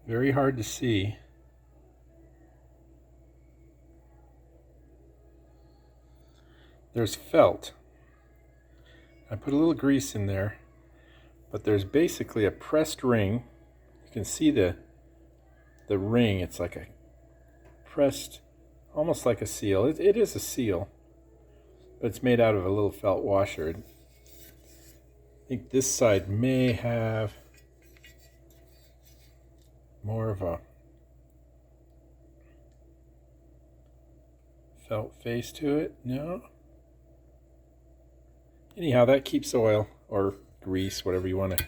S1: very hard to see, there's felt. I put a little grease in there, but there's basically a pressed ring. You can see the ring. It's like a pressed, almost like a seal. It is a seal, but it's made out of a little felt washer. I think this side may have more of a felt face to it. No? Anyhow, that keeps oil or grease, whatever you want to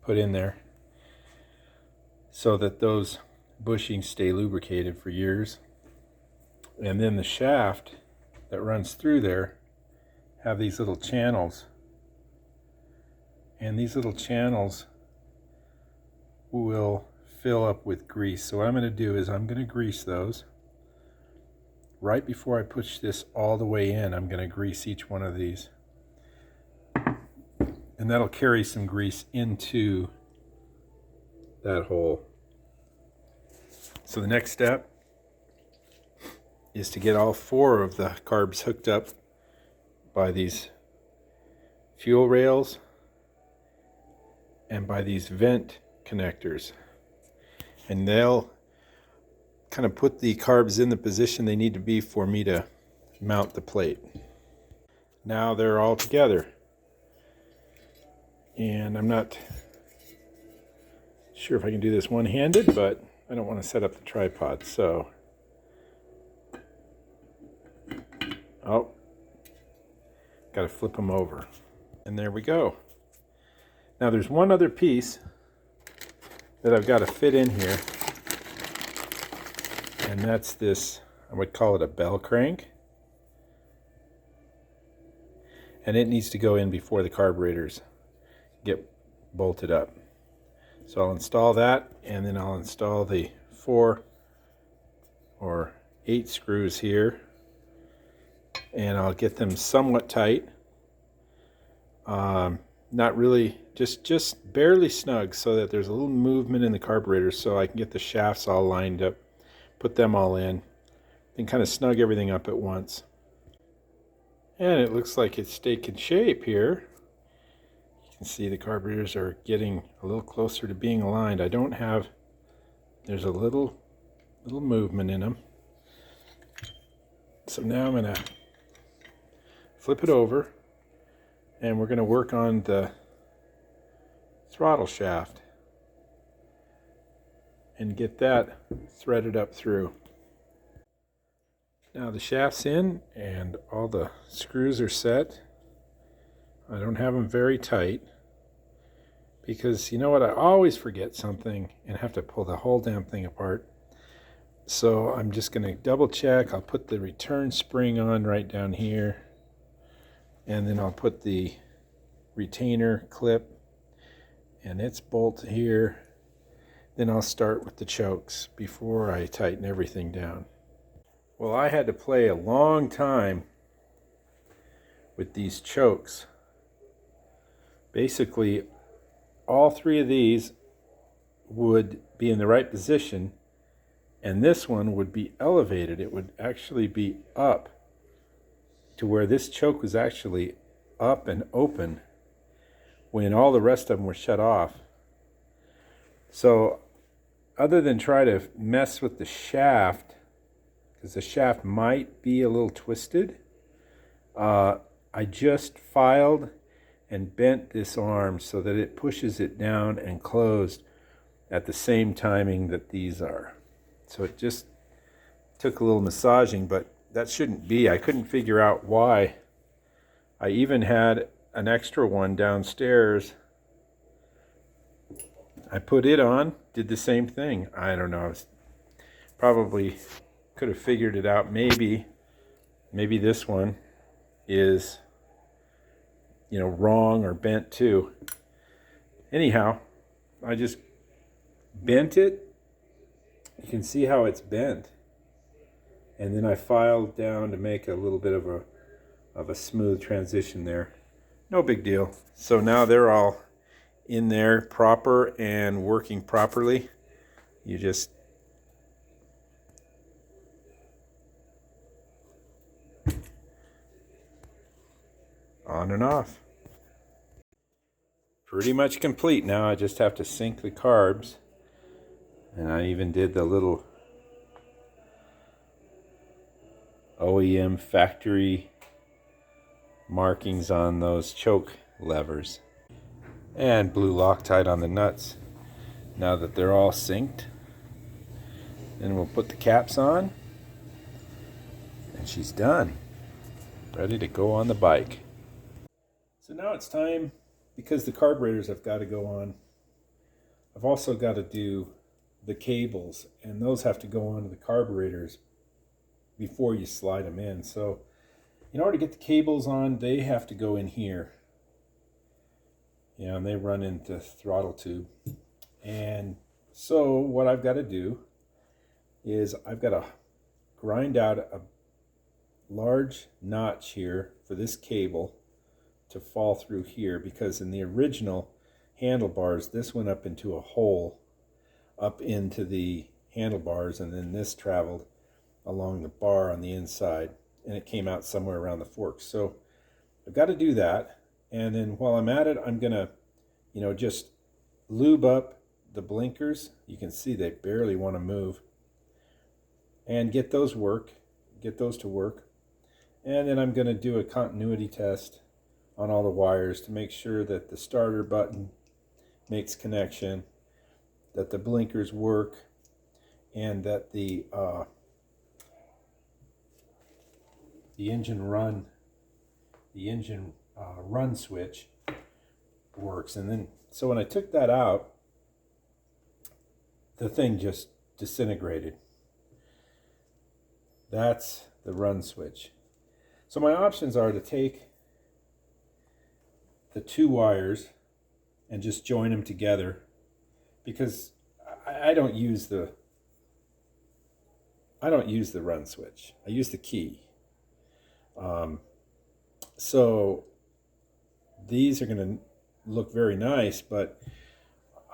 S1: put in there, so that those bushings stay lubricated for years. And then the shaft that runs through there have these little channels, and these little channels will fill up with grease. So what I'm going to do is I'm going to grease those. Right before I push this all the way in, I'm going to grease each one of these. And that'll carry some grease into that hole. So the next step is to get all 4 of the carbs hooked up by these fuel rails and by these vent connectors. And they'll kind of put the carbs in the position they need to be for me to mount the plate. Now they're all together. And I'm not sure if I can do this one-handed, but I don't want to set up the tripod, so. Oh, got to flip them over. And there we go. Now there's one other piece that I've got to fit in here. And that's this, I would call it a bell crank. And it needs to go in before the carburetors get bolted up. So I'll install that, and then I'll install the 4 or 8 screws here, and I'll get them somewhat tight. Not really, just barely snug, so that there's a little movement in the carburetor, so I can get the shafts all lined up, put them all in, and kind of snug everything up at once. And it looks like it's taking shape here. You can see the carburetors are getting a little closer to being aligned. I don't have, there's a little movement in them. So now I'm going to flip it over, and we're going to work on the throttle shaft and get that threaded up through. Now the shaft's in and all the screws are set. I don't have them very tight because, you know what, I always forget something and have to pull the whole damn thing apart. So I'm just going to double check. I'll put the return spring on right down here, and then I'll put the retainer clip and its bolt here. Then I'll start with the chokes before I tighten everything down. Well, I had to play a long time with these chokes. Basically, all 3 of these would be in the right position, and this one would be elevated. It would actually be up to where this choke was actually up and open when all the rest of them were shut off. So other than try to mess with the shaft, because the shaft might be a little twisted, I just filed and bent this arm so that it pushes it down and closed at the same timing that these are. So it just took a little massaging, but that shouldn't be. I couldn't figure out why. I even had an extra one downstairs. I put it on, did the same thing. I don't know. Probably could have figured it out. Maybe this one is, you know, wrong or bent too. Anyhow, I just bent it. You can see how it's bent. And then I filed down to make a little bit of a smooth transition there. No big deal. So now they're all in there proper and working properly. You just on and off. Pretty much complete now. I just have to sink the carbs, and I even did the little OEM factory markings on those choke levers, and blew Loctite on the nuts. Now that they're all synced, then we'll put the caps on, and she's done, ready to go on the bike. So now it's time, because the carburetors have got to go on, I've also got to do the cables, and those have to go onto the carburetors before you slide them in. So in order to get the cables on, they have to go in here. Yeah, and they run into throttle tube. And So what I've got to do is I've got to grind out a large notch here for this cable to fall through here, because in the original handlebars this went up into a hole up into the handlebars, and then this traveled along the bar on the inside and it came out somewhere around the forks. So I've got to do that, and then while I'm at it I'm gonna just lube up the blinkers. You can see they barely want to move, and get those to work. And then I'm going to do a continuity test on all the wires to make sure that the starter button makes connection, that the blinkers work, and that the engine run switch works. And then so when I took that out, the thing just disintegrated. That's the run switch. So my options are to take the two wires and just join them together, because I don't use the run switch. I use the key. So these are going to look very nice, but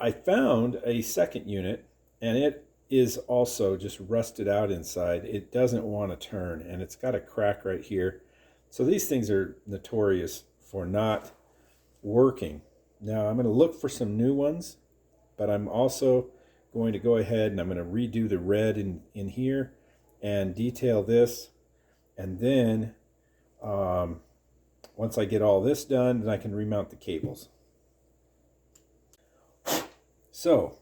S1: I found a second unit and it is also just rusted out inside. It doesn't want to turn, and it's got a crack right here. So these things are notorious for not working. Now I'm going to look for some new ones, but I'm also going to go ahead and I'm going to redo the red in here and detail this, and then once I get all this done, then I can remount the cables. So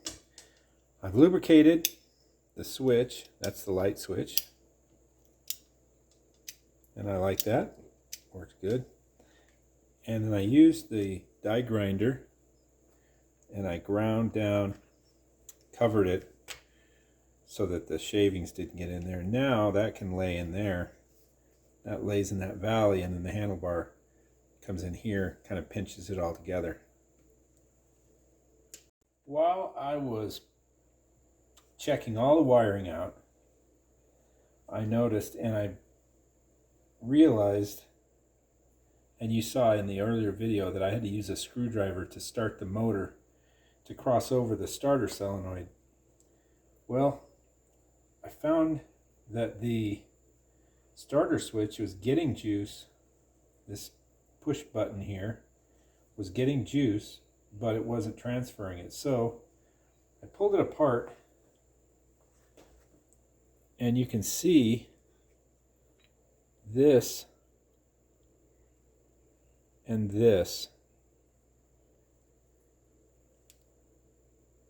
S1: I've lubricated the switch. That's the light switch, and I like that. Works good. And then I used the die grinder and I ground down, covered it so that the shavings didn't get in there. Now that can lay in there. That lays in that valley, and then the handlebar comes in here, kind of pinches it all together. While I was checking all the wiring out, I noticed and I realized, and you saw in the earlier video, that I had to use a screwdriver to start the motor to cross over the starter solenoid. Well, I found that the starter switch was getting juice. This push button here was getting juice, but it wasn't transferring it. So I pulled it apart, and you can see this and this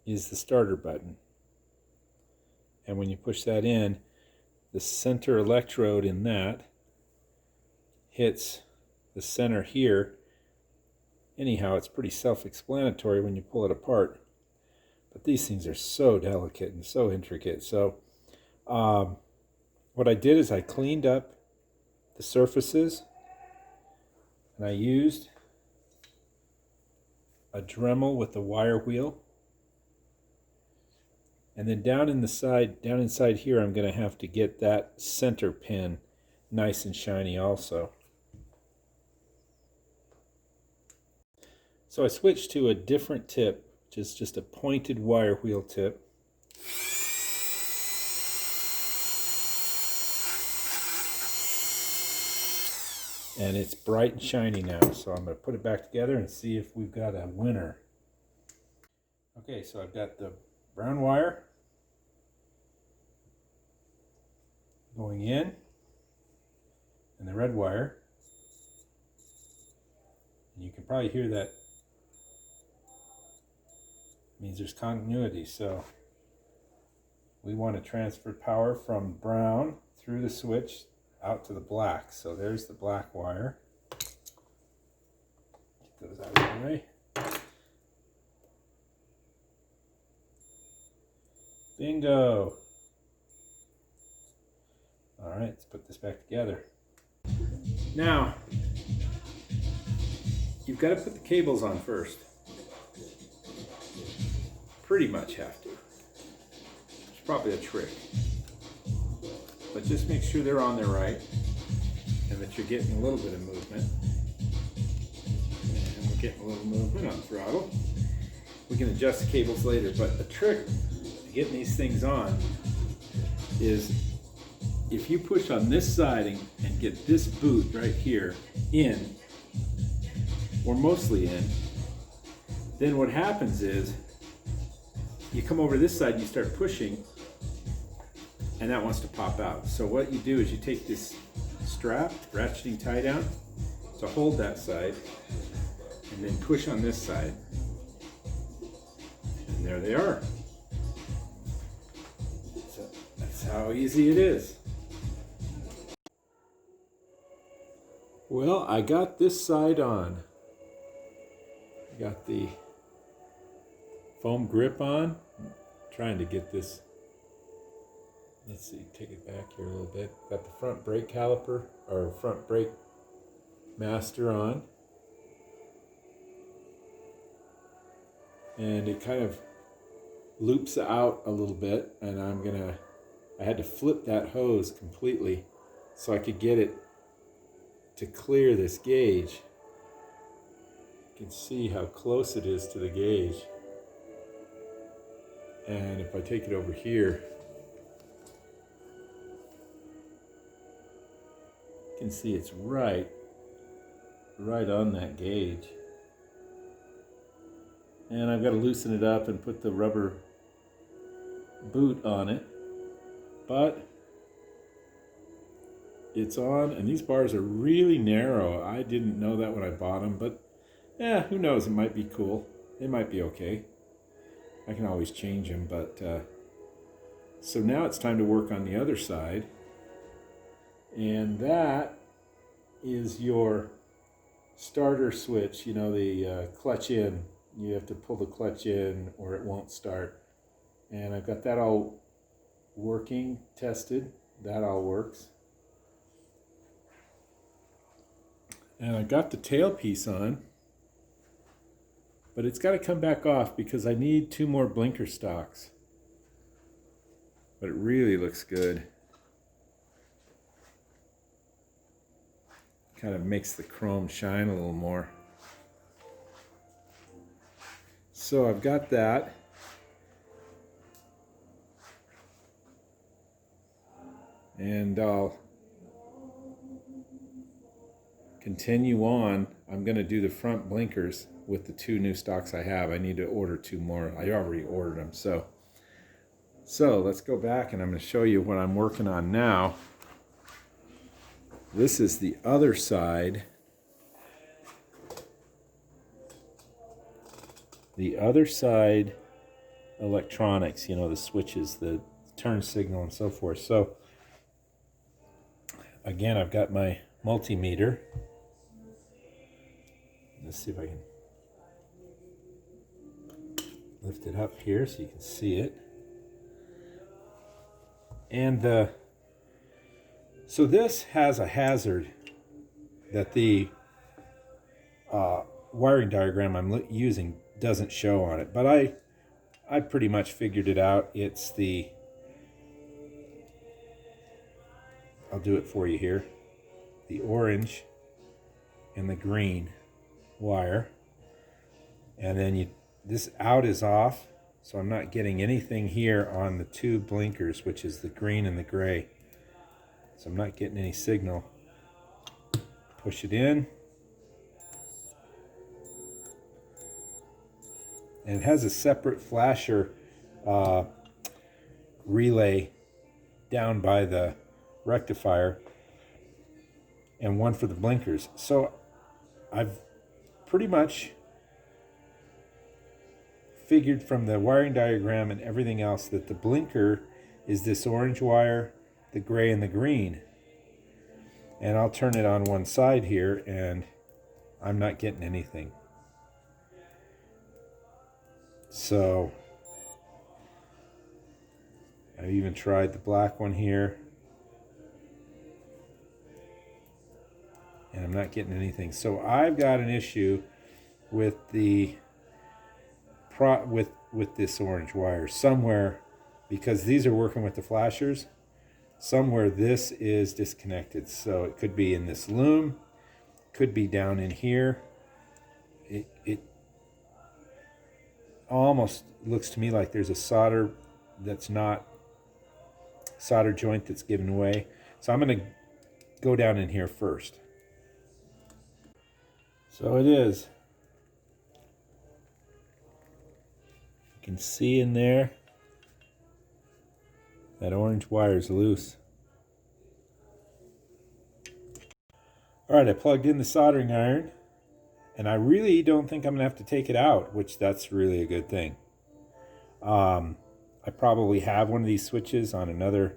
S1: is the starter button. And when you push that in, the center electrode in that hits the center here. Anyhow, it's pretty self-explanatory when you pull it apart. But these things are so delicate and so intricate. So what I did is I cleaned up the surfaces, and I used a Dremel with the wire wheel. And then down inside here, I'm going to have to get that center pin nice and shiny also. So I switched to a different tip, which is just a pointed wire wheel tip. And it's bright and shiny now, so I'm going to put it back together and see if we've got a winner. Okay, so I've got the brown wire going in, and the red wire, and you can probably hear that. It means there's continuity. So we want to transfer power from brown through the switch out to the black. So there's the black wire. Get those out of the way. Bingo! All right, let's put this back together. Now, you've got to put the cables on first. Pretty much have to. probably a trick. But just make sure they're on there right and that you're getting a little bit of movement. And we're getting a little movement on throttle. We can adjust the cables later, but the trick to getting these things on is if you push on this siding and get this boot right here in, or mostly in, then what happens is you come over this side and you start pushing, and that wants to pop out. So what you do is you take this strap, ratcheting tie down, to hold that side, and then push on this side. And there they are. So that's how easy it is. Well, I got this side on. I got the foam grip on. I'm trying to get this. Let's see, take it back here a little bit. Got the front brake caliper, or front brake master on. And it kind of loops out a little bit, and I had to flip that hose completely so I could get it to clear this gauge. You can see how close it is to the gauge. And if I take it over here, you can see it's right on that gauge. And I've got to loosen it up and put the rubber boot on it. But it's on, and these bars are really narrow. I didn't know that when I bought them, but yeah, who knows, it might be cool. It might be okay. I can always change them, but so now it's time to work on the other side. And that is your starter switch, you know, the clutch in. You have to pull the clutch in or it won't start. And I've got that all working, tested. That all works. And I got the tailpiece on, but it's got to come back off because I need 2 more blinker stocks. But it really looks good. Kind of makes the chrome shine a little more. So I've got that. And I'll continue on. I'm going to do the front blinkers with the 2 new stocks I have. I need to order 2 more. I already ordered them. So let's go back and I'm going to show you what I'm working on now. This is the other side. The other side electronics, you know, the switches, the turn signal and so forth. So again, I've got my multimeter. Let's see if I can lift it up here so you can see it. And so this has a hazard that the wiring diagram I'm using doesn't show on it, but I pretty much figured it out. It's the, I'll do it for you here, the orange and the green wire, and then this out is off, so I'm not getting anything here on the 2 blinkers, which is the green and the gray. So I'm not getting any signal. Push it in. And it has a separate flasher relay down by the rectifier and one for the blinkers. So I've pretty much figured from the wiring diagram and everything else that the blinker is this orange wire, the gray and the green. And I'll turn it on one side here and I'm not getting anything. So I've even tried the black one here and I'm not getting anything. So I've got an issue with the with this orange wire. Somewhere because these are working with the flashers, somewhere this is disconnected. So it could be in this loom, could be down in here. It almost looks to me like there's a solder joint that's given away. So I'm going to go down in here first. So it is. You can see in there that orange wire is loose. All right, I plugged in the soldering iron, and I really don't think I'm going to have to take it out, which that's really a good thing. I probably have one of these switches on another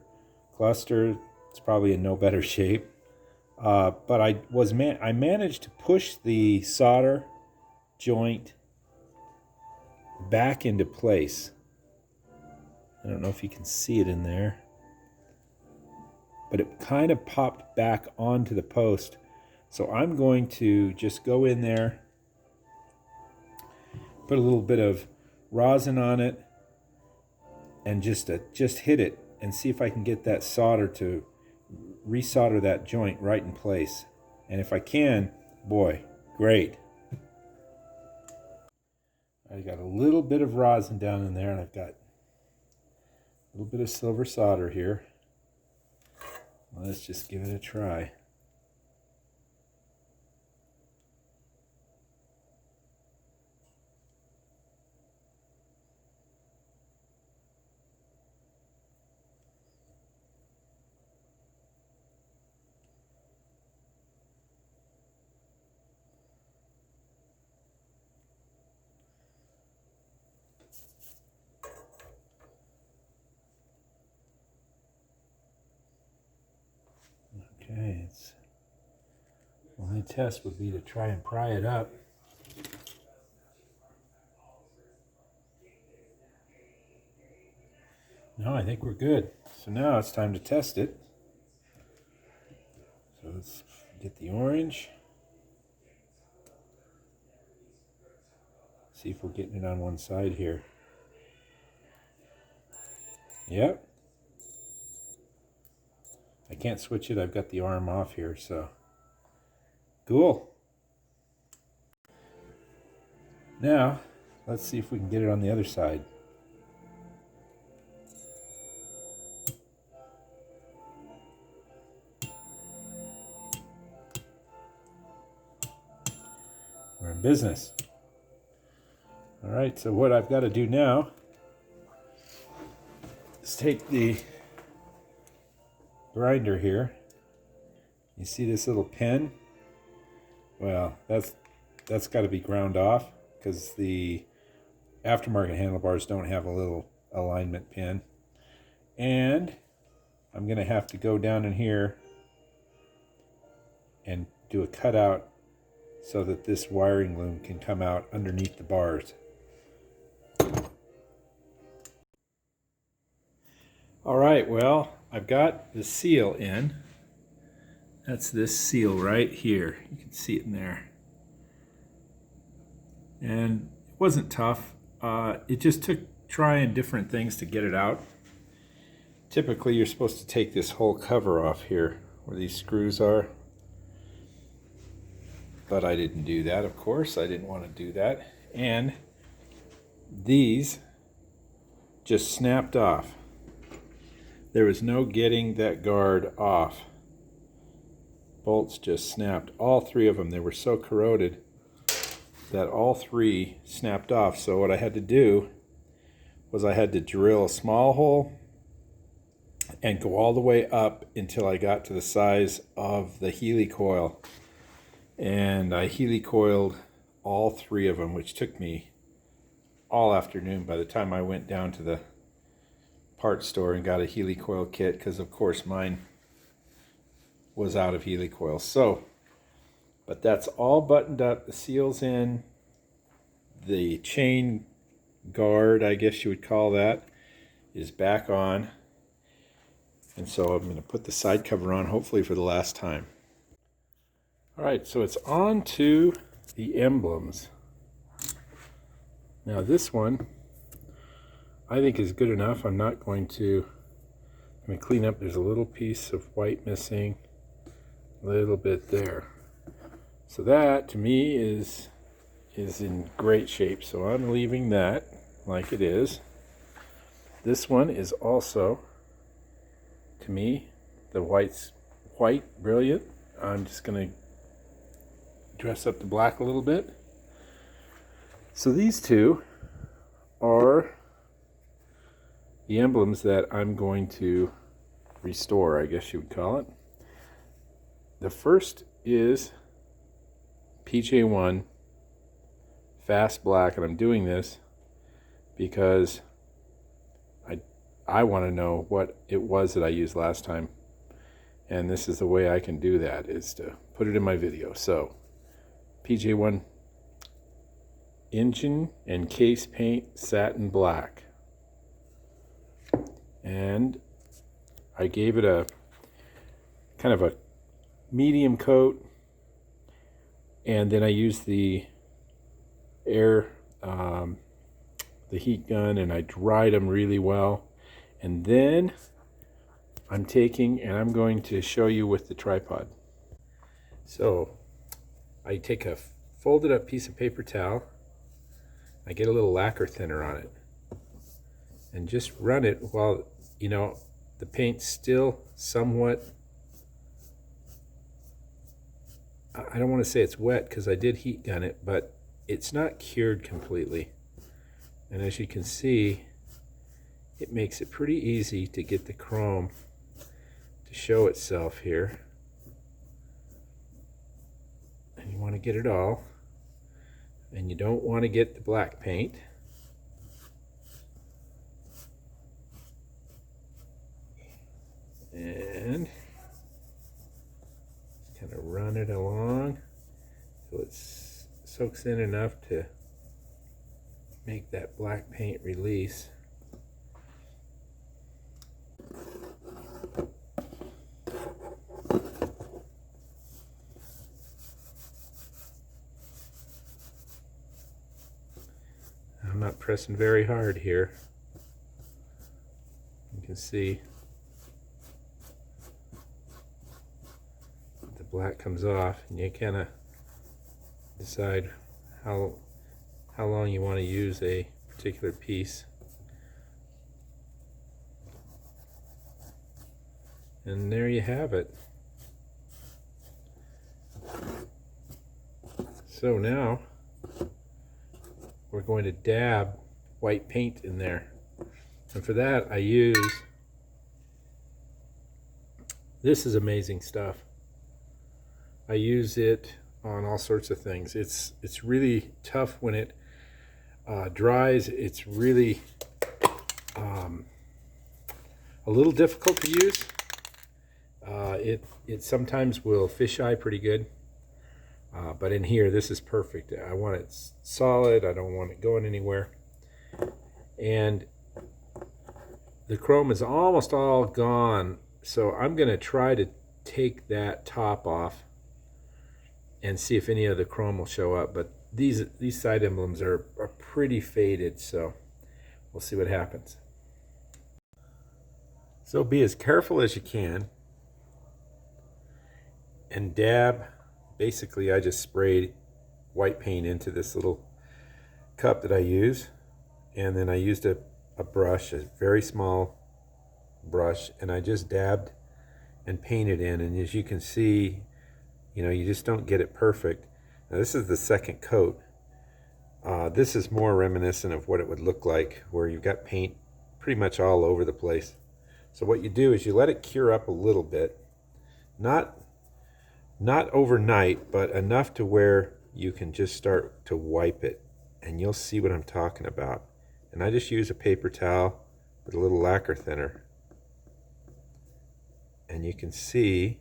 S1: cluster. It's probably in no better shape. But I managed to push the solder joint back into place. I don't know if you can see it in there, but it kind of popped back onto the post. So I'm going to just go in there, put a little bit of rosin on it, and just hit it and see if I can get that solder to resolder that joint right in place. And if I can, boy, great. I got a little bit of rosin down in there, and I've got a little bit of silver solder here. Let's just give it a try. Okay, the only test would be to try and pry it up. No, I think we're good. So now it's time to test it. So let's get the orange. See if we're getting it on one side here. Yep. I can't switch it. I've got the arm off here, so cool. Now, let's see if we can get it on the other side. We're in business. All right, so what I've got to do now is take the grinder here. You see this little pin? Well, that's got to be ground off because the aftermarket handlebars don't have a little alignment pin. And I'm going to have to go down in here and do a cutout so that this wiring loom can come out underneath the bars. All right, well, I've got the seal in. That's this seal right here. You can see it in there. And it wasn't tough. It just took trying different things to get it out. Typically, you're supposed to take this whole cover off here where these screws are. But I didn't do that, of course. I didn't want to do that. And these just snapped off. There was no getting that guard off. Bolts just snapped. All three of them. They were so corroded that all three snapped off. So what I had to do was I had to drill a small hole and go all the way up until I got to the size of the helicoil. And I helicoiled all three of them, which took me all afternoon by the time I went down to the parts store and got a helicoil kit, because of course mine was out of helicoil. So, but that's all buttoned up. The seal's in. The chain guard, I guess you would call that, is back on. And so I'm going to put the side cover on, hopefully for the last time. All right, so it's on to the emblems. Now this one, I think is good enough. I'm not going to, I'm going to clean up. There's a little piece of white missing, a little bit there. So that to me is in great shape. So I'm leaving that like it is. This one is also, to me, the white's white, brilliant. I'm just going to dress up the black a little bit. So these two are the emblems that I'm going to restore, I guess you would call it. The first is PJ1 Fast Black, and I'm doing this because I want to know what it was that I used last time, and this is the way I can do that, is to put it in my video. So PJ1 Engine and Case Paint Satin Black, and I gave it a kind of a medium coat, and then I used the the heat gun, and I dried them really well. And then I'm taking, and I'm going to show you with the tripod. So I take a folded up piece of paper towel, I get a little lacquer thinner on it, and just run it while, you know, the paint's still somewhat, I don't want to say it's wet because I did heat gun it, but it's not cured completely. And as you can see, it makes it pretty easy to get the chrome to show itself here. And you want to get it all, and you don't want to get the black paint. And just kind of run it along till it soaks in enough to make that black paint release. I'm not pressing very hard here. You can see the black comes off, and you kind of decide how long you want to use a particular piece. And there you have it. So now we're going to dab white paint in there. And for that I use, this is amazing stuff. I use it on all sorts of things. It's really tough when it dries. It's really a little difficult to use. It sometimes will fisheye pretty good, but in here this is perfect. I want it solid. I don't want it going anywhere. And the chrome is almost all gone, so I'm going to try to take that top off and see if any of the chrome will show up. But these side emblems are pretty faded, so we'll see what happens. So be as careful as you can and dab. Basically I just sprayed white paint into this little cup that I use, and then I used a brush, a very small brush, and I just dabbed and painted in. And as you can see, you know, you just don't get it perfect. Now this is the second coat. This is more reminiscent of what it would look like where you've got paint pretty much all over the place. So what you do is you let it cure up a little bit, not overnight, but enough to where you can just start to wipe it, and you'll see what I'm talking about. And I just use a paper towel with a little lacquer thinner, and you can see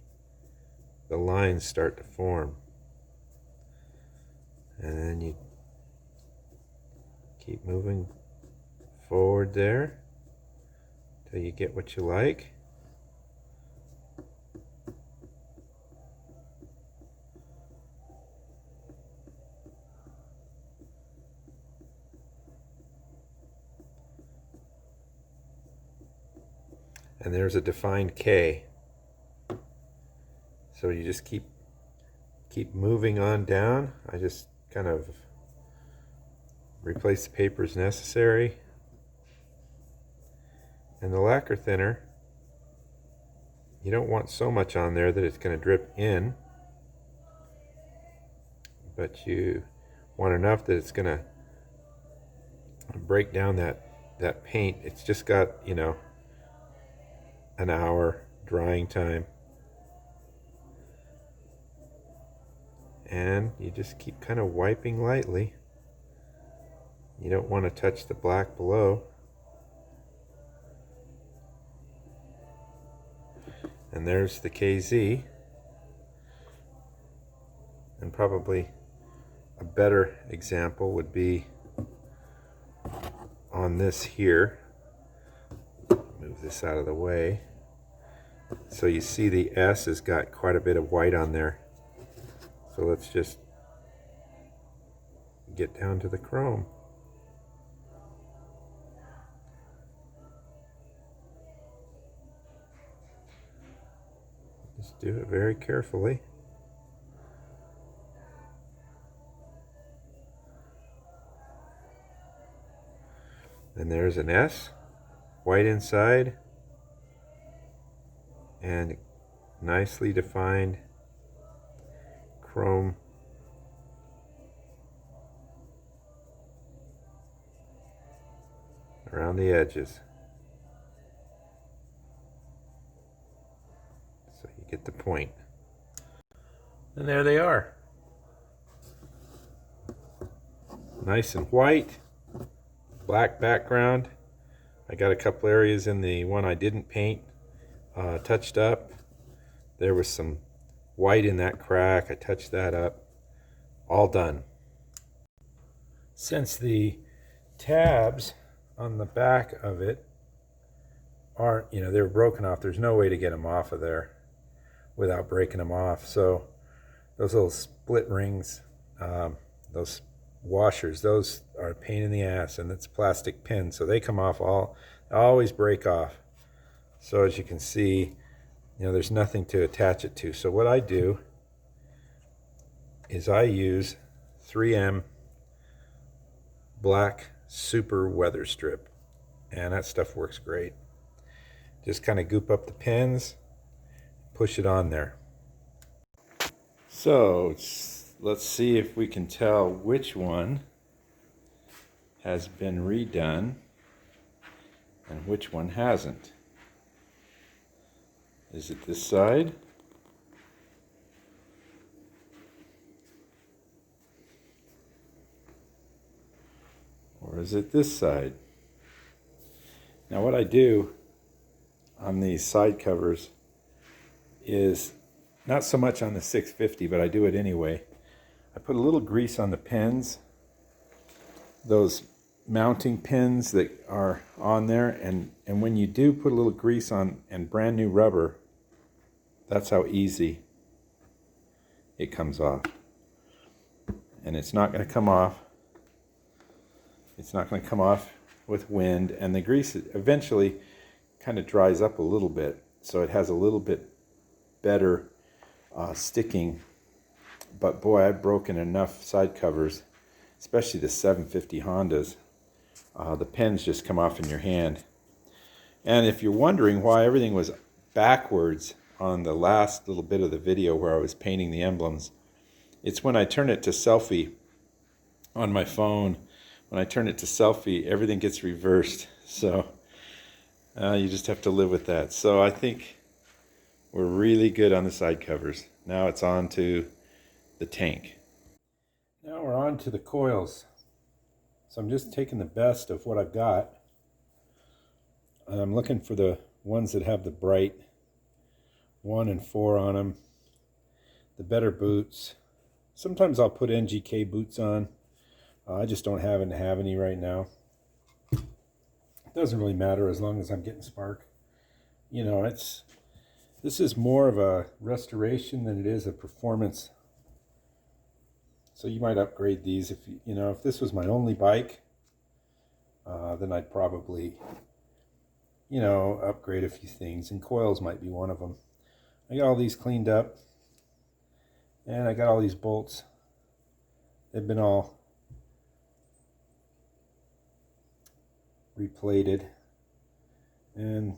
S1: the lines start to form. And then you keep moving forward there till you get what you like. and there's a defined K. So you just keep moving on down. I just kind of replace the paper as necessary. And the lacquer thinner, you don't want so much on there that it's going to drip in, but you want enough that it's going to break down that paint. It's just got, you know, an hour drying time. And you just keep kind of wiping lightly. You don't want to touch the black below. And there's the KZ. And probably a better example would be on this here. Move this out of the way. So you see the S has got quite a bit of white on there. So let's just get down to the chrome. Just do it very carefully. And there's an S, white inside, and nicely defined chrome around the edges. So you get the point. And there they are. Nice and white, black background. I got a couple areas in the one I didn't paint touched up. There was some white in that crack. I touched that up. All done. Since the tabs on the back of it aren't, you know, they were broken off, there's no way to get them off of there without breaking them off. So those little split rings, those washers, those are a pain in the ass, and it's plastic pins, so they come off always break off. So as you can see, you know, there's nothing to attach it to. So what I do is I use 3M black super Weatherstrip, and that stuff works great. Just kind of goop up the pins, push it on there. So let's see if we can tell which one has been redone and which one hasn't. Is it this side? Or is it this side? Now what I do on these side covers is not so much on the 650, but I do it anyway. I put a little grease on the pins, those mounting pins that are on there, and when you do put a little grease on and brand new rubber, that's how easy it comes off. And it's not going to come off. It's not going to come off with wind, and the grease eventually kind of dries up a little bit, so it has a little bit better sticking. But boy, I've broken enough side covers, especially the 750 Hondas. The pins just come off in your hand. And if you're wondering why everything was backwards on the last little bit of the video where I was painting the emblems, it's when I turn it to selfie on my phone. When I turn it to selfie, everything gets reversed. So you just have to live with that. So I think we're really good on the side covers. Now it's on to the tank. Now we're on to the coils. So I'm just taking the best of what I've got. And I'm looking for the ones that have the bright 1 and 4 on them. The better boots. Sometimes I'll put NGK boots on. I just don't have any right now. It doesn't really matter as long as I'm getting spark. You know, this is more of a restoration than it is a performance. So you might upgrade these if you know, if this was my only bike, then I'd probably you know, upgrade a few things, and coils might be one of them. I got all these cleaned up, and I got all these bolts. They've been all replated, and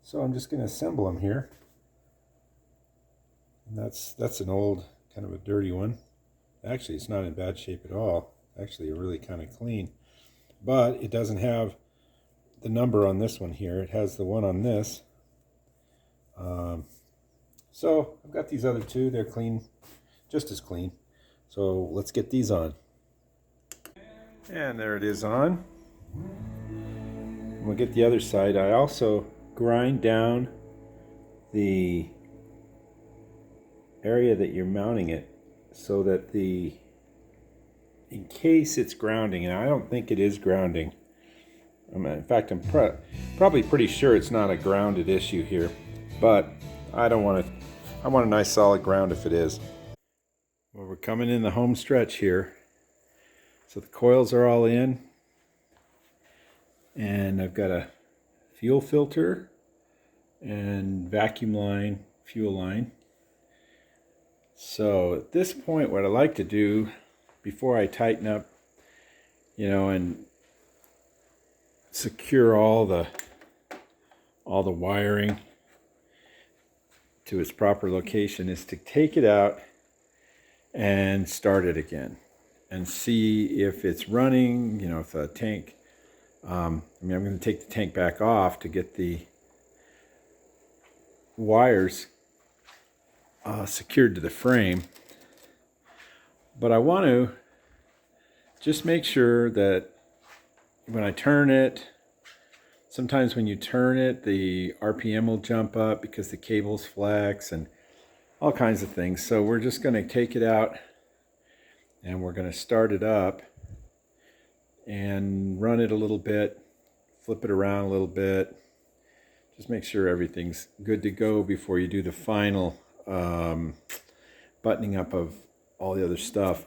S1: so I'm just going to assemble them here. And that's an old, kind of a dirty one. Actually, it's not in bad shape at all. Actually, really kind of clean, but it doesn't have the number on this one here. It has the one on this. So I've got these other two. They're clean, just as clean. So let's get these on. And there it is on. We'll get the other side. I also grind down the area that you're mounting it so that in case it's grounding, and I don't think it is grounding. In fact, I'm probably pretty sure it's not a grounded issue here, but I don't want it. I want a nice solid ground if it is. Well, we're coming in the home stretch here. So the coils are all in, and I've got a fuel filter and vacuum line, fuel line. So at this point, what I like to do before I tighten up, you know, and secure all the wiring to its proper location, is to take it out and start it again and see if it's running, you know, if the tank, I'm going to take the tank back off to get the wires secured to the frame. But I want to just make sure that when I turn it, sometimes when you turn it, the RPM will jump up because the cables flex and all kinds of things. So we're just going to take it out and we're going to start it up and run it a little bit, flip it around a little bit. Just make sure everything's good to go before you do the final buttoning up of all the other stuff.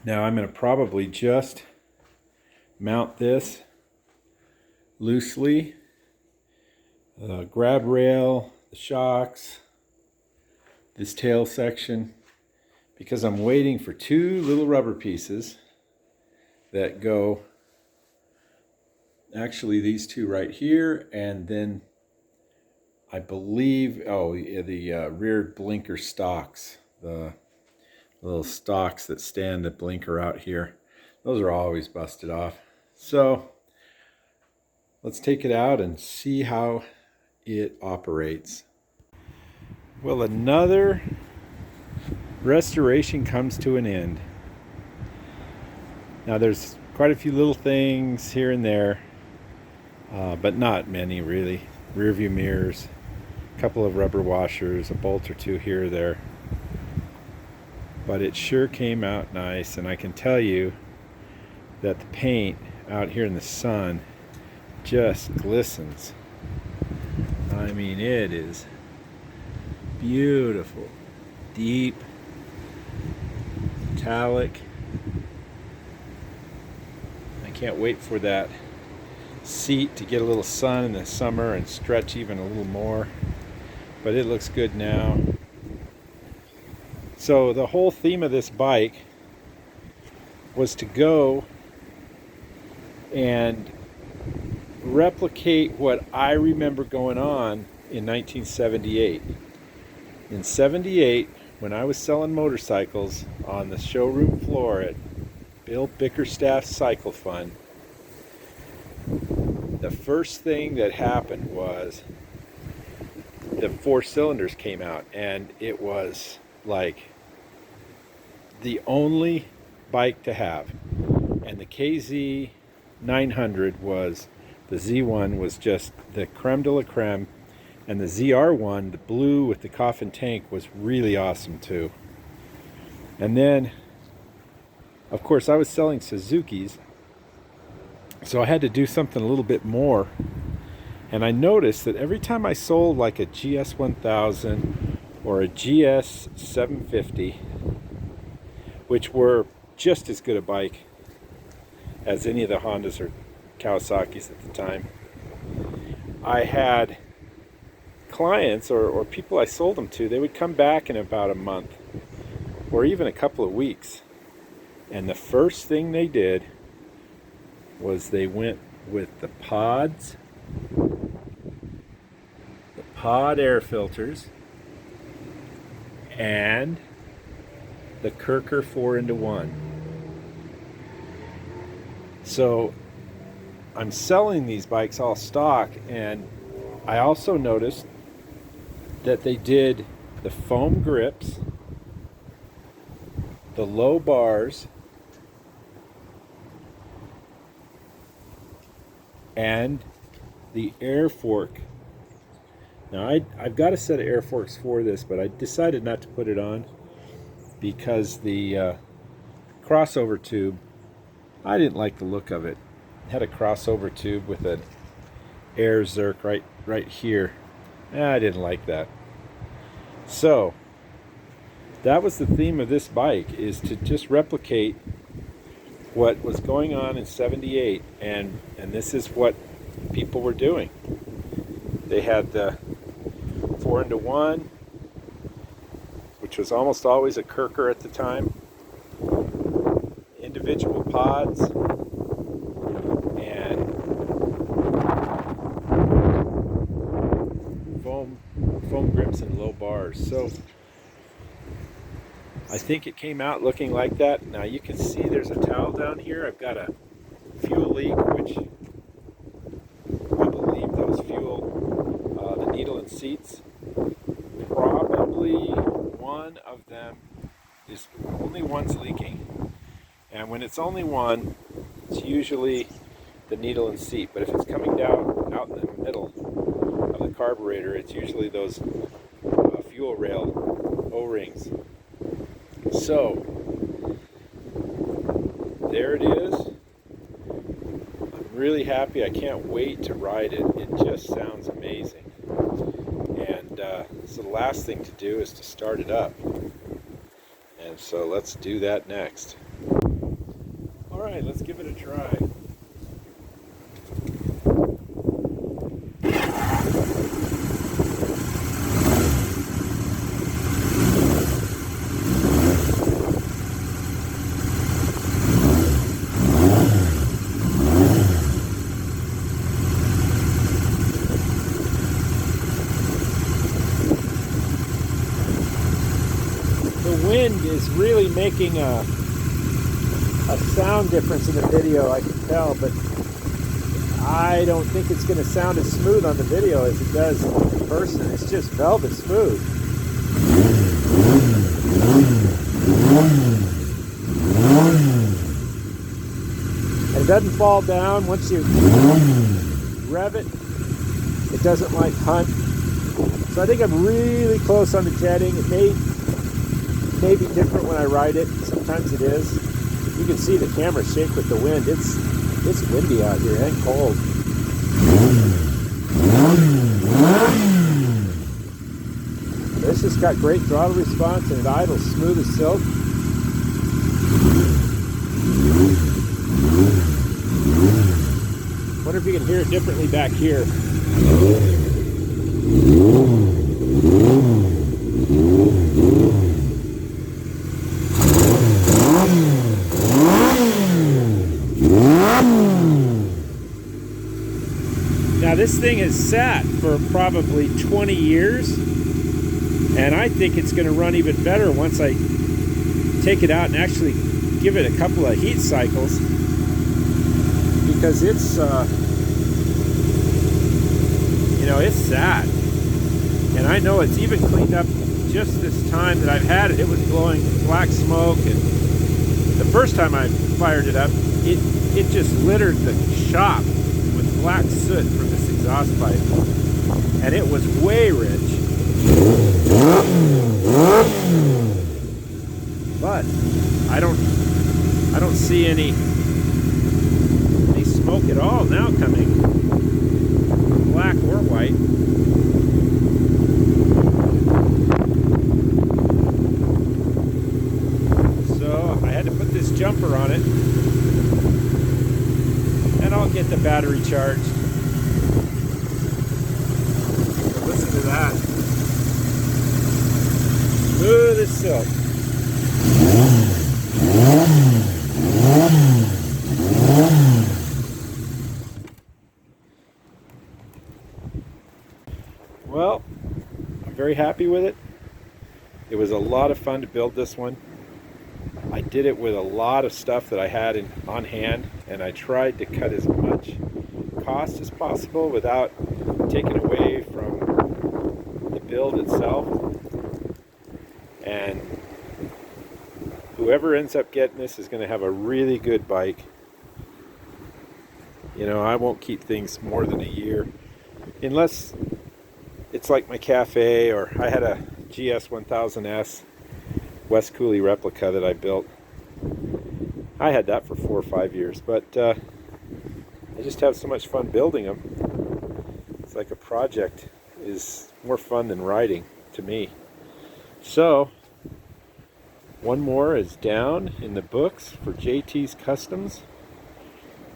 S1: Now I'm going to probably just mount this loosely, the grab rail, the shocks, this tail section, because I'm waiting for two little rubber pieces that go, actually these two right here, and then I believe, the rear blinker stocks, the little stocks that stand the blinker out here, those are always busted off. So let's take it out and see how it operates. Well, another restoration comes to an end. Now there's quite a few little things here and there, but not many really. Rear view mirrors, a couple of rubber washers, a bolt or two here or there. But it sure came out nice, and I can tell you that the paint out here in the sun just glistens. I mean, it is beautiful, deep, metallic. I can't wait for that seat to get a little sun in the summer and stretch even a little more, but it looks good now. So the whole theme of this bike was to go and replicate what I remember going on in 1978. In 78, when I was selling motorcycles on the showroom floor at Bill Bickerstaff's Cycle Fun, the first thing that happened was the 4 cylinders came out, and it was like the only bike to have. And the KZ900 was, the Z1 was just the creme de la creme, and the ZR1, the blue with the coffin tank, was really awesome too. And then, of course, I was selling Suzuki's, so I had to do something a little bit more. And I noticed that every time I sold like a GS1000 or a GS750, which were just as good a bike as any of the Hondas or Kawasaki's at the time, I had clients or people I sold them to, they would come back in about a month or even a couple of weeks. And the first thing they did was they went with the pods, the pod air filters, and the Kirker 4-into-1. So I'm selling these bikes all stock, and I also noticed that they did the foam grips, the low bars, and the air fork. Now I've got a set of air forks for this, but I decided not to put it on because the crossover tube, I didn't like the look of it. It had a crossover tube with an air zerk right here. I didn't like that. So that was the theme of this bike, is to just replicate what was going on in '78, and this is what people were doing. They had the 4-into-1, which was almost always a Kirker at the time, individual pods, and foam grips and low bars. So I think it came out looking like that. Now you can see there's a towel down here. I've got a fuel leak, which I believe those fuel the needle and seats. Probably one of them is only one's leaking, and when it's only one, it's usually the needle and seat. But if it's coming down out in the middle of the carburetor, it's usually those fuel rail O-rings. So there it is. I'm really happy. I can't wait to ride it. It just sounds amazing. And so the last thing to do is to start it up. And so let's do that next. All right, let's give it a try. Wind is really making a sound difference in the video, I can tell, but I don't think it's going to sound as smooth on the video as it does in person. It's just velvet smooth. And it doesn't fall down once you rev it. It doesn't like hunt. So I think I'm really close on the jetting. It may be different when I ride it. Sometimes it is. You can see the camera shake with the wind. It's windy out here and cold. This just got great throttle response, and it idles smooth as silk. Wonder if you can hear it differently back here. Now this thing has sat for probably 20 years, and I think it's going to run even better once I take it out and actually give it a couple of heat cycles, because it's it's sat, and I know it's even cleaned up. Just this time that I've had it, it was blowing black smoke, and the first time I fired it up, it just littered the shop with black soot from this exhaust pipe, and it was way rich. But I don't see any smoke at all now coming, black or white. So I had to put this jumper on it, and I'll get the battery charged. built. Well, I'm very happy with it. It was a lot of fun to build this one. I did it with a lot of stuff that I had on hand, and I tried to cut as much cost as possible without taking away from the build itself. And whoever ends up getting this is going to have a really good bike. You know, I won't keep things more than a year, unless it's like my Cafe, or I had a GS1000S West Cooley replica that I built. I had that for 4 or 5 years, but I just have so much fun building them. It's like a project is more fun than riding to me. So one more is down in the books for JT's Customs,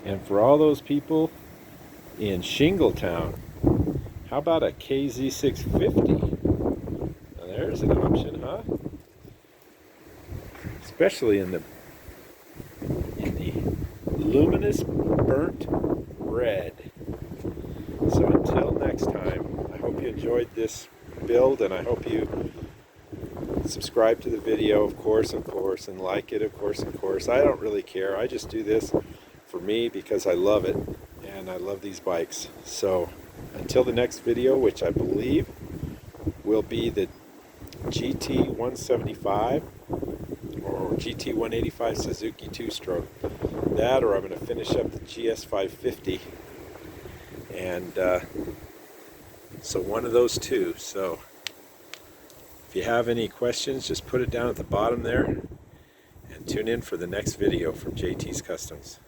S1: and for all those people in Shingletown, how about a KZ650? Now there's an option, huh? Especially in the luminous burnt red. So until next time, I hope you enjoyed this build, and I hope you subscribe to the video, of course, and like it, of course. I don't really care. I just do this for me because I love it, and I love these bikes. So until the next video, which I believe will be the GT175 or GT185 Suzuki 2-stroke. That, or I'm going to finish up the GS550. And so one of those two. So if you have any questions, just put it down at the bottom there, and tune in for the next video from JT's Customs.